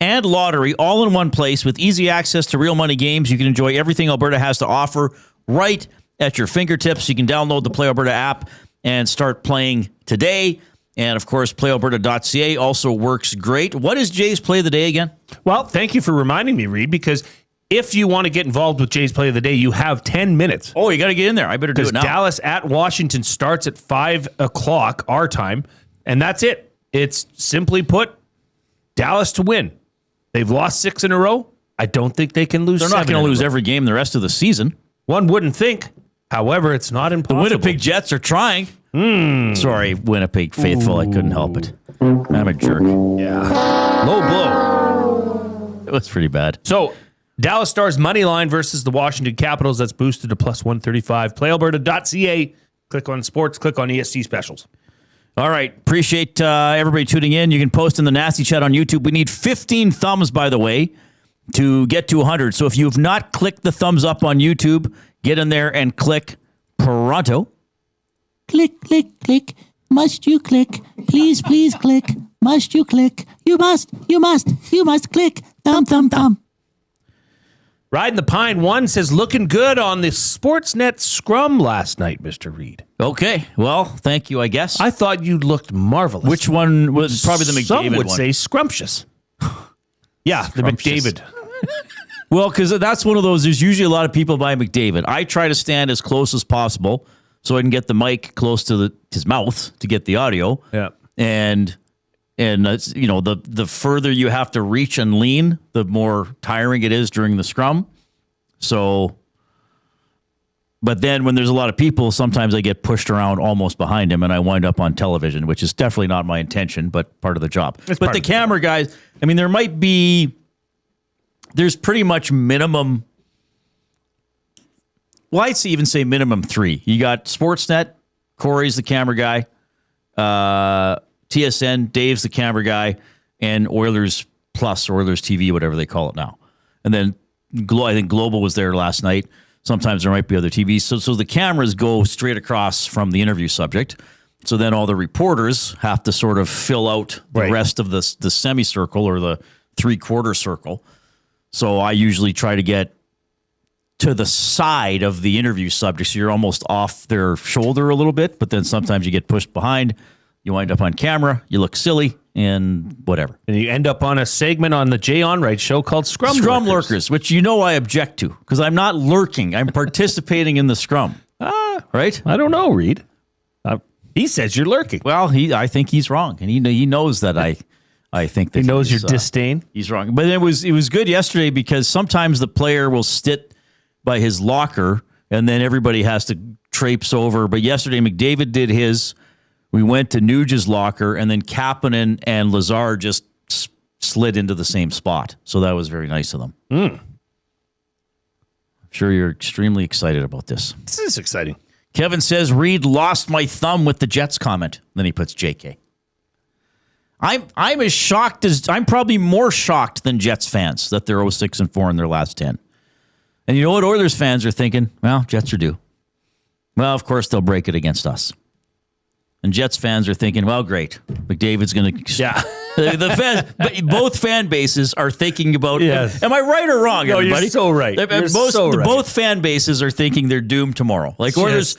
and lottery, all in one place with easy access to real money games. You can enjoy everything Alberta has to offer right at your fingertips. You can download the Play Alberta app and start playing today. And, of course, playalberta.ca also works great. What is Jay's play of the day again? Well, thank you for reminding me, Reid, because if you want to get involved with Jay's play of the day, you have 10 minutes. Oh, you got to get in there. I better do it now. Dallas at Washington starts at 5 o'clock our time, and that's it. It's simply put, Dallas to win. They've lost 6 in a row. I don't think they can lose. They're not going to lose every game the rest of the season. One wouldn't think. However, it's not impossible. The Winnipeg Jets are trying. Sorry, Winnipeg faithful. I couldn't help it. I'm a jerk. Yeah. Low blow. It was pretty bad. So, Dallas Stars money line versus the Washington Capitals. That's boosted to plus 135. PlayAlberta.ca. Click on sports. Click on ESC specials. All right. Appreciate everybody tuning in. You can post in the Nasty Chat on YouTube. We need 15 thumbs, by the way, to get to 100. So if you have not clicked the thumbs up on YouTube, get in there and click pronto. Click, click, click. Must you click? Please, please click. Must you click? You must click. Thumb, thumb, thumb. Riding the Pine 1 says, looking good on the Sportsnet scrum last night, Mr. Reid. Okay. Well, thank you, I guess. I thought you looked marvelous. Which one was probably the McDavid Some would one? say scrumptious. Yeah, the McDavid. Well, because that's one of those, there's usually a lot of people by McDavid. I try to stand as close as possible so I can get the mic close to his mouth to get the audio. Yeah. And it's, the further you have to reach and lean, the more tiring it is during the scrum. So, but then when there's a lot of people, sometimes I get pushed around almost behind him and I wind up on television, which is definitely not my intention, but part of the job. But the camera guys, I mean, there's pretty much minimum, well, I'd even say minimum 3. You got Sportsnet, Corey's the camera guy, TSN, Dave's the camera guy, and Oilers Plus, Oilers TV, whatever they call it now. And then I think Global was there last night. Sometimes there might be other TVs. So the cameras go straight across from the interview subject. So then all the reporters have to sort of fill out the rest of the semicircle or the 3/4 circle. So I usually try to get to the side of the interview subject. So you're almost off their shoulder a little bit, but then sometimes you get pushed behind. You wind up on camera, you look silly, and whatever. And you end up on a segment on the Jay Onright show called Scrum Lurkers, which I object to, because I'm not lurking. I'm participating in the scrum. Right? I don't know, Reid. He says you're lurking. Well, I think he's wrong, and he knows that I think that he knows your disdain. He's wrong. But it was good yesterday because sometimes the player will sit by his locker, and then everybody has to traipse over. But yesterday, McDavid did his. We went to Nuge's locker, and then Kapanen and Lazar just slid into the same spot. So that was very nice of them. I'm sure you're extremely excited about this. This is exciting. Kevin says, Reid lost my thumb with the Jets comment. Then he puts JK. I'm as shocked as, I'm probably more shocked than Jets fans that they're 0-6-4 in their last 10. And you know what Oilers fans are thinking? Well, Jets are due. Well, of course, they'll break it against us. And Jets fans are thinking, well, great. McDavid's going to... Yeah. The fans, but both fan bases are thinking about... Yes. Am I right or wrong, no, everybody? You're so right. Both fan bases are thinking they're doomed tomorrow. Like Oilers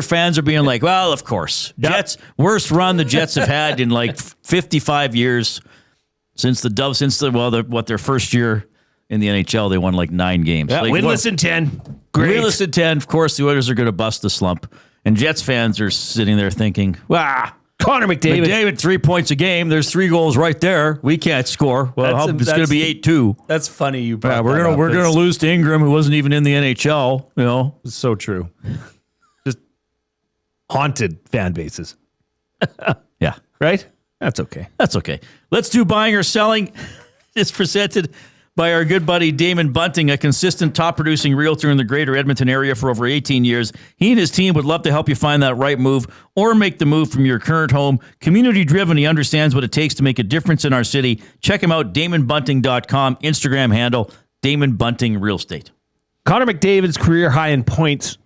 fans are being like, well, of course. Yep. Jets, worst run the Jets have had in like 55 years since their first year in the NHL, they won like 9 games. Yeah, like, winless in 10. Great. Winless in 10. Of course, the Oilers are going to bust the slump. And Jets fans are sitting there thinking, Connor McDavid. 3 points a game. There's 3 goals right there. We can't score. Well, it's going to be 8-2. That's funny. You brought we're going to lose to Ingram, who wasn't even in the NHL. It's so true. Just haunted fan bases. Yeah. Right? That's okay. That's okay. Let's do buying or selling. It's presented by our good buddy Damon Bunting, a consistent top-producing realtor in the greater Edmonton area for over 18 years. He and his team would love to help you find that right move or make the move from your current home. Community-driven, he understands what it takes to make a difference in our city. Check him out, DamonBunting.com, Instagram handle, Damon Bunting Real Estate. Connor McDavid's career high in points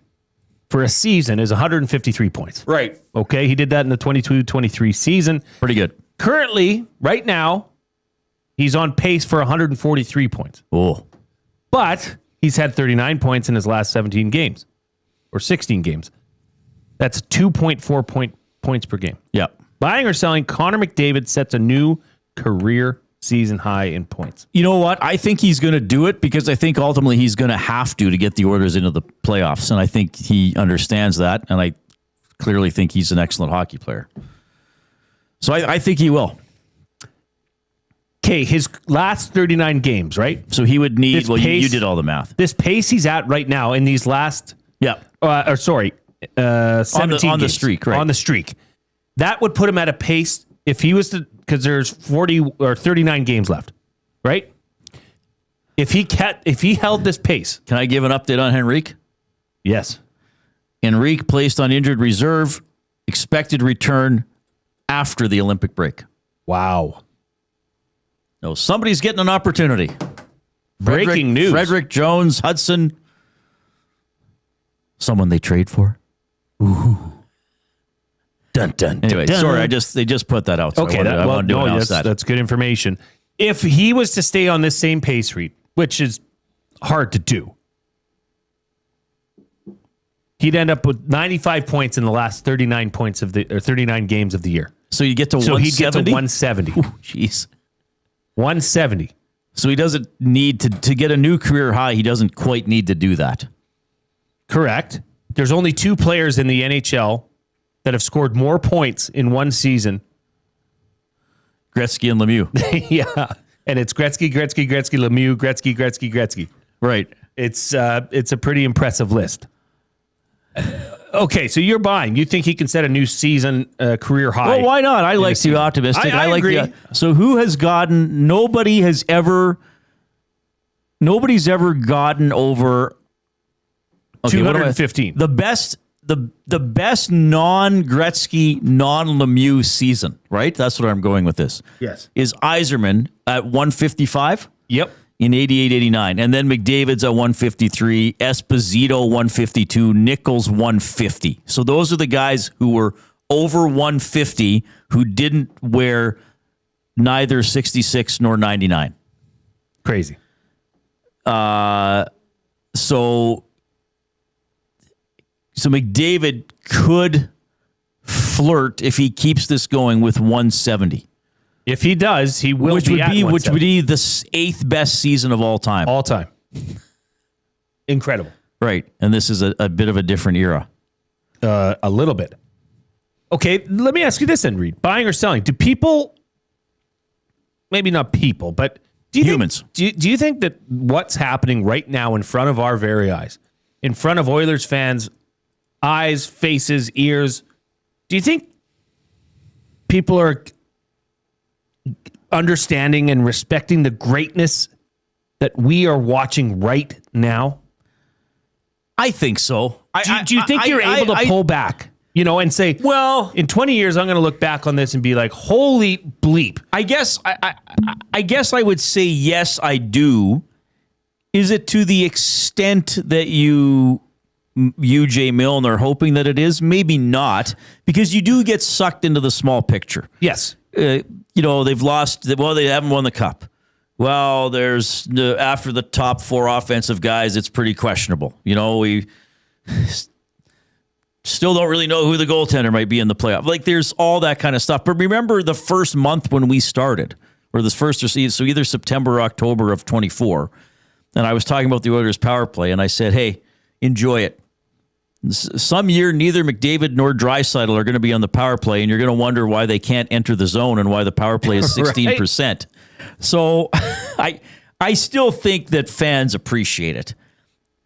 for a season is 153 points. Right. Okay, he did that in the 22-23 season. Pretty good. Currently, right now, he's on pace for 143 points. Oh. But he's had 39 points in his last 17 games or 16 games. That's 2.4 points per game. Yeah. Buying or selling, Connor McDavid sets a new career season high in points. You know what? I think he's going to do it because I think ultimately he's going to have to get the Oilers into the playoffs. And I think he understands that. And I clearly think he's an excellent hockey player. So I think he will. Okay, his last 39 games, right? So he would need, This well, pace- you did all the math. This pace he's at right now in these last, 17 on the games. streak, right. On the streak. That would put him at a pace, if he was to, because there's 40 or 39 games left, right? If he held this pace. Can I give an update on Henrique? Yes. Henrique placed on injured reserve, expected return after the Olympic break. Wow. No, somebody's getting an opportunity. Breaking news. Frederic, Jones, Hudson. Someone they trade for. Ooh. Dun, dun, Anyway, dun, sorry, dun. they just put that out. So Okay, I wanted to announce that. that's good information. If he was to stay on this same pace, Reid, which is hard to do, he'd end up with 95 points in the last 39 games of the year. So you get to 170? So he'd get to 170. Jeez. 170. So he doesn't need to get a new career high. He doesn't quite need to do that. Correct. There's only two players in the NHL that have scored more points in one season. Gretzky and Lemieux. Yeah. And it's Gretzky, Lemieux, Gretzky. Right. It's a pretty impressive list. Okay, so you're buying. You think he can set a new season career high? Well, why not? I like to be optimistic. I like agree. So who has gotten? Nobody's ever gotten over 215. The best non-Gretzky, non-Lemieux season, right? That's what I'm going with this. Yes. Is Yzerman at 155? Yep. In 88-89. And then McDavid's at 153, Esposito 152, Nichols 150. So those are the guys who were over 150 who didn't wear neither 66 nor 99. Crazy. So McDavid could flirt if he keeps this going with 170. If he does, he will which be would at be 170. the 8th best season of all time. All time. Incredible. Right. And this is a bit of a different era. A little bit. Okay, let me ask you this then, Reid. Buying or selling? Do people, maybe not people, but do you humans. do you think that what's happening right now in front of our very eyes, in front of Oilers fans' eyes, faces, ears, do you think people are understanding and respecting the greatness that we are watching right now? I think so. Do you think you're able to pull back, and say, well, in 20 years, I'm going to look back on this and be like, holy bleep. I guess I would say yes, I do. Is it to the extent that you, Jay Milne, are hoping that it is? Maybe not, because you do get sucked into the small picture. Yes. They've lost. Well, they haven't won the cup. Well, there's after the top 4 offensive guys, it's pretty questionable. We still don't really know who the goaltender might be in the playoff. Like, there's all that kind of stuff. But remember the first month when we started, or this first, so either September or October of 24, and I was talking about the Oilers power play, and I said, hey, enjoy it. Some year, neither McDavid nor Draisaitl are going to be on the power play, and you're going to wonder why they can't enter the zone and why the power play is 16%. Right. So I still think that fans appreciate it.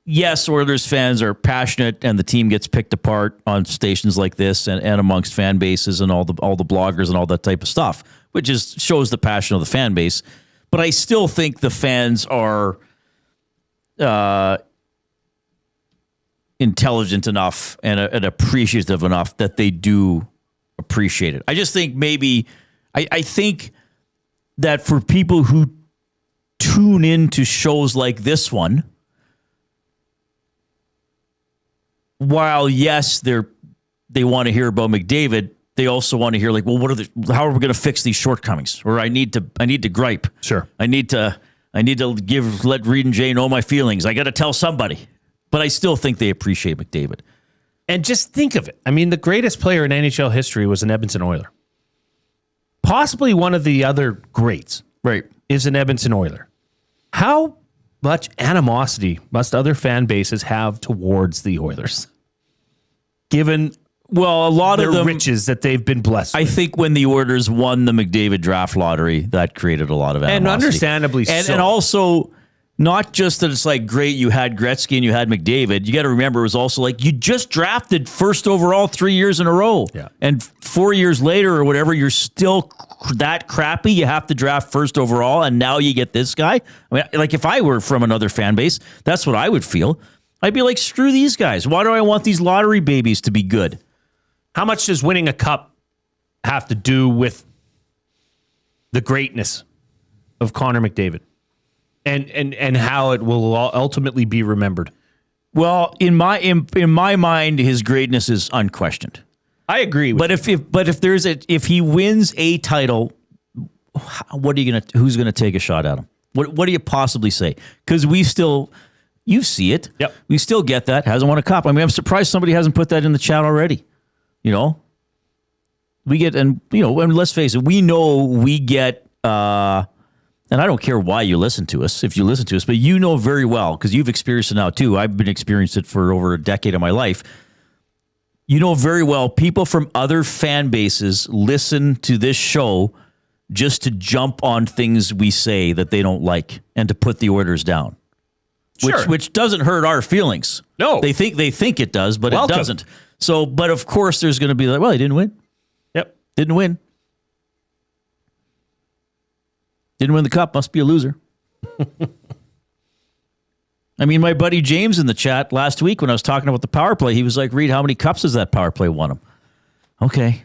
Yes, Oilers fans are passionate, and the team gets picked apart on stations like this and amongst fan bases and all the bloggers and all that type of stuff, which shows the passion of the fan base. But I still think the fans are intelligent enough and appreciative enough that they do appreciate it. I just think maybe I think that for people who tune into shows like this one, while yes, they want to hear about McDavid, they also want to hear, like, well, how are we going to fix these shortcomings? Or I need to gripe. Sure. I need to let Reid and Jay know my feelings. I got to tell somebody. But I still think they appreciate McDavid. And just think of it. I mean, the greatest player in NHL history was an Edmonton Oiler. Possibly one of the other greats. is an Edmonton Oiler. How much animosity must other fan bases have towards the Oilers? Given a lot of them riches that they've been blessed with. I think when the Oilers won the McDavid draft lottery, that created a lot of animosity. And understandably so. And also, not just that it's like, great, you had Gretzky and you had McDavid. You got to remember, it was also like, you just drafted first overall 3 years in a row. Yeah. And 4 years later or whatever, you're still that crappy. You have to draft first overall, and now you get this guy. I mean, like, if I were from another fan base, that's what I would feel. I'd be like, screw these guys. Why do I want these lottery babies to be good? How much does winning a cup have to do with the greatness of Connor McDavid? And how it will ultimately be remembered. Well, in my mind, his greatness is unquestioned. I agree with But if he wins a title, who's gonna take a shot at him? What do you possibly say? Because you see it. Yep. We still get that. Hasn't won a cup. I mean, I'm surprised somebody hasn't put that in the chat already. You know, we get, and let's face it, we know we get. And I don't care why you listen to us, if you listen to us, but you know very well, because you've experienced it now too. I've been experiencing it for over a decade of my life. You know very well, people from other fan bases listen to this show just to jump on things we say that they don't like and to put the Oilers down. Sure. Which doesn't hurt our feelings. No. They think it does, but Welcome. It doesn't. So, but of course there's going to be like, well, he didn't win. Yep. Didn't win. Didn't win the cup, must be a loser. I mean, my buddy James in the chat last week when I was talking about the power play, he was like, Reid, how many cups has that power play won him? Okay.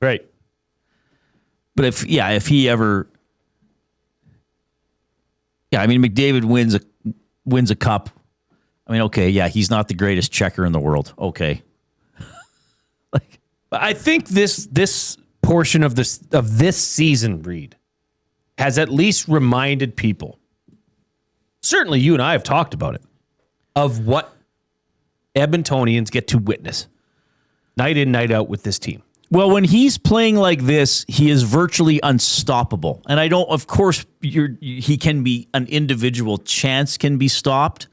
Right. But if he ever... Yeah, I mean, McDavid wins a cup. I mean, okay, yeah, he's not the greatest checker in the world. Okay. I think this portion of this season, Reid, has at least reminded people, certainly you and I have talked about it, of what Edmontonians get to witness night in, night out with this team. Well, when he's playing like this, he is virtually unstoppable. And I don't, of course, he can be, an individual chance can be stopped,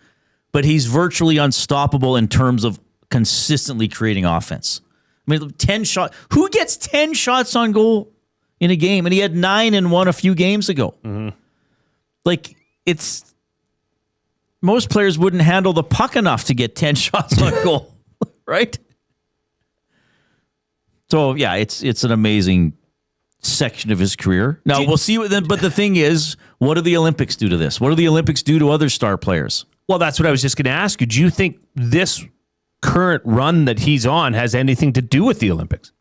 but he's virtually unstoppable in terms of consistently creating offense. I mean, 10 shots. Who gets 10 shots on goal in a game? And he had 9 in one a few games ago. Mm-hmm. Like, most players wouldn't handle the puck enough to get 10 shots on goal, right? So, yeah, it's an amazing section of his career. Now, we'll see what then. But the thing is, what do the Olympics do to this? What do the Olympics do to other star players? Well, that's what I was just going to ask you. Do you think this current run that he's on has anything to do with the Olympics?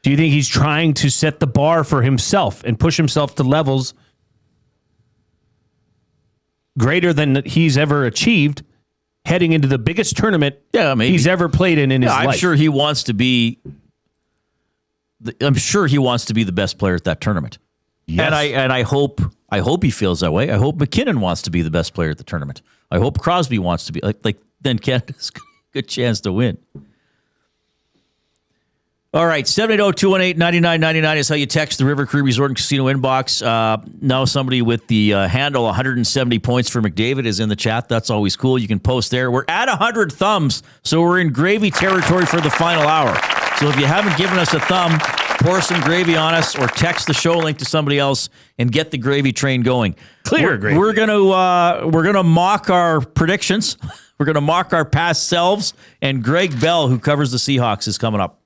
Do you think he's trying to set the bar for himself and push himself to levels greater than he's ever achieved heading into the biggest tournament he's ever played in his life? I'm sure he wants to be the best player at that tournament. Yes. And I hope he feels that way. I hope McKinnon wants to be the best player at the tournament. I hope Crosby wants to be like then Canada's got a good chance to win. All right, 780-218-9999 is how you text the River Cree Resort and Casino inbox. Now somebody with the handle 170 points for McDavid is in the chat. That's always cool. You can post there. We're at 100 thumbs, so we're in gravy territory for the final hour. So if you haven't given us a thumb, pour some gravy on us or text the show link to somebody else and get the gravy train going. Gravy. We're gonna mock our predictions. We're gonna mock our past selves. And Greg Bell, who covers the Seahawks, is coming up.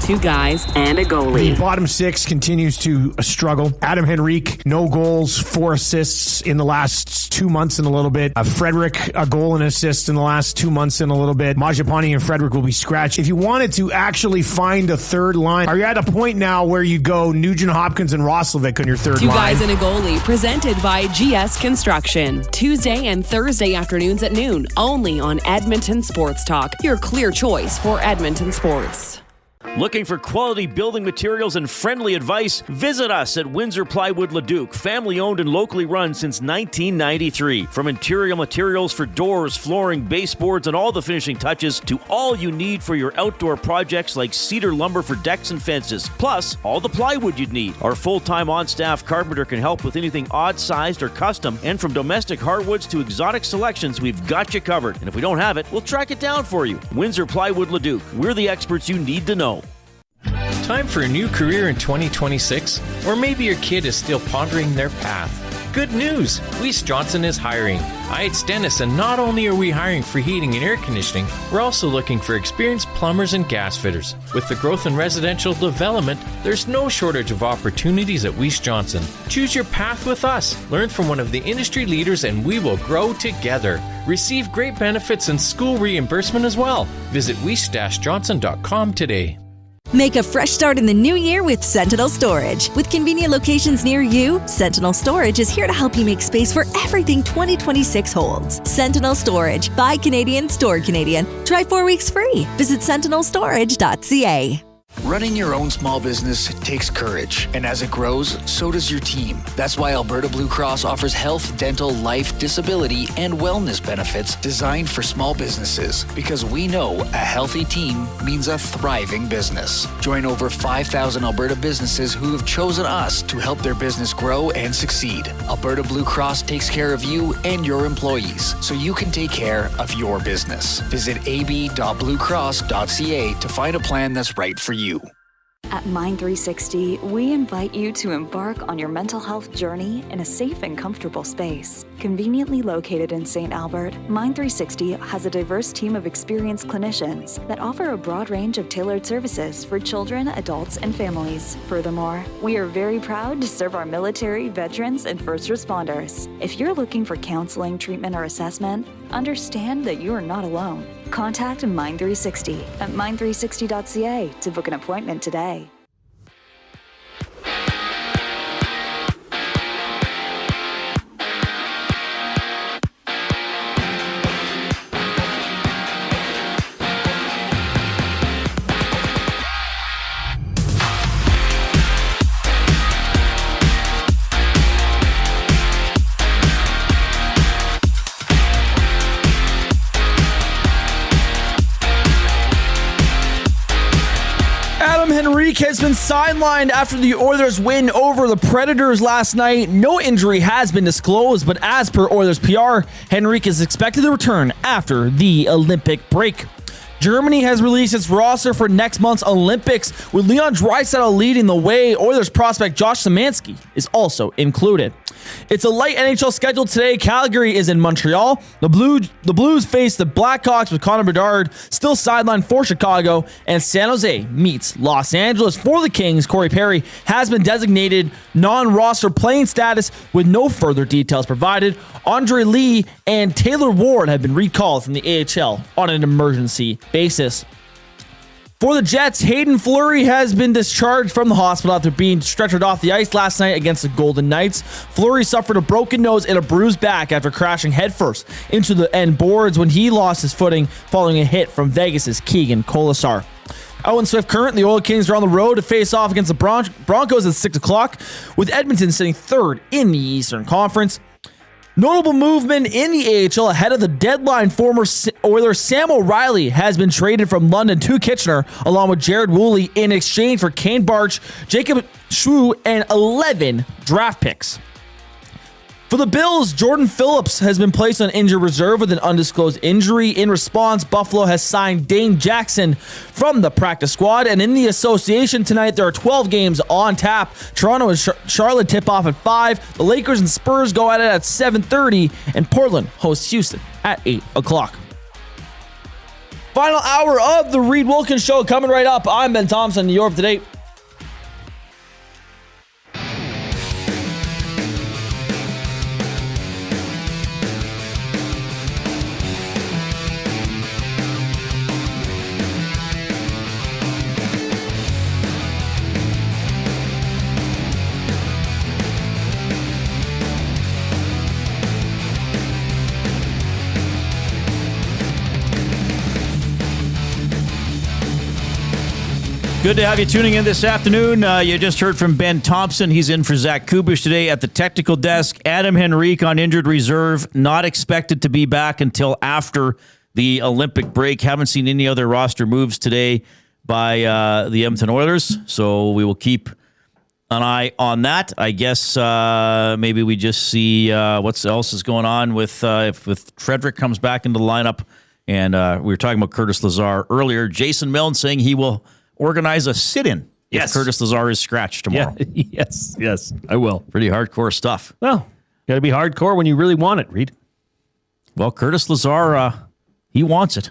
Two guys and a goalie. The bottom six continues to struggle. Adam Henrique, no goals, 4 assists in the last 2 months and a little bit. Frederic, a goal and assist in the last 2 months and a little bit. Mangiapane and Frederic will be scratched. If you wanted to actually find a third line, are you at a point now where you go Nugent Hopkins and Roslovic on your third Two line? guys and a goalie, presented by GS Construction. Tuesday and Thursday afternoons at noon, only on Edmonton Sports Talk, your clear choice for Edmonton sports. Looking for quality building materials and friendly advice? Visit us at Windsor Plywood Leduc, family owned and locally run since 1993. From interior materials for doors, flooring, baseboards, and all the finishing touches to all you need for your outdoor projects like cedar lumber for decks and fences, plus all the plywood you'd need. Our full-time on-staff carpenter can help with anything odd-sized or custom, and from domestic hardwoods to exotic selections, we've got you covered. And if we don't have it, we'll track it down for you. Windsor Plywood Leduc. We're the experts you need to know. Time for a new career in 2026? Or maybe your kid is still pondering their path. Good news! Weiss Johnson is hiring. It's Dennis, and not only are we hiring for heating and air conditioning, we're also looking for experienced plumbers and gas fitters. With the growth in residential development, there's no shortage of opportunities at Weiss Johnson. Choose your path with us. Learn from one of the industry leaders, and we will grow together. Receive great benefits and school reimbursement as well. Visit weiss-johnson.com today. Make a fresh start in the new year with Sentinel Storage. With convenient locations near you, Sentinel Storage is here to help you make space for everything 2026 holds. Sentinel Storage. Buy Canadian, store Canadian. Try 4 weeks free. Visit sentinelstorage.ca. Running your own small business takes courage, and as it grows, so does your team. That's why Alberta Blue Cross offers health, dental, life, disability, and wellness benefits designed for small businesses. Because we know a healthy team means a thriving business. Join over 5,000 Alberta businesses who have chosen us to help their business grow and succeed. Alberta Blue Cross takes care of you and your employees, so you can take care of your business. Visit ab.bluecross.ca to find a plan that's right for you. At Mind360, we invite you to embark on your mental health journey in a safe and comfortable space. Conveniently located in St. Albert, Mind360 has a diverse team of experienced clinicians that offer a broad range of tailored services for children, adults, and families. Furthermore, we are very proud to serve our military, veterans, and first responders. If you're looking for counseling, treatment, or assessment, understand that you are not alone. Contact Mind360 at mind360.ca to book an appointment today. Adam Henrique has been sidelined after the Oilers win over the Predators last night. No injury has been disclosed, but as per Oilers PR, Henrique is expected to return after the Olympic break. Germany has released its roster for next month's Olympics, with Leon Draisaitl leading the way. Oilers prospect Josh Szymanski is also included. It's a light NHL schedule today. Calgary is in Montreal. The Blues face the Blackhawks with Connor Bedard still sidelined for Chicago, and San Jose meets Los Angeles. For the Kings, Corey Perry has been designated non-roster playing status with no further details provided. Andre Lee and Taylor Ward have been recalled from the AHL on an emergency basis. For the Jets, Hayden Fleury has been discharged from the hospital after being stretchered off the ice last night against the Golden Knights. Fleury suffered a broken nose and a bruised back after crashing headfirst into the end boards when he lost his footing following a hit from Vegas' Keegan Colasar. Owen Swift Current, the Oil Kings are on the road to face off against the Broncos at 6 o'clock, with Edmonton sitting third in the Eastern Conference. Notable movement in the AHL ahead of the deadline. Former Oiler Sam O'Reilly has been traded from London to Kitchener, along with Jared Woolley, in exchange for Kane Barch, Jacob Schwu, and 11 draft picks. For the Bills, Jordan Phillips has been placed on injured reserve with an undisclosed injury. In response, Buffalo has signed Dane Jackson from the practice squad. And in the association tonight, there are 12 games on tap. Toronto and Charlotte tip off at 5. The Lakers and Spurs go at it at 7:30. And Portland hosts Houston at 8 o'clock. Final hour of the Reid Wilkins Show coming right up. I'm Ben Thompson. You're up to date. Good to have you tuning in this afternoon. You just heard from Ben Thompson. He's in for Zach Kubish today at the technical desk. Adam Henrique on injured reserve, not expected to be back until after the Olympic break. Haven't seen any other roster moves today by the Edmonton Oilers, so we will keep an eye on that. I guess maybe we just see what else is going on with if Frederic comes back into the lineup. And we were talking about Curtis Lazar earlier. Jason Milne saying he will organize a sit-in if Curtis Lazar is scratched tomorrow. Yeah. Yes, I will. Pretty hardcore stuff. Well, got to be hardcore when you really want it, Reid. Well, Curtis Lazar, he wants it.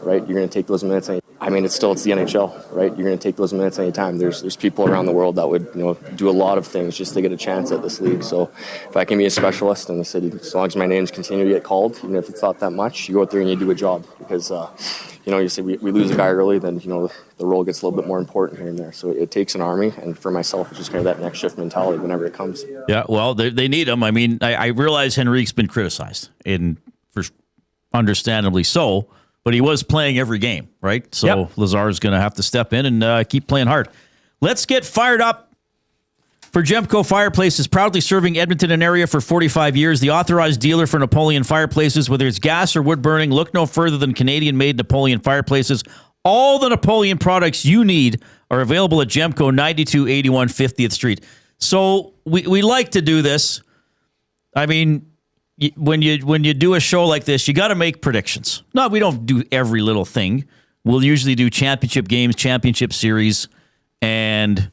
Right, you're going to take those minutes. I mean, it's the NHL, right? You're going to take those minutes anytime. There's people around the world that would do a lot of things just to get a chance at this league. So if I can be a specialist in the city, as long as my names continue to get called, even if it's not that much, you go out there and you do a job. Because you say we lose a guy early, then the role gets a little bit more important here and there. So it takes an army, and for myself, it's just kind of that next shift mentality whenever it comes. Yeah, well, they need him. I mean, I realize Henrique's been criticized, and for understandably so. But he was playing every game, right? So Lazar's going to have to step in and keep playing hard. Let's get fired up for Gemco Fireplaces, proudly serving Edmonton and area for 45 years. The authorized dealer for Napoleon Fireplaces, whether it's gas or wood burning, look no further than Canadian-made Napoleon Fireplaces. All the Napoleon products you need are available at Gemco, 9281 50th Street. So we like to do this. I mean, when you do a show like this, you got to make predictions. No, we don't do every little thing. We'll usually do championship games, championship series, and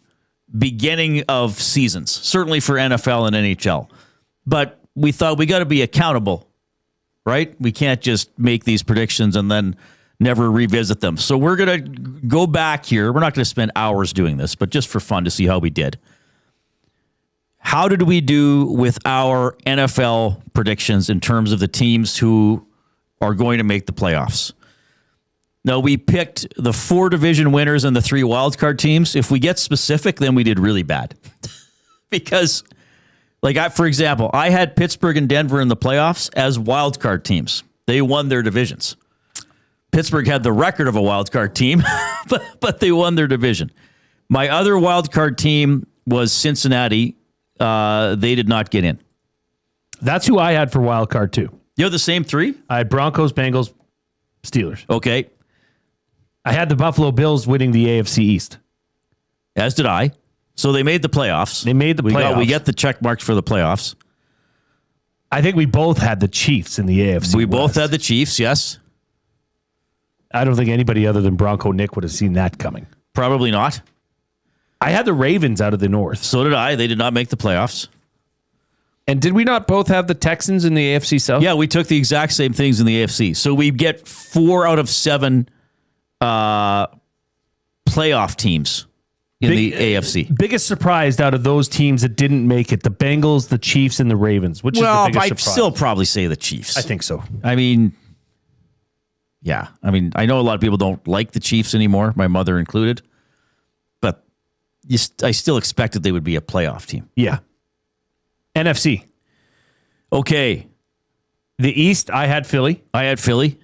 beginning of seasons, certainly for NFL and NHL. But we thought we got to be accountable, right? We can't just make these predictions and then never revisit them. So we're going to go back here. We're not going to spend hours doing this, but just for fun to see how we did. How did we do with our NFL predictions in terms of the teams who are going to make the playoffs? Now, we picked the 4 division winners and the 3 wildcard teams. If we get specific, then we did really bad. Because, for example, I had Pittsburgh and Denver in the playoffs as wildcard teams. They won their divisions. Pittsburgh had the record of a wildcard team, but they won their division. My other wildcard team was Cincinnati. They did not get in. That's who I had for wild card too. You have the same 3? I had Broncos, Bengals, Steelers. Okay. I had the Buffalo Bills winning the AFC East. As did I. So they made the playoffs. They made the playoffs. We get the check marks for the playoffs. I think we both had the Chiefs in the AFC We West. both had the Chiefs, yes. I don't think anybody other than Bronco Nick would have seen that coming. Probably not. I had the Ravens out of the North. So did I. They did not make the playoffs. And did we not both have the Texans in the AFC South? Yeah, we took the exact same things in the AFC. So we get 4 out of 7 playoff teams in the AFC. Biggest surprise out of those teams that didn't make it, the Bengals, the Chiefs, and the Ravens. Which is the biggest I'd surprise? still probably say the Chiefs. I think so. I mean, yeah. I mean, I know a lot of people don't like the Chiefs anymore, my mother included. But I still expected they would be a playoff team. Yeah. NFC. Okay. The East, I had Philly. The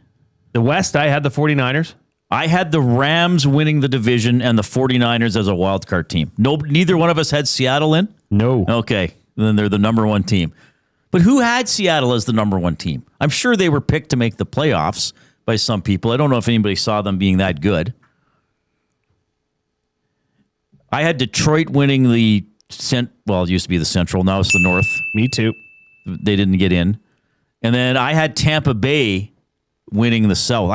West, I had the 49ers. I had the Rams winning the division and the 49ers as a wild card team. Neither one of us had Seattle in? No. Okay. Then they're the number 1 team. But who had Seattle as the number 1 team? I'm sure they were picked to make the playoffs by some people. I don't know if anybody saw them being that good. I had Detroit winning it used to be the Central. Now it's the North. Me too. They didn't get in. And then I had Tampa Bay winning the South.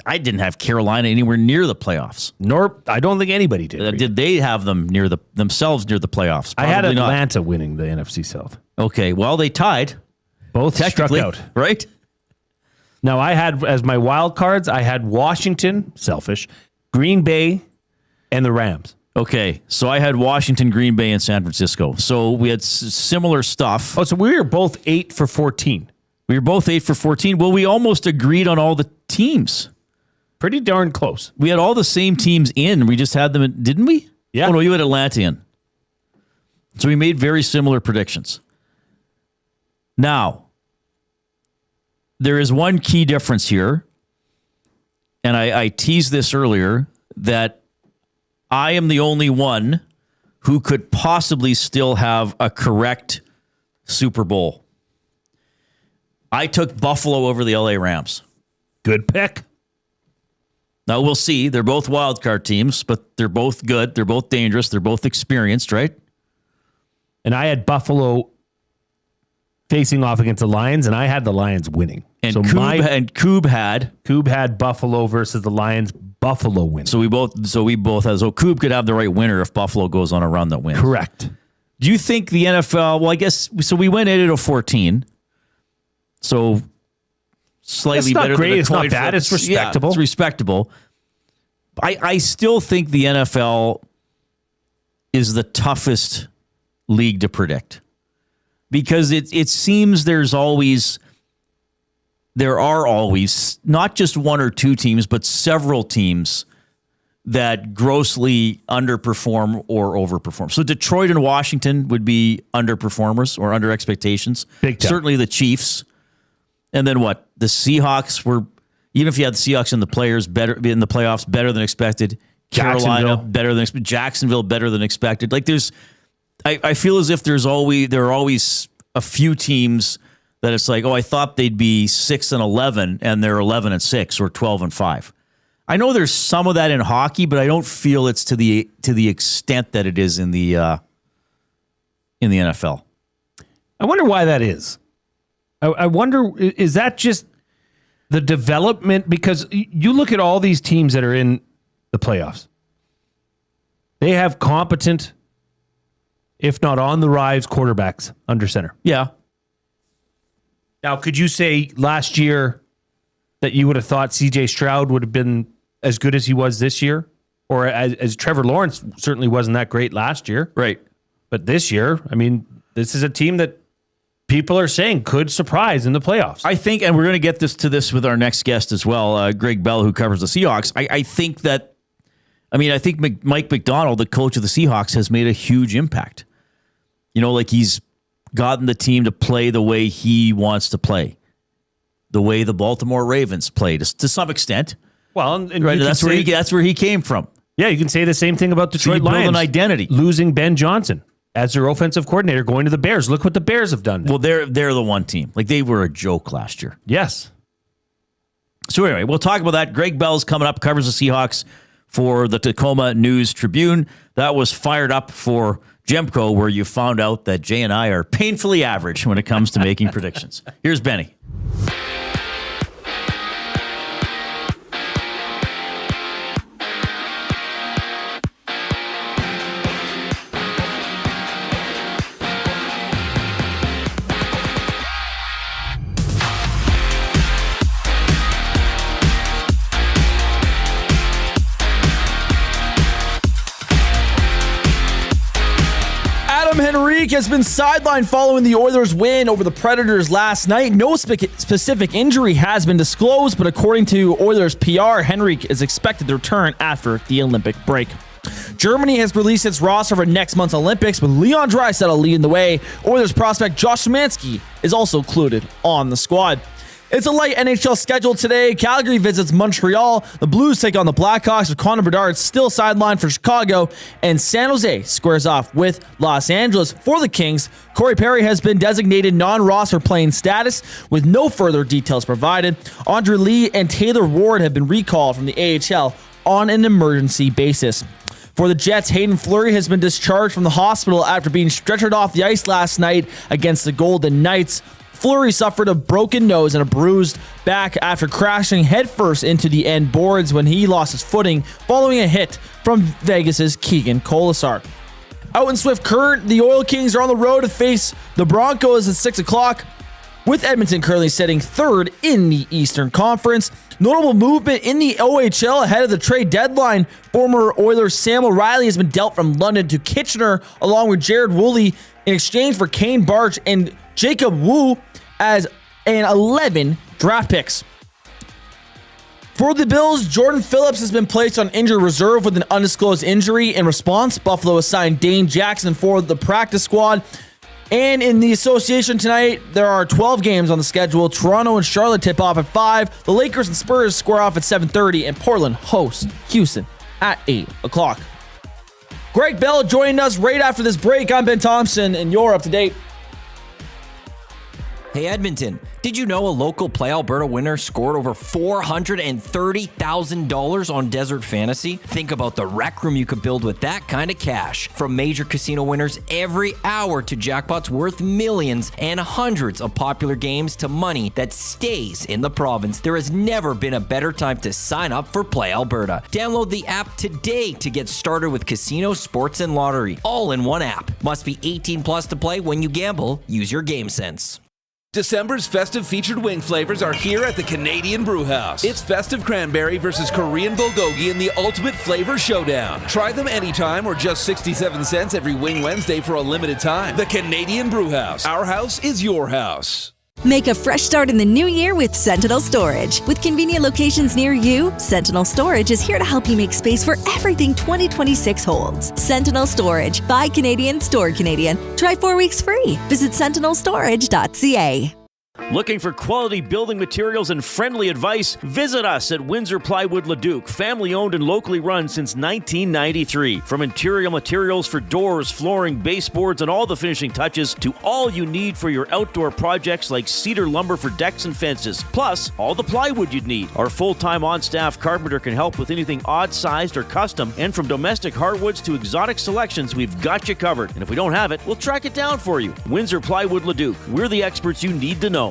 I didn't have Carolina anywhere near the playoffs. Nor I don't think anybody did. Did they have them themselves near the playoffs? Probably I had Atlanta not. winning the NFC South. Okay, well they tied. Both struck out, right? Now I had as my wild cards. I had Washington, selfish, Green Bay, and the Rams. Okay, so I had Washington, Green Bay, and San Francisco. So we had similar stuff. Oh, so we were both 8 for 14. We were both 8 for 14. Well, we almost agreed on all the teams. Pretty darn close. We had all the same teams in. We just had them in, didn't we? Yeah. Oh, no, you had Atlanta in. So we made very similar predictions. Now, there is one key difference here, and I teased this earlier. that I am the only one who could possibly still have a correct Super Bowl. I took Buffalo over the LA Rams. Good pick. Now we'll see. They're both wildcard teams, but they're both good. They're both dangerous. They're both experienced, right? And I had Buffalo facing off against the Lions, and I had the Lions winning. And so Coob had Buffalo versus the Lions. Buffalo win. So we both had. So Coob could have the right winner if Buffalo goes on a run that wins. Correct. Do you think the NFL? Well, I guess so. We went 8-14. So slightly better. Great. Than it's not bad. It's respectable. Yeah, it's respectable. I still think the NFL is the toughest league to predict because it seems there are always not just one or two teams, but several teams that grossly underperform or overperform. So Detroit and Washington would be underperformers or under expectations. Big time. Certainly the Chiefs. And then what? The Seahawks were, even if you had the Seahawks in the playoffs, better than expected. Carolina, better than expected. Jacksonville, better than expected. Like I feel as if there are always a few teams that it's like, oh, I thought they'd be 6-11 and they're 11-6 or 12-5. I know there's some of that in hockey, but I don't feel it's to the extent that it is in the NFL. I wonder why that is. I wonder, is that just the development? Because you look at all these teams that are in the playoffs. They have competent, if not on the rise, quarterbacks under center. Yeah. Now, could you say last year that you would have thought C.J. Stroud would have been as good as he was this year? Or as Trevor Lawrence certainly wasn't that great last year. Right. But this year, I mean, this is a team that people are saying could surprise in the playoffs. I think, and we're going to get to this with our next guest as well, Greg Bell, who covers the Seahawks. I think Mike Macdonald, the coach of the Seahawks, has made a huge impact. You know, like he's gotten the team to play the way he wants to play, the way the Baltimore Ravens played to some extent. Well, and right, that's where he came from. Yeah, you can say the same thing about Detroit Lions. Build an identity, losing Ben Johnson as their offensive coordinator, going to the Bears. Look what the Bears have done. Well, they're the one team. Like they were a joke last year. Yes. So anyway, we'll talk about that. Greg Bell's coming up, covers the Seahawks for the Tacoma News Tribune. That was fired up for Gemco, where you found out that Jay and I are painfully average when it comes to making predictions. Here's Benny. Adam Henrique has been sidelined following the Oilers' win over the Predators last night. No specific injury has been disclosed, but according to Oilers PR, Henrique is expected to return after the Olympic break. Germany has released its roster for next month's Olympics, with Leon Draisaitl leading the way. Oilers prospect Josh Szymanski is also included on the squad. It's a light NHL schedule today. Calgary visits Montreal. The Blues take on the Blackhawks with Connor Bedard still sidelined for Chicago. And San Jose squares off with Los Angeles. For the Kings, Corey Perry has been designated non-roster playing status with no further details provided. Andre Lee and Taylor Ward have been recalled from the AHL on an emergency basis. For the Jets, Hayden Fleury has been discharged from the hospital after being stretchered off the ice last night against the Golden Knights. Fleury suffered a broken nose and a bruised back after crashing headfirst into the end boards when he lost his footing following a hit from Vegas's Keegan Colasar. Out in Swift Current, the Oil Kings are on the road to face the Broncos at 6 o'clock, with Edmonton currently sitting third in the Eastern Conference. Notable movement in the OHL ahead of the trade deadline. Former Oilers Sam O'Reilly has been dealt from London to Kitchener, along with Jared Woolley, in exchange for Kane Barch and Jacob Wu as an 11 draft picks. For the Bills, Jordan Phillips has been placed on injured reserve with an undisclosed injury. In response, Buffalo assigned Dane Jackson for the practice squad. And in the association tonight, there are 12 games on the schedule. Toronto and Charlotte tip off at 5. The Lakers and Spurs square off at 7:30, and Portland hosts Houston at 8 o'clock. Greg Bell joined us right after this break. I'm Ben Thompson, and you're up to date. Hey Edmonton, did you know a local Play Alberta winner scored over $430,000 on Desert Fantasy? Think about the rec room you could build with that kind of cash. From major casino winners every hour to jackpots worth millions and hundreds of popular games to money that stays in the province, there has never been a better time to sign up for Play Alberta. Download the app today to get started with casino, sports, and lottery, all in one app. Must be 18 plus to play. When you gamble, use your game sense. December's festive featured wing flavors are here at the Canadian Brewhouse. It's festive cranberry versus Korean bulgogi in the ultimate flavor showdown. Try them anytime or just 67 cents every Wing Wednesday for a limited time. The Canadian Brewhouse. Our house is your house. Make a fresh start in the new year with Sentinel Storage. With convenient locations near you, Sentinel Storage is here to help you make space for everything 2026 holds. Sentinel Storage. Buy Canadian, store Canadian. Try 4 weeks free. Visit sentinelstorage.ca. Looking for quality building materials and friendly advice? Visit us at Windsor Plywood Leduc, family owned and locally run since 1993. From interior materials for doors, flooring, baseboards, and all the finishing touches to all you need for your outdoor projects like cedar lumber for decks and fences, plus all the plywood you'd need. Our full-time on-staff carpenter can help with anything odd-sized or custom, and from domestic hardwoods to exotic selections, we've got you covered. And if we don't have it, we'll track it down for you. Windsor Plywood Leduc. We're the experts you need to know.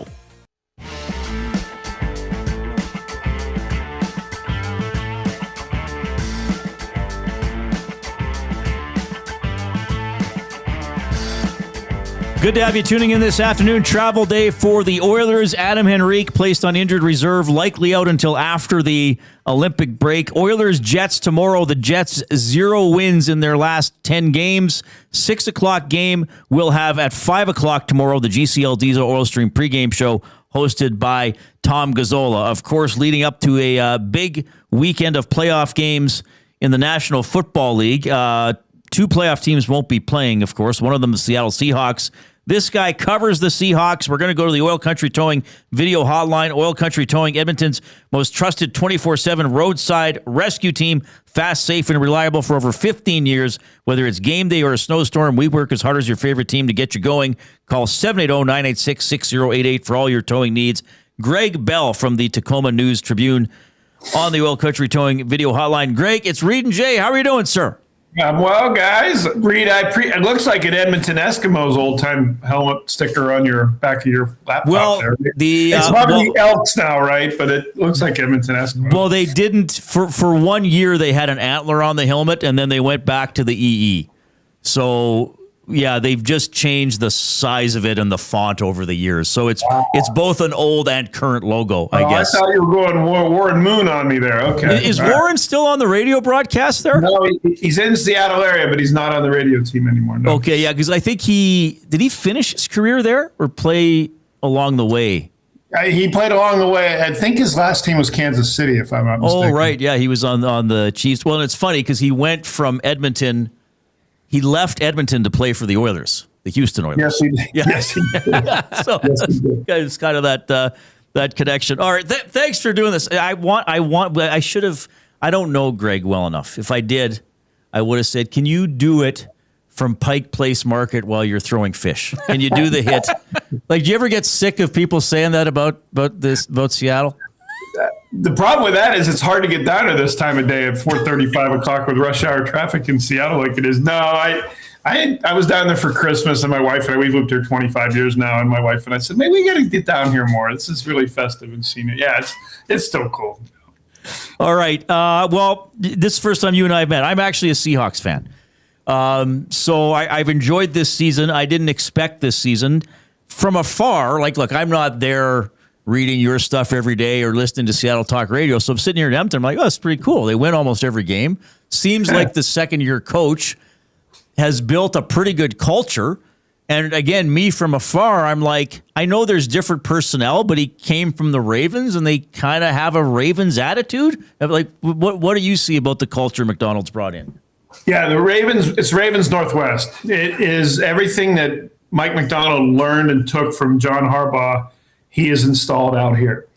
Good to have you tuning in this afternoon. Travel day for the Oilers. Adam Henrique placed on injured reserve, likely out until after the Olympic break. Oilers Jets tomorrow. The Jets 0 wins in their last 10 games. 6 o'clock game we'll have at 5 o'clock tomorrow. The GCL Diesel Oil Stream pregame show hosted by Tom Gazzola. Of course, leading up to a big weekend of playoff games in the National Football League. 2 playoff teams won't be playing, of course. One of them, the Seattle Seahawks. This guy covers the Seahawks. We're going to go to the Oil Country Towing video hotline. Oil Country Towing, Edmonton's most trusted 24/7 roadside rescue team. Fast, safe, and reliable for over 15 years. Whether it's game day or a snowstorm, we work as hard as your favorite team to get you going. Call 780-986-6088 for all your towing needs. Greg Bell from the Tacoma News Tribune on the Oil Country Towing video hotline. Greg, it's Reid and Jay. How are you doing, sir? I'm well, guys. Reid, it looks like an Edmonton Eskimos old-time helmet sticker on your back of your laptop there. It's probably Elks now, right? But it looks like Edmonton Eskimos. Well, they didn't. For 1 year, they had an antler on the helmet, and then they went back to the EE. So, yeah, they've just changed the size of it and the font over the years. So it's both an old and current logo, I guess. I thought you were going Warren Moon on me there. Okay. Is Warren still on the radio broadcast there? No, he's in the Seattle area, but he's not on the radio team anymore. No. Okay, yeah, because I think did he finish his career there or play along the way? He played along the way. I think his last team was Kansas City, if I'm not mistaken. Oh, right. Yeah, he was on the Chiefs. Well, and it's funny because he went from Edmonton. He left Edmonton to play for the Oilers, the Houston Oilers. Yes, he did. Yeah. Yes, he did. So it's kind of that connection. All right, thanks for doing this. I should have. I don't know Greg well enough. If I did, I would have said, "Can you do it from Pike Place Market while you're throwing fish? Can you do the hit?" Like, do you ever get sick of people saying that about Seattle? The problem with that is it's hard to get down at this time of day at 4:30, 5 o'clock with rush hour traffic in Seattle like it is. No, I was down there for Christmas, and my wife and I, we've lived here 25 years now, and my wife and I said, maybe we got to get down here more. This is really festive and scenic. Yeah, it's still cool. All right. Well, this is the first time you and I have met. I'm actually a Seahawks fan. So I've enjoyed this season. I didn't expect this season. From afar, look, I'm not there reading your stuff every day or listening to Seattle Talk Radio. So I'm sitting here in Edmonton. I'm like, oh, it's pretty cool. They win almost every game. Seems like the second-year coach has built a pretty good culture. And again, me from afar, I'm like, I know there's different personnel, but he came from the Ravens, and they kind of have a Ravens attitude. Like, what do you see about the culture McDonald's brought in? Yeah, the Ravens, it's Ravens Northwest. It is everything that Mike McDonald learned and took from John Harbaugh. He is installed out here.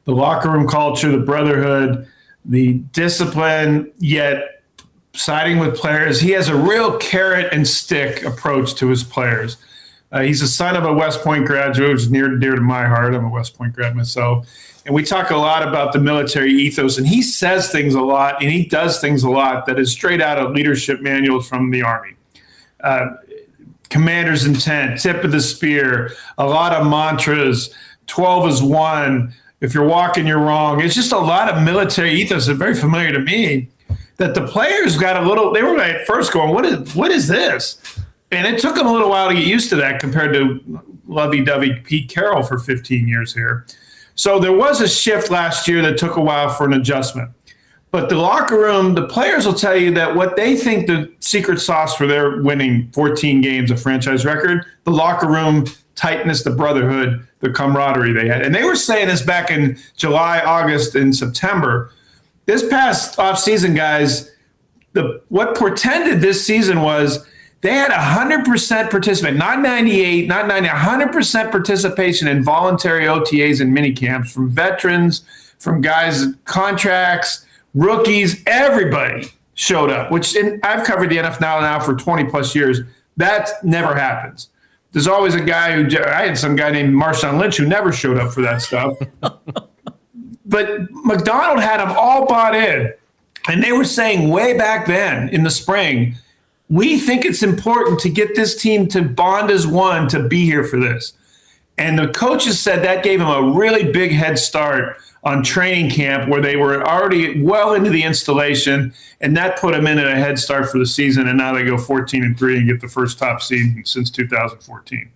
The locker room culture, the brotherhood, the discipline, yet siding with players. He has a real carrot and stick approach to his players. He's a son of a West Point graduate, which is near and dear to my heart. I'm a West Point grad myself. And we talk a lot about the military ethos, and he says things a lot, and he does things a lot that is straight out of leadership manuals from the Army. Commander's intent, tip of the spear, a lot of mantras, 12 is 1, if you're walking, you're wrong. It's just a lot of military ethos that's very familiar to me that the players got a little, they were at first going, what is this? And it took them a little while to get used to that compared to lovey-dovey Pete Carroll for 15 years here. So there was a shift last year that took a while for an adjustment. But the locker room, the players will tell you that what they think the secret sauce for their winning 14 games of franchise record, the locker room tightness, the brotherhood, the camaraderie they had. And they were saying this back in July, August, and September. This past offseason, guys, what portended this season was they had 100% participation, not 98, not 90, 100% participation in voluntary OTAs and minicamps from veterans, from guys, contracts, rookies, everybody showed up, which I've covered the NFL now for 20 plus years. That never happens. There's always a guy I had some guy named Marshawn Lynch who never showed up for that stuff. But McDonald had them all bought in. And they were saying way back then in the spring, we think it's important to get this team to bond as one to be here for this. And the coaches said that gave them a really big head start on training camp where they were already well into the installation, and that put them in a head start for the season. And now they go 14-3 and get the first top seed since 2014.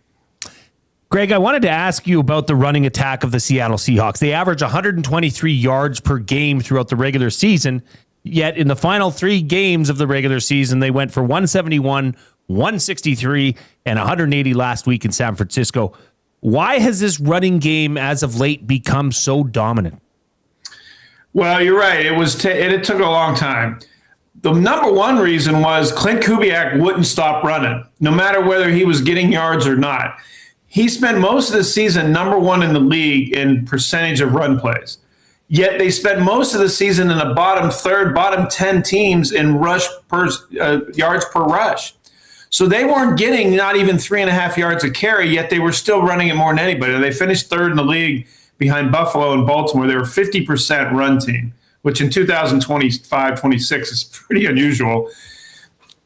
Greg, I wanted to ask you about the running attack of the Seattle Seahawks. They average 123 yards per game throughout the regular season, yet in the final 3 games of the regular season, they went for 171, 163, and 180 last week in San Francisco. Why has this running game as of late become so dominant? Well, you're right. It took a long time. The number one reason was Clint Kubiak wouldn't stop running, no matter whether he was getting yards or not. He spent most of the season number 1 in the league in percentage of run plays. Yet they spent most of the season in the bottom 10 teams in yards per rush. So they weren't getting not even 3.5 yards a carry, yet they were still running it more than anybody. They finished 3rd in the league behind Buffalo and Baltimore. They were 50% run team, which in 2025-26 is pretty unusual.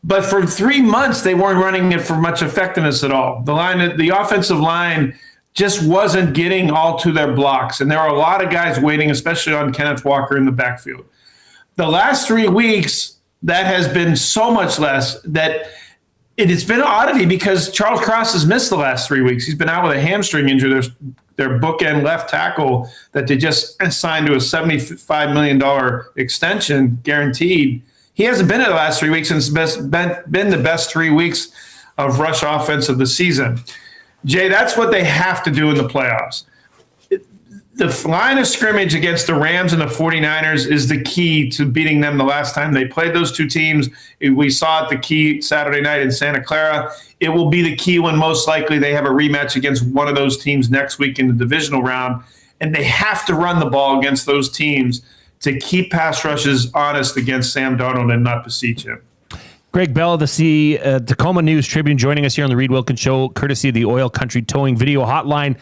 But for 3 months, they weren't running it for much effectiveness at all. The offensive line just wasn't getting all to their blocks. And there were a lot of guys waiting, especially on Kenneth Walker in the backfield. The last 3 weeks, that has been so much less that it's been an oddity because Charles Cross has missed the last 3 weeks. He's been out with a hamstring injury. There's their bookend left tackle that they just signed to a $75 million extension guaranteed. He hasn't been in the last 3 weeks, and it's been the best 3 weeks of rush offense of the season. Jay, that's what they have to do in the playoffs. The line of scrimmage against the Rams and the 49ers is the key to beating them the last time they played those two teams. We saw it the key Saturday night in Santa Clara. It will be the key when most likely they have a rematch against one of those teams next week in the divisional round. And they have to run the ball against those teams to keep pass rushes honest against Sam Darnold and not besiege him. Greg Bell of the Tacoma News Tribune joining us here on the Reid Wilkins Show, courtesy of the Oil Country Towing Video Hotline.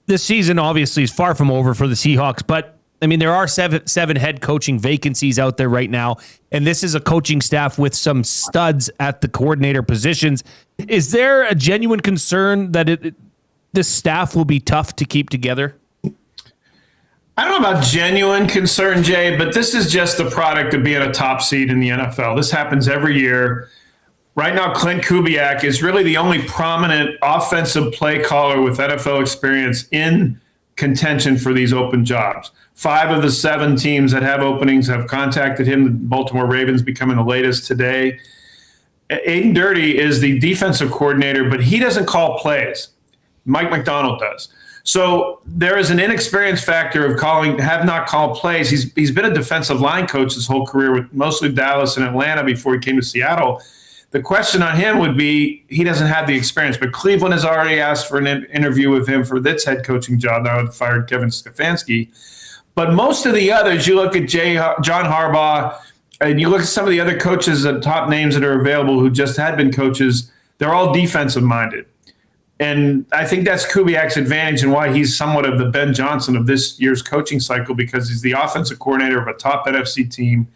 This season obviously is far from over for the Seahawks, but I mean, there are seven head coaching vacancies out there right now, and this is a coaching staff with some studs at the coordinator positions. Is there a genuine concern that this staff will be tough to keep together? I don't know about genuine concern, Jay, but this is just the product of being a top seed in the NFL. This happens every year. Right now, Clint Kubiak is really the only prominent offensive play caller with NFL experience in contention for these open jobs. 5 of the 7 teams that have openings have contacted him, the Baltimore Ravens becoming the latest today. Aiden Dirty is the defensive coordinator, but he doesn't call plays. Mike McDonald does. So there is an inexperience factor of have not called plays. He's been a defensive line coach his whole career with mostly Dallas and Atlanta before he came to Seattle. The question on him would be, he doesn't have the experience, but Cleveland has already asked for an interview with him for its head coaching job. Now they've fired Kevin Stefanski. But most of the others, you look at John Harbaugh, and you look at some of the other coaches, the top names that are available who just had been coaches, they're all defensive minded. And I think that's Kubiak's advantage and why he's somewhat of the Ben Johnson of this year's coaching cycle, because he's the offensive coordinator of a top NFC team,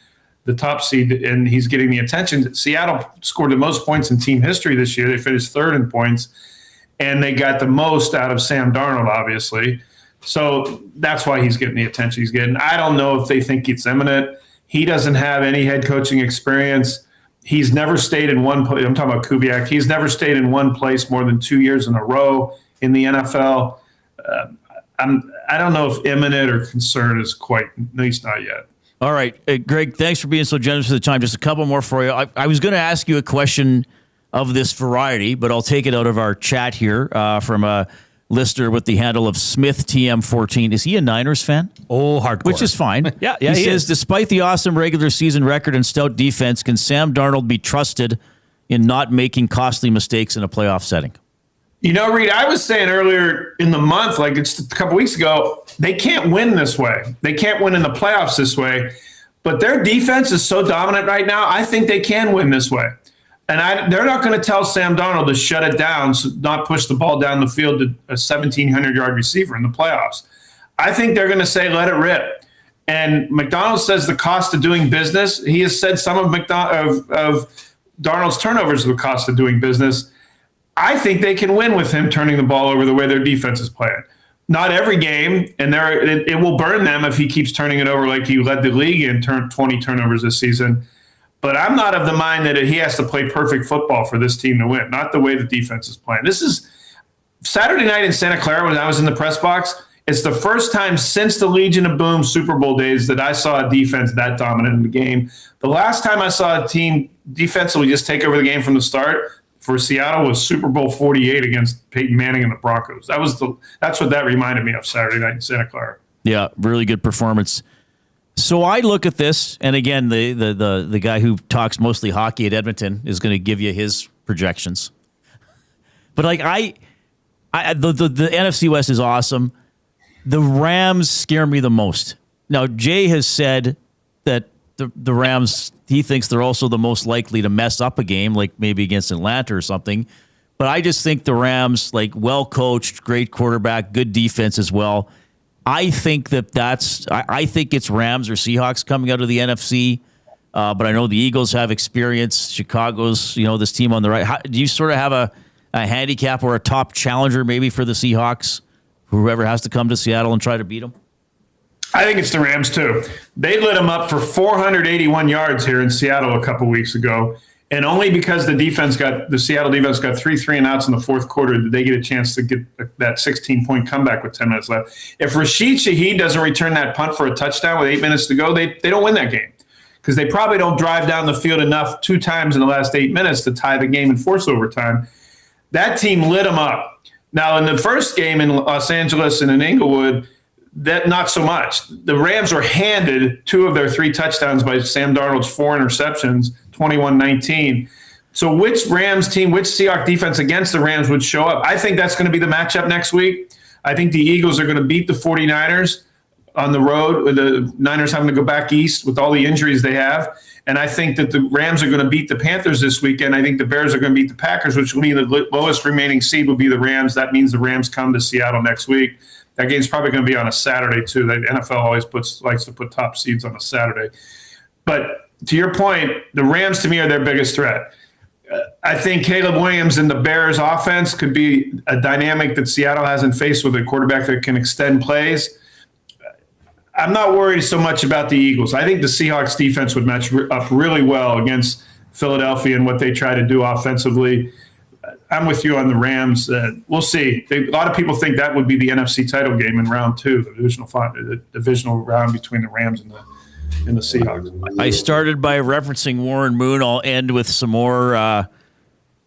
the top seed, and he's getting the attention. Seattle scored the most points in team history this year. They finished third in points, and they got the most out of Sam Darnold, obviously. So that's why he's getting the attention he's getting. I don't know if they think it's imminent. He doesn't have any head coaching experience. He's never stayed in one place. I'm talking about Kubiak. He's never stayed in one place more than 2 years in a row in the NFL. I don't know if imminent or concern is quite, at least not yet. All right. Greg, thanks for being so generous with the time. Just a couple more for you. I was going to ask you a question of this variety, but I'll take it out of our chat here from a listener with the handle of SmithTM14. Is he a Niners fan? Oh, hardcore. Which is fine. Yeah, he says, despite the awesome regular season record and stout defense, can Sam Darnold be trusted in not making costly mistakes in a playoff setting? You know, Reid, I was saying earlier in the month, like it's a couple weeks ago, they can't win this way. They can't win in the playoffs this way. But their defense is so dominant right now, I think they can win this way. And they're not going to tell Sam Darnold to shut it down, so not push the ball down the field to a 1,700-yard receiver in the playoffs. I think they're going to say, let it rip. And McDonald says the cost of doing business. He has said some of Darnold's turnovers are the cost of doing business. I think they can win with him turning the ball over the way their defense is playing. Not every game, and it will burn them if he keeps turning it over like he led the league in 20 turnovers this season. But I'm not of the mind that he has to play perfect football for this team to win, not the way the defense is playing. This is Saturday night in Santa Clara when I was in the press box. It's the first time since the Legion of Boom Super Bowl days that I saw a defense that dominant in the game. The last time I saw a team defensively just take over the game from the start for Seattle was Super Bowl 48 against Peyton Manning and the Broncos. That's what that reminded me of Saturday night in Santa Clara. Yeah, really good performance. So I look at this, and again, the guy who talks mostly hockey at Edmonton is going to give you his projections. But like the NFC West is awesome. The Rams scare me the most. Now, Jay has said that the Rams, he thinks they're also the most likely to mess up a game, like maybe against Atlanta or something. But I just think the Rams, like well coached, great quarterback, good defense as well. I think I think it's Rams or Seahawks coming out of the NFC. But I know the Eagles have experience. Chicago's, this team on the right. Do you sort of have a handicap or a top challenger maybe for the Seahawks? Whoever has to come to Seattle and try to beat them? I think it's the Rams, too. They lit them up for 481 yards here in Seattle a couple weeks ago. And only because the Seattle defense got 3 3-and-outs in the fourth quarter did they get a chance to get that 16-point comeback with 10 minutes left. If Rashid Shaheed doesn't return that punt for a touchdown with 8 minutes to go, they don't win that game because they probably don't drive down the field enough 2 times in the last 8 minutes to tie the game and force overtime. That team lit them up. Now, in the first game in Los Angeles and in Inglewood, that not so much. The Rams were handed 2 of their 3 touchdowns by Sam Darnold's 4 interceptions, 21-19. So which Rams team, which Seahawks defense against the Rams would show up? I think that's going to be the matchup next week. I think the Eagles are going to beat the 49ers on the road, with the Niners having to go back east with all the injuries they have. And I think that the Rams are going to beat the Panthers this weekend. I think the Bears are going to beat the Packers, which will mean the lowest remaining seed will be the Rams. That means the Rams come to Seattle next week. That game's probably going to be on a Saturday, too. The NFL always likes to put top seeds on a Saturday. But to your point, the Rams, to me, are their biggest threat. I think Caleb Williams and the Bears' offense could be a dynamic that Seattle hasn't faced with a quarterback that can extend plays. I'm not worried so much about the Eagles. I think the Seahawks defense would match up really well against Philadelphia and what they try to do offensively. I'm with you on the Rams. We'll see. A lot of people think that would be the NFC title game in round 2, the divisional round between the Rams and the Seahawks. I started by referencing Warren Moon. I'll end with some more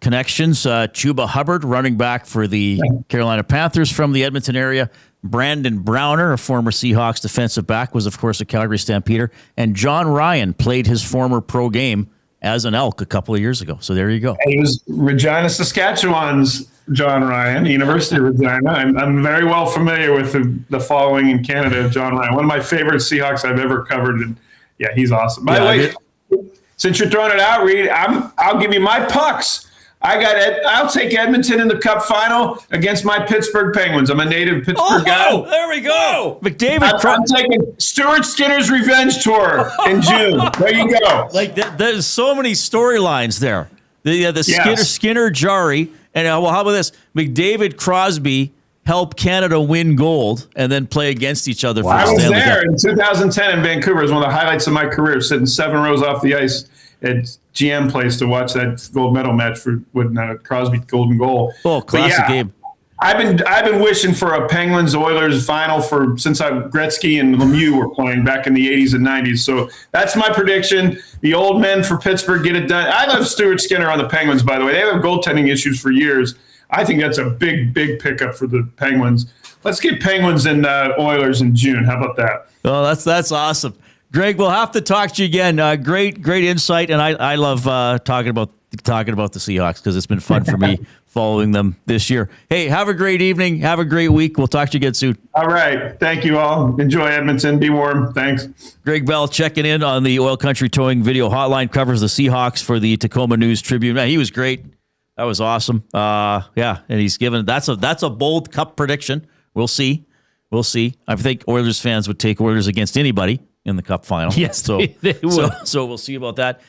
connections. Chuba Hubbard, running back for the Carolina Panthers from the Edmonton area. Brandon Browner, a former Seahawks defensive back, was, of course, a Calgary Stampeder. And John Ryan played his former pro game as an Elk a couple of years ago. So there you go. He was Regina, Saskatchewan's John Ryan, University of Regina. I'm very well familiar with the following in Canada of John Ryan. One of my favorite Seahawks I've ever covered. And yeah, he's awesome. By the way, since you're throwing it out, Reid, I'll give you my pucks. I'll take Edmonton in the Cup final against my Pittsburgh Penguins. I'm a native Pittsburgh guy. Oh, there we go. McDavid. I'm taking Stuart Skinner's revenge tour in June. There you go. Like there's so many storylines there. The Skinner Jari, and well, how about this? McDavid Crosby help Canada win gold and then play against each other. For I was Stanley there Cup. in 2010 in Vancouver. It was one of the highlights of my career, sitting 7 rows off the ice at GM Place to watch that gold medal match for when Crosby golden goal. Oh, classic game. I've been wishing for a Penguins Oilers final since Gretzky and Lemieux were playing back in the 80s and 90s. So that's my prediction. The old men for Pittsburgh get it done. I love Stuart Skinner on the Penguins, by the way. They have goaltending issues for years. I think that's a big pickup for the Penguins. Let's get Penguins and Oilers in June. How about that? Oh, that's awesome. Greg, we'll have to talk to you again. Great insight, and I love talking about the Seahawks because it's been fun for me following them this year. Hey, have a great evening. Have a great week. We'll talk to you again soon. All right. Thank you all. Enjoy Edmonton. Be warm. Thanks. Greg Bell checking in on the Oil Country Towing video hotline, covers the Seahawks for the Tacoma News Tribune. Man, he was great. That was awesome. And he's given that's a bold Cup prediction. We'll see. I think Oilers fans would take Oilers against anybody in the Cup final. Yes, so they would. So we'll see about that.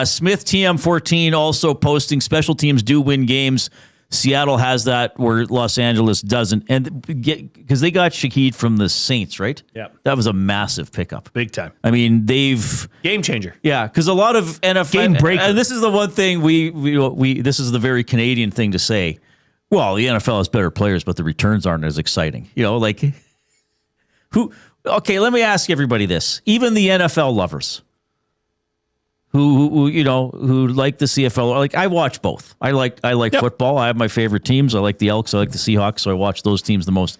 Smith TM14 also posting special teams do win games. Seattle has that where Los Angeles doesn't, and because they got Shaheed from the Saints, right? Yeah, that was a massive pickup, big time. I mean, they've game changer. Yeah, because a lot of NFL game breaker. And this is the one thing we this is the very Canadian thing to say. Well, the NFL has better players, but the returns aren't as exciting. Like who? Okay, let me ask everybody this: even the NFL lovers. Who like the CFL? Like I watch both. I like football. I have my favorite teams. I like the Elks. I like the Seahawks. So I watch those teams the most.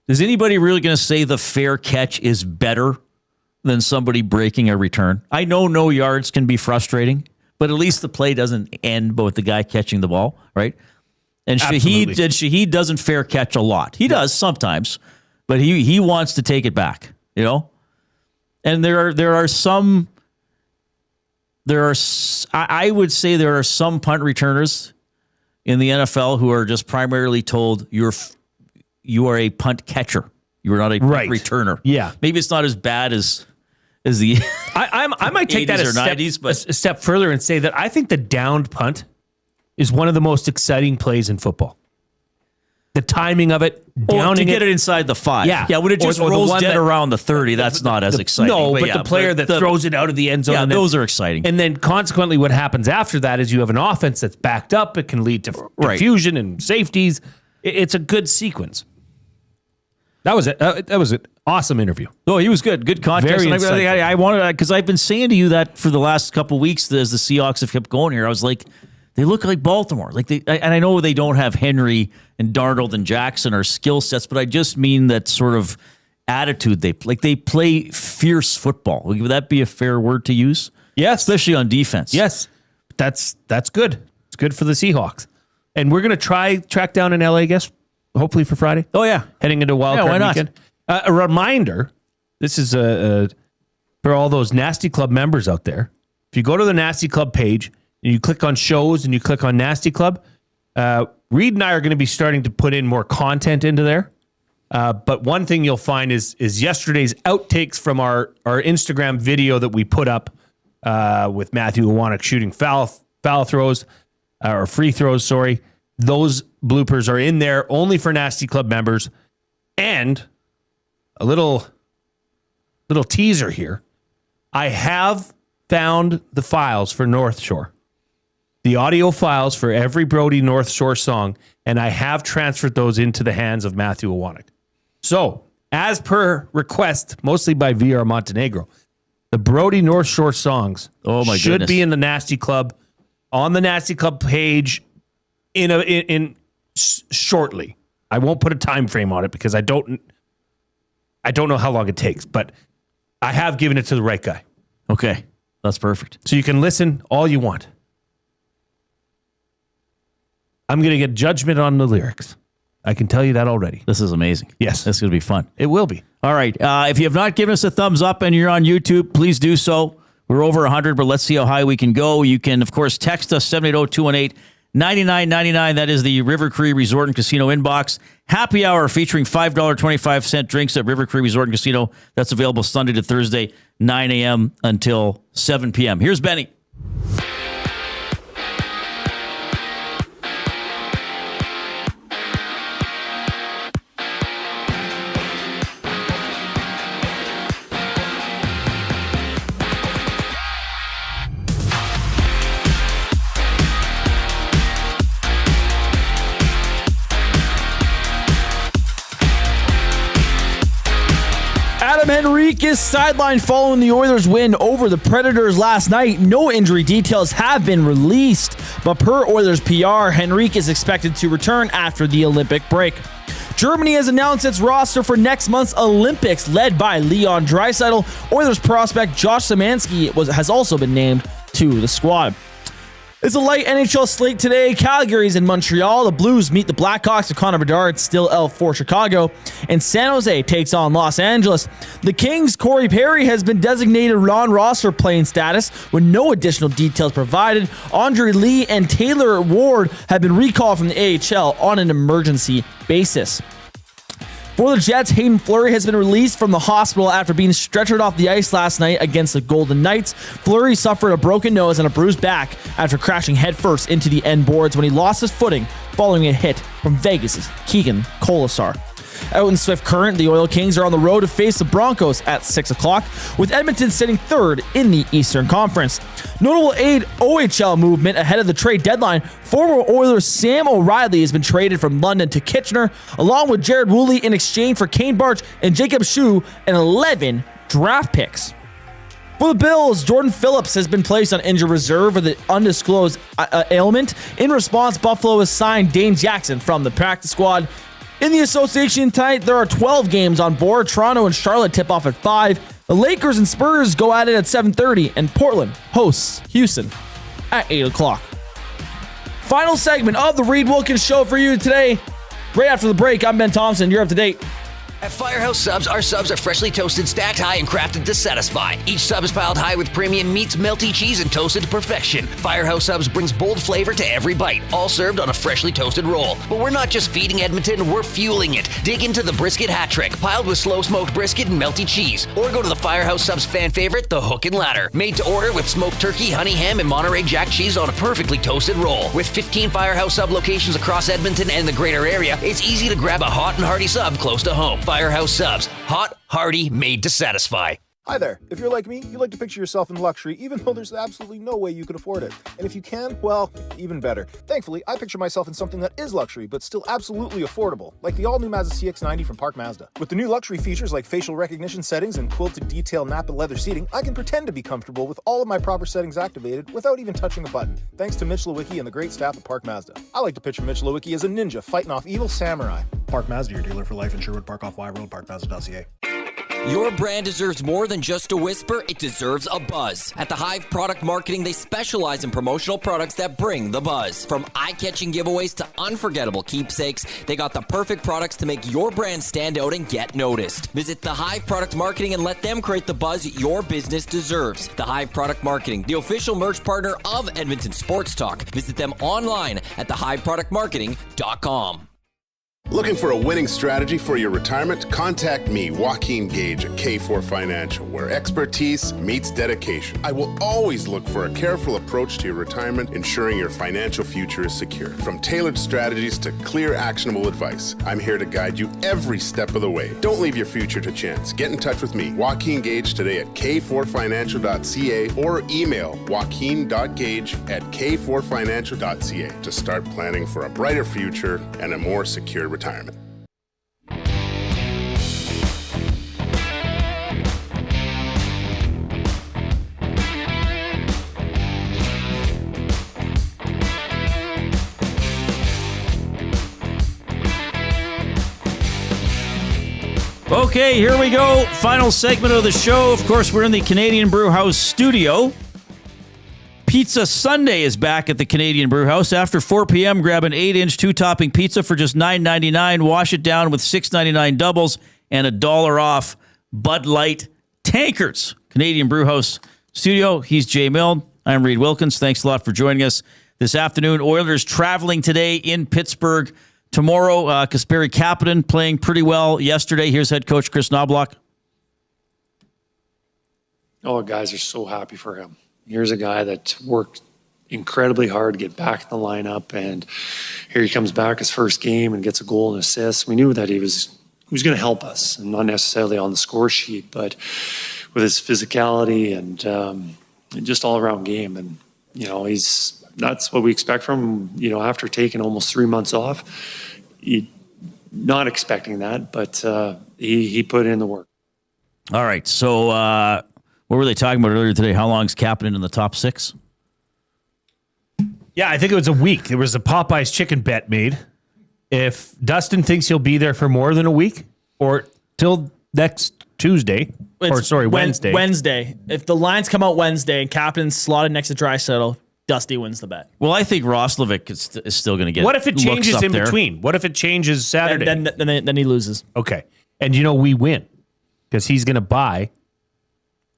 Is anybody really going to say the fair catch is better than somebody breaking a return? I know no yards can be frustrating, but at least the play doesn't end with the guy catching the ball, right? And Shaheed doesn't fair catch a lot. He does sometimes, but he wants to take it back. And there are some. I would say there are some punt returners in the NFL who are just primarily told you are a punt catcher. You are not a punt returner. Yeah, maybe it's not as bad as the. I might take that a step further and say that I think the downed punt is one of the most exciting plays in football. The timing of it, downing to get it inside the 5. Yeah, when it just or rolls dead around the 30, that's not as exciting. No, but the player that throws it out of the end zone. Yeah, those are exciting. And then consequently what happens after that is you have an offense that's backed up. It can lead to confusion and safeties. It's a good sequence. That was it. That was an awesome interview. Oh, he was good. Good context. Very insightful. I wanted, because I've been saying to you that for the last couple of weeks as the Seahawks have kept going here. I was like, they look like Baltimore. And I know they don't have Henry and Darnold and Jackson or skill sets, but I just mean that sort of attitude. They play fierce football. Would that be a fair word to use? Yes. Especially on defense. Yes. That's good. It's good for the Seahawks. And we're going to track down in LA, I guess, hopefully for Friday. Oh, yeah. Heading into Wildcard weekend. A reminder, this is for all those Nasty Club members out there. If you go to the Nasty Club page, and you click on shows and you click on Nasty Club, Reid and I are going to be starting to put in more content into there. But one thing you'll find is yesterday's outtakes from our Instagram video that we put up with Matthew Iwanek shooting foul throws, or free throws, sorry. Those bloopers are in there only for Nasty Club members. And a little teaser here. I have found the files for North Shore. The audio files for every Brody North Shore song, and I have transferred those into the hands of Matthew Iwanek. So, as per request, mostly by VR Montenegro, the Brody North Shore songs should be in the Nasty Club, on the Nasty Club page in shortly. I won't put a time frame on it because I don't know how long it takes, but I have given it to the right guy. Okay, that's perfect. So you can listen all you want. I'm going to get judgment on the lyrics. I can tell you that already. This is amazing. Yes. This is going to be fun. It will be. All right. If you have not given us a thumbs up and you're on YouTube, please do so. We're over 100, but let's see how high we can go. You can, of course, text us 780-218-9999. That is the River Cree Resort and Casino inbox. Happy hour featuring $5.25 drinks at River Cree Resort and Casino. That's available Sunday to Thursday, 9 a.m. until 7 p.m. Here's Benny. Adam Henrique is sidelined following the Oilers' win over the Predators last night. No injury details have been released, but per Oilers PR, Henrique is expected to return after the Olympic break. Germany has announced its roster for next month's Olympics, led by Leon Draisaitl. Oilers prospect Josh Szymanski has also been named to the squad. It's a light NHL slate today. Calgary's in Montreal. The Blues meet the Blackhawks with Connor Bedard still out for Chicago. And San Jose takes on Los Angeles. The Kings' Corey Perry has been designated non-roster playing status with no additional details provided. Andre Lee and Taylor Ward have been recalled from the AHL on an emergency basis. For the Jets, Hayden Fleury has been released from the hospital after being stretchered off the ice last night against the Golden Knights. Fleury suffered a broken nose and a bruised back after crashing headfirst into the end boards when he lost his footing following a hit from Vegas' Keegan Colasar. Out in Swift Current, the Oil Kings are on the road to face the Broncos at 6 o'clock, with Edmonton sitting third in the Eastern Conference. Notable OHL movement ahead of the trade deadline. Former Oilers Sam O'Reilly has been traded from London to Kitchener, along with Jared Woolley in exchange for Kane Barch and Jacob Shue and 11 draft picks. For the Bills, Jordan Phillips has been placed on injured reserve with an undisclosed ailment. In response, Buffalo has signed Dane Jackson from the practice squad. In the association tonight, there are 12 games on board. Toronto and Charlotte tip off at 5. The Lakers and Spurs go at it at 7:30, and Portland hosts Houston at 8 o'clock. Final segment of the Reid Wilkins Show for you today. Right after the break, I'm Ben Thompson. You're up to date. At Firehouse Subs, our subs are freshly toasted, stacked high, and crafted to satisfy. Each sub is piled high with premium meats, melty cheese, and toasted to perfection. Firehouse Subs brings bold flavor to every bite, all served on a freshly toasted roll. But we're not just feeding Edmonton, we're fueling it. Dig into the brisket hat trick, piled with slow-smoked brisket and melty cheese. Or go to the Firehouse Subs fan favorite, the Hook and Ladder. Made to order with smoked turkey, honey ham, and Monterey Jack cheese on a perfectly toasted roll. With 15 Firehouse Sub locations across Edmonton and the greater area, it's easy to grab a hot and hearty sub close to home. Firehouse Subs. Hot, hearty, made to satisfy. Hi there. If you're like me, you like to picture yourself in luxury, even though there's absolutely no way you could afford it. And if you can, well, even better. Thankfully, I picture myself in something that is luxury, but still absolutely affordable, like the all-new Mazda CX-90 from Park Mazda. With the new luxury features like facial recognition settings and quilted detail Napa leather seating, I can pretend to be comfortable with all of my proper settings activated without even touching a button, thanks to Mitch Lewicki and the great staff at Park Mazda. I like to picture Mitch Lewicki as a ninja fighting off evil samurai. Park Mazda, your dealer for life in Sherwood Park off Y Road, parkmazda.ca. Your brand deserves more than just a whisper, it deserves a buzz. At the Hive Product Marketing, they specialize in promotional products that bring the buzz. From eye-catching giveaways to unforgettable keepsakes, they got the perfect products to make your brand stand out and get noticed. Visit the Hive Product Marketing and let them create the buzz your business deserves. The Hive Product Marketing, the official merch partner of Edmonton Sports Talk. Visit them online at thehiveproductmarketing.com. Looking for a winning strategy for your retirement? Contact me, Joaquin Gage at K4 Financial, where expertise meets dedication. I will always look for a careful approach to your retirement, ensuring your financial future is secure. From tailored strategies to clear, actionable advice, I'm here to guide you every step of the way. Don't leave your future to chance. Get in touch with me, Joaquin Gage, today at k4financial.ca or email joaquin.gage@k4financial.ca to start planning for a brighter future and a more secure retirement. Okay, here we go. Final segment of the show. Of course, we're in the Canadian Brew House studio. Pizza Sunday is back at the Canadian Brew House. After 4 p.m., grab an 8-inch 2-topping pizza for just $9.99. Wash it down with $6.99 doubles and $1 off Bud Light tankards. Canadian Brew House studio. He's Jay Milne. I'm Reid Wilkins. Thanks a lot for joining us this afternoon. Oilers traveling today in Pittsburgh. Tomorrow, Kasperi Kapanen playing pretty well yesterday. Here's head coach Kris Knoblauch. Oh, guys are so happy for him. Here's a guy that worked incredibly hard to get back in the lineup, and here he comes back his first game and gets a goal and assist. We knew that he was going to help us, and not necessarily on the score sheet, but with his physicality and just all around game. And that's what we expect from him. After taking almost 3 months off, not expecting that, but he put in the work. All right, so what were they talking about earlier today? How long is Kapanen in the top 6? Yeah, I think it was a week. There was a Popeye's chicken bet made. If Dustin thinks he'll be there for more than a week or till next Tuesday, Wednesday. Wednesday. If the lines come out Wednesday and Kapanen's slotted next to Draisaitl, Dusty wins the bet. Well, I think Roslovic is still going to get. What if it changes in there? between? What if it changes Saturday? Then he loses. Okay. And we win because he's going to buy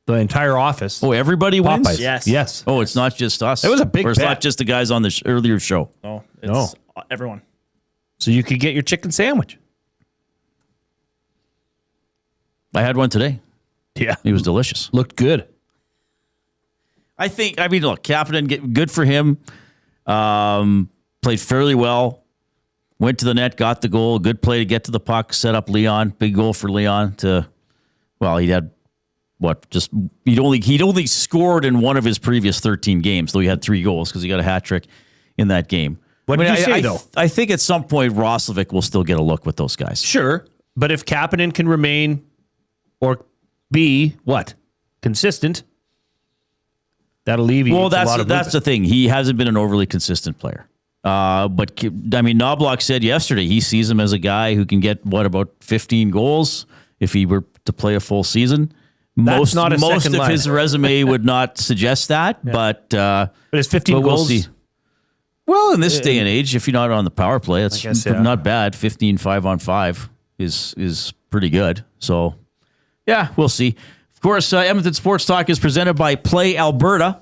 the entire office. Oh, everybody wins? Popeyes. Yes. Oh, it's not just us. It was a big Or it's bet. not just the guys on the earlier show. Oh, it's everyone. So you could get your chicken sandwich. I had one today. Yeah. It was delicious. Looked good. Look, Kapanen, good for him. Played fairly well. Went to the net, got the goal. Good play to get to the puck, set up Leon. Big goal for Leon he had he'd only scored in one of his previous 13 games, though he had 3 goals because he got a hat trick in that game. What did you say, though? I think at some point Roslovic will still get a look with those guys. Sure. But if Kapanen can remain or be consistent, that alleviates a lot of that's the thing. He hasn't been an overly consistent player. But Knoblauch said yesterday he sees him as a guy who can get about 15 goals if he were to play a full season. Most of his resume would not suggest that, but it's 15 goals. We'll see. Well, in this day and age, if you're not on the power play, it's not bad. 15 5-on-5 is pretty good. So, yeah, we'll see. Of course, Edmonton Sports Talk is presented by Play Alberta.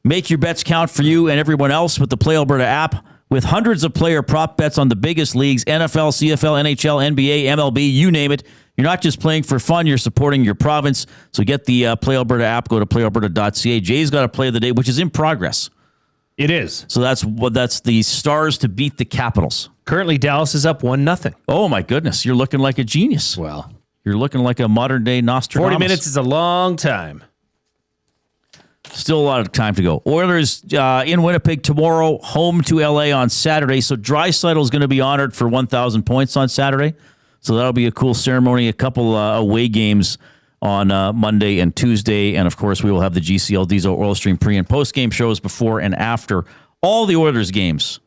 Make your bets count for you and everyone else with the Play Alberta app. With hundreds of player prop bets on the biggest leagues, NFL, CFL, NHL, NBA, MLB, you name it. You're not just playing for fun, you're supporting your province. So get the Play Alberta app, go to playalberta.ca. Jay's got a play of the day, which is in progress. It is. So that's the Stars to beat the Capitals. Currently, Dallas is up 1-0. Oh, my goodness. You're looking like a genius. Well, you're looking like a modern-day Nostradamus. 40 minutes is a long time. Still a lot of time to go. Oilers in Winnipeg tomorrow, home to LA on Saturday. So Draisaitl is going to be honored for 1,000 points on Saturday. So that'll be a cool ceremony. A couple away games on Monday and Tuesday. And, of course, we will have the GCL Diesel Oil Stream pre- and post-game shows before and after all the Oilers games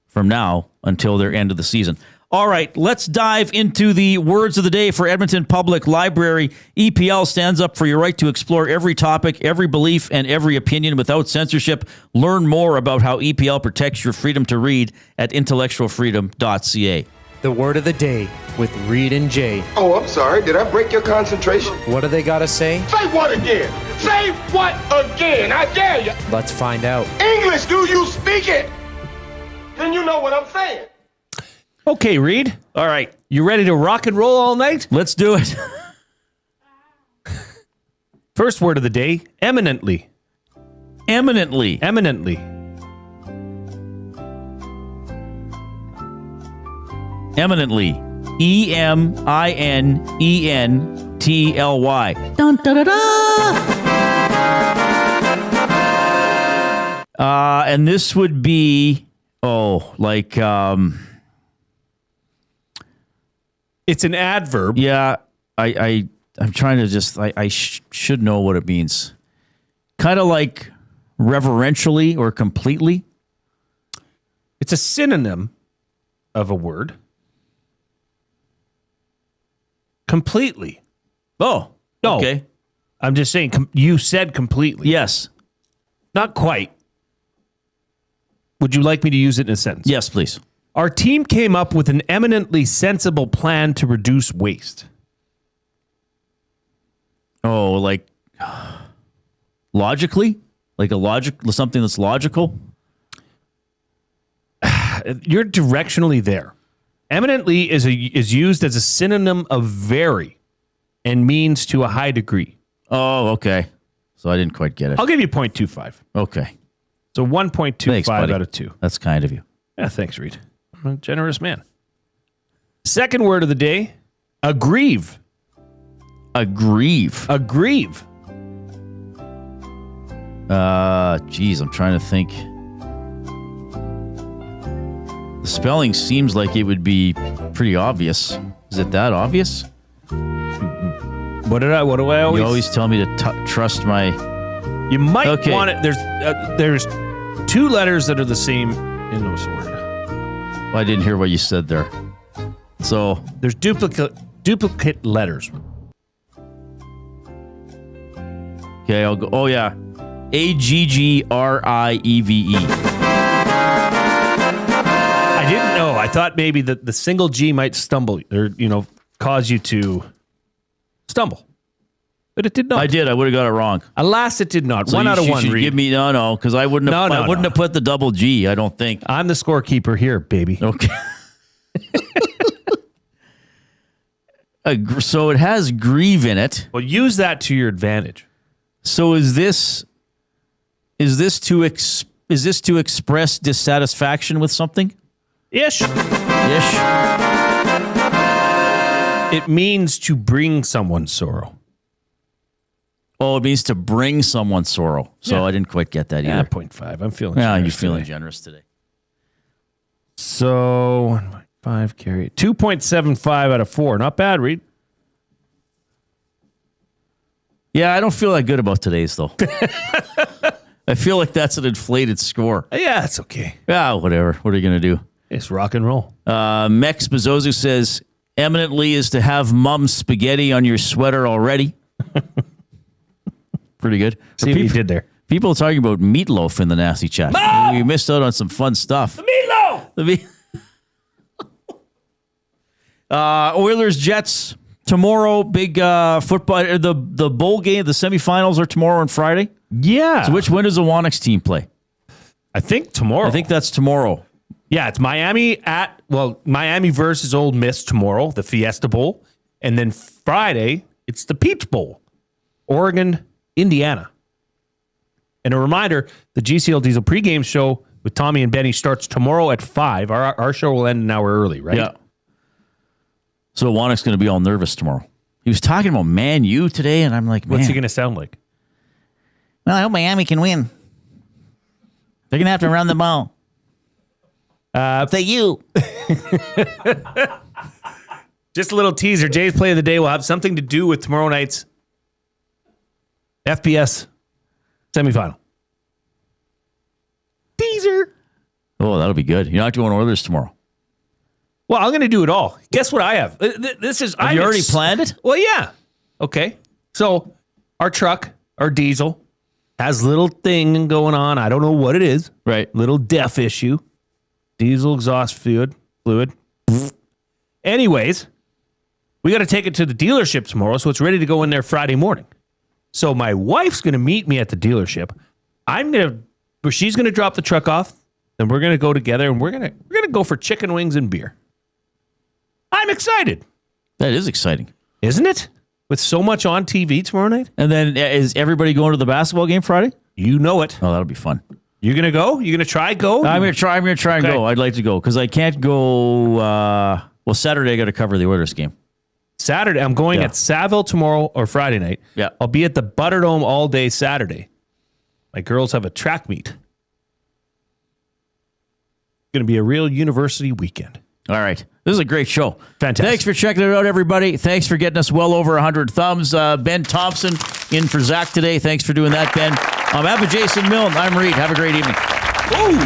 from now until their end of the season. All right, let's dive into the words of the day for Edmonton Public Library. EPL stands up for your right to explore every topic, every belief, and every opinion without censorship. Learn more about how EPL protects your freedom to read at intellectualfreedom.ca. The word of the day with Reid and Jay. Oh, I'm sorry. Did I break your concentration? What do they got to say? Say what again? Say what again? I dare you. Let's find out. English, do you speak it? Then you know what I'm saying. Okay, Reid. All right. You ready to rock and roll all night? Let's do it. First word of the day, eminently. Eminently. Eminently. Eminently. EMINENTLY. Dun, da, da, da. And this would be, it's an adverb. Yeah, I'm trying to just, I should know what it means. Kind of like reverentially or completely. It's a synonym of a word. Completely. Oh, no. Okay. I'm just saying, you said completely. Yes. Not quite. Would you like me to use it in a sentence? Yes, please. Our team came up with an eminently sensible plan to reduce waste. Oh, like Logically? Like something that's logical? You're directionally there. Eminently is used as a synonym of very and means to a high degree. Oh, okay. So I didn't quite get it. I'll give you 0.25. Okay. So 1.25 out of 2. That's kind of you. Yeah, thanks, Reid. I'm a generous man. Second word of the day, aggrieve. Aggrieve. Aggrieve. Geez, I'm trying to think. The spelling seems like it would be pretty obvious. Is it that obvious? What do I always? You always tell me to trust my. You might want it. There's 2 letters that are the same in this word. Well, I didn't hear what you said there. So there's duplicate letters. Okay, I'll go. Oh yeah, Aggrieve. I didn't know. I thought maybe the single G might stumble or cause you to stumble, but it did not. I did. I would have got it wrong. Alas, it did not. So 1 out of 1. Give me no, because I wouldn't have. I wouldn't have put the double G. I don't think. I'm the scorekeeper here, baby. Okay. So it has grieve in it. Well, use that to your advantage. So is this to express dissatisfaction with something? Ish. Ish. It means to bring someone sorrow. Oh, it means to bring someone sorrow. So I didn't quite get that either. 0.5. I'm feeling. Yeah, you're feeling generous today. So 1.5 carry 2.75 out of 4. Not bad, Reid. Yeah, I don't feel that good about today's though. I feel like that's an inflated score. Yeah, it's okay. Yeah, whatever. What are you gonna do? It's rock and roll. Mex Bezozu says eminently is to have mom's spaghetti on your sweater already. Pretty good. See what you did there. People talking about meatloaf in the nasty chat. Mom! We missed out on some fun stuff. The meatloaf. Oilers Jets tomorrow. Big football. The bowl game. The semifinals are tomorrow and Friday. Yeah. So which when does the Wanix team play? I think tomorrow. I think that's tomorrow. Yeah, it's Miami versus Ole Miss tomorrow, the Fiesta Bowl, and then Friday it's the Peach Bowl, Oregon, Indiana. And a reminder, the GCL Diesel pregame show with Tommy and Benny starts tomorrow at 5. Our show will end an hour early, right? Yeah. So Wannick's going to be all nervous tomorrow. He was talking about Man U today, and I'm like, man. What's he going to sound like? Well, I hope Miami can win. They're going to have to run the ball. Say you. Just a little teaser. Jay's play of the day will have something to do with tomorrow night's FPS semifinal. Teaser. Oh, that'll be good. You're not doing Oilers tomorrow. Well, I'm going to do it all. Guess what I have? This is. Have you already planned it? Well, yeah. Okay. So our truck, our diesel, has a little thing going on. I don't know what it is. Right. Little DEF issue. Diesel exhaust fluid. Anyways, we got to take it to the dealership tomorrow, so it's ready to go in there Friday morning. So my wife's going to meet me at the dealership. She's going to drop the truck off, then we're going to go together, and we're going to go for chicken wings and beer. I'm excited. That is exciting, isn't it? With so much on TV tomorrow night. And then is everybody going to the basketball game Friday? You know it. Oh, that'll be fun. You're going to go? You're going to try go? I'm going to try and go. I'd like to go because I can't go. Saturday I got to cover the Oilers game. Saturday, I'm going at Saville tomorrow or Friday night. Yeah. I'll be at the Butterdome all day Saturday. My girls have a track meet. It's going to be a real university weekend. All right. This is a great show. Fantastic. Thanks for checking it out, everybody. Thanks for getting us well over 100 thumbs. Ben Thompson in for Zach today. Thanks for doing that, Ben. I'm Jason Milne. I'm Reid. Have a great evening. Woo!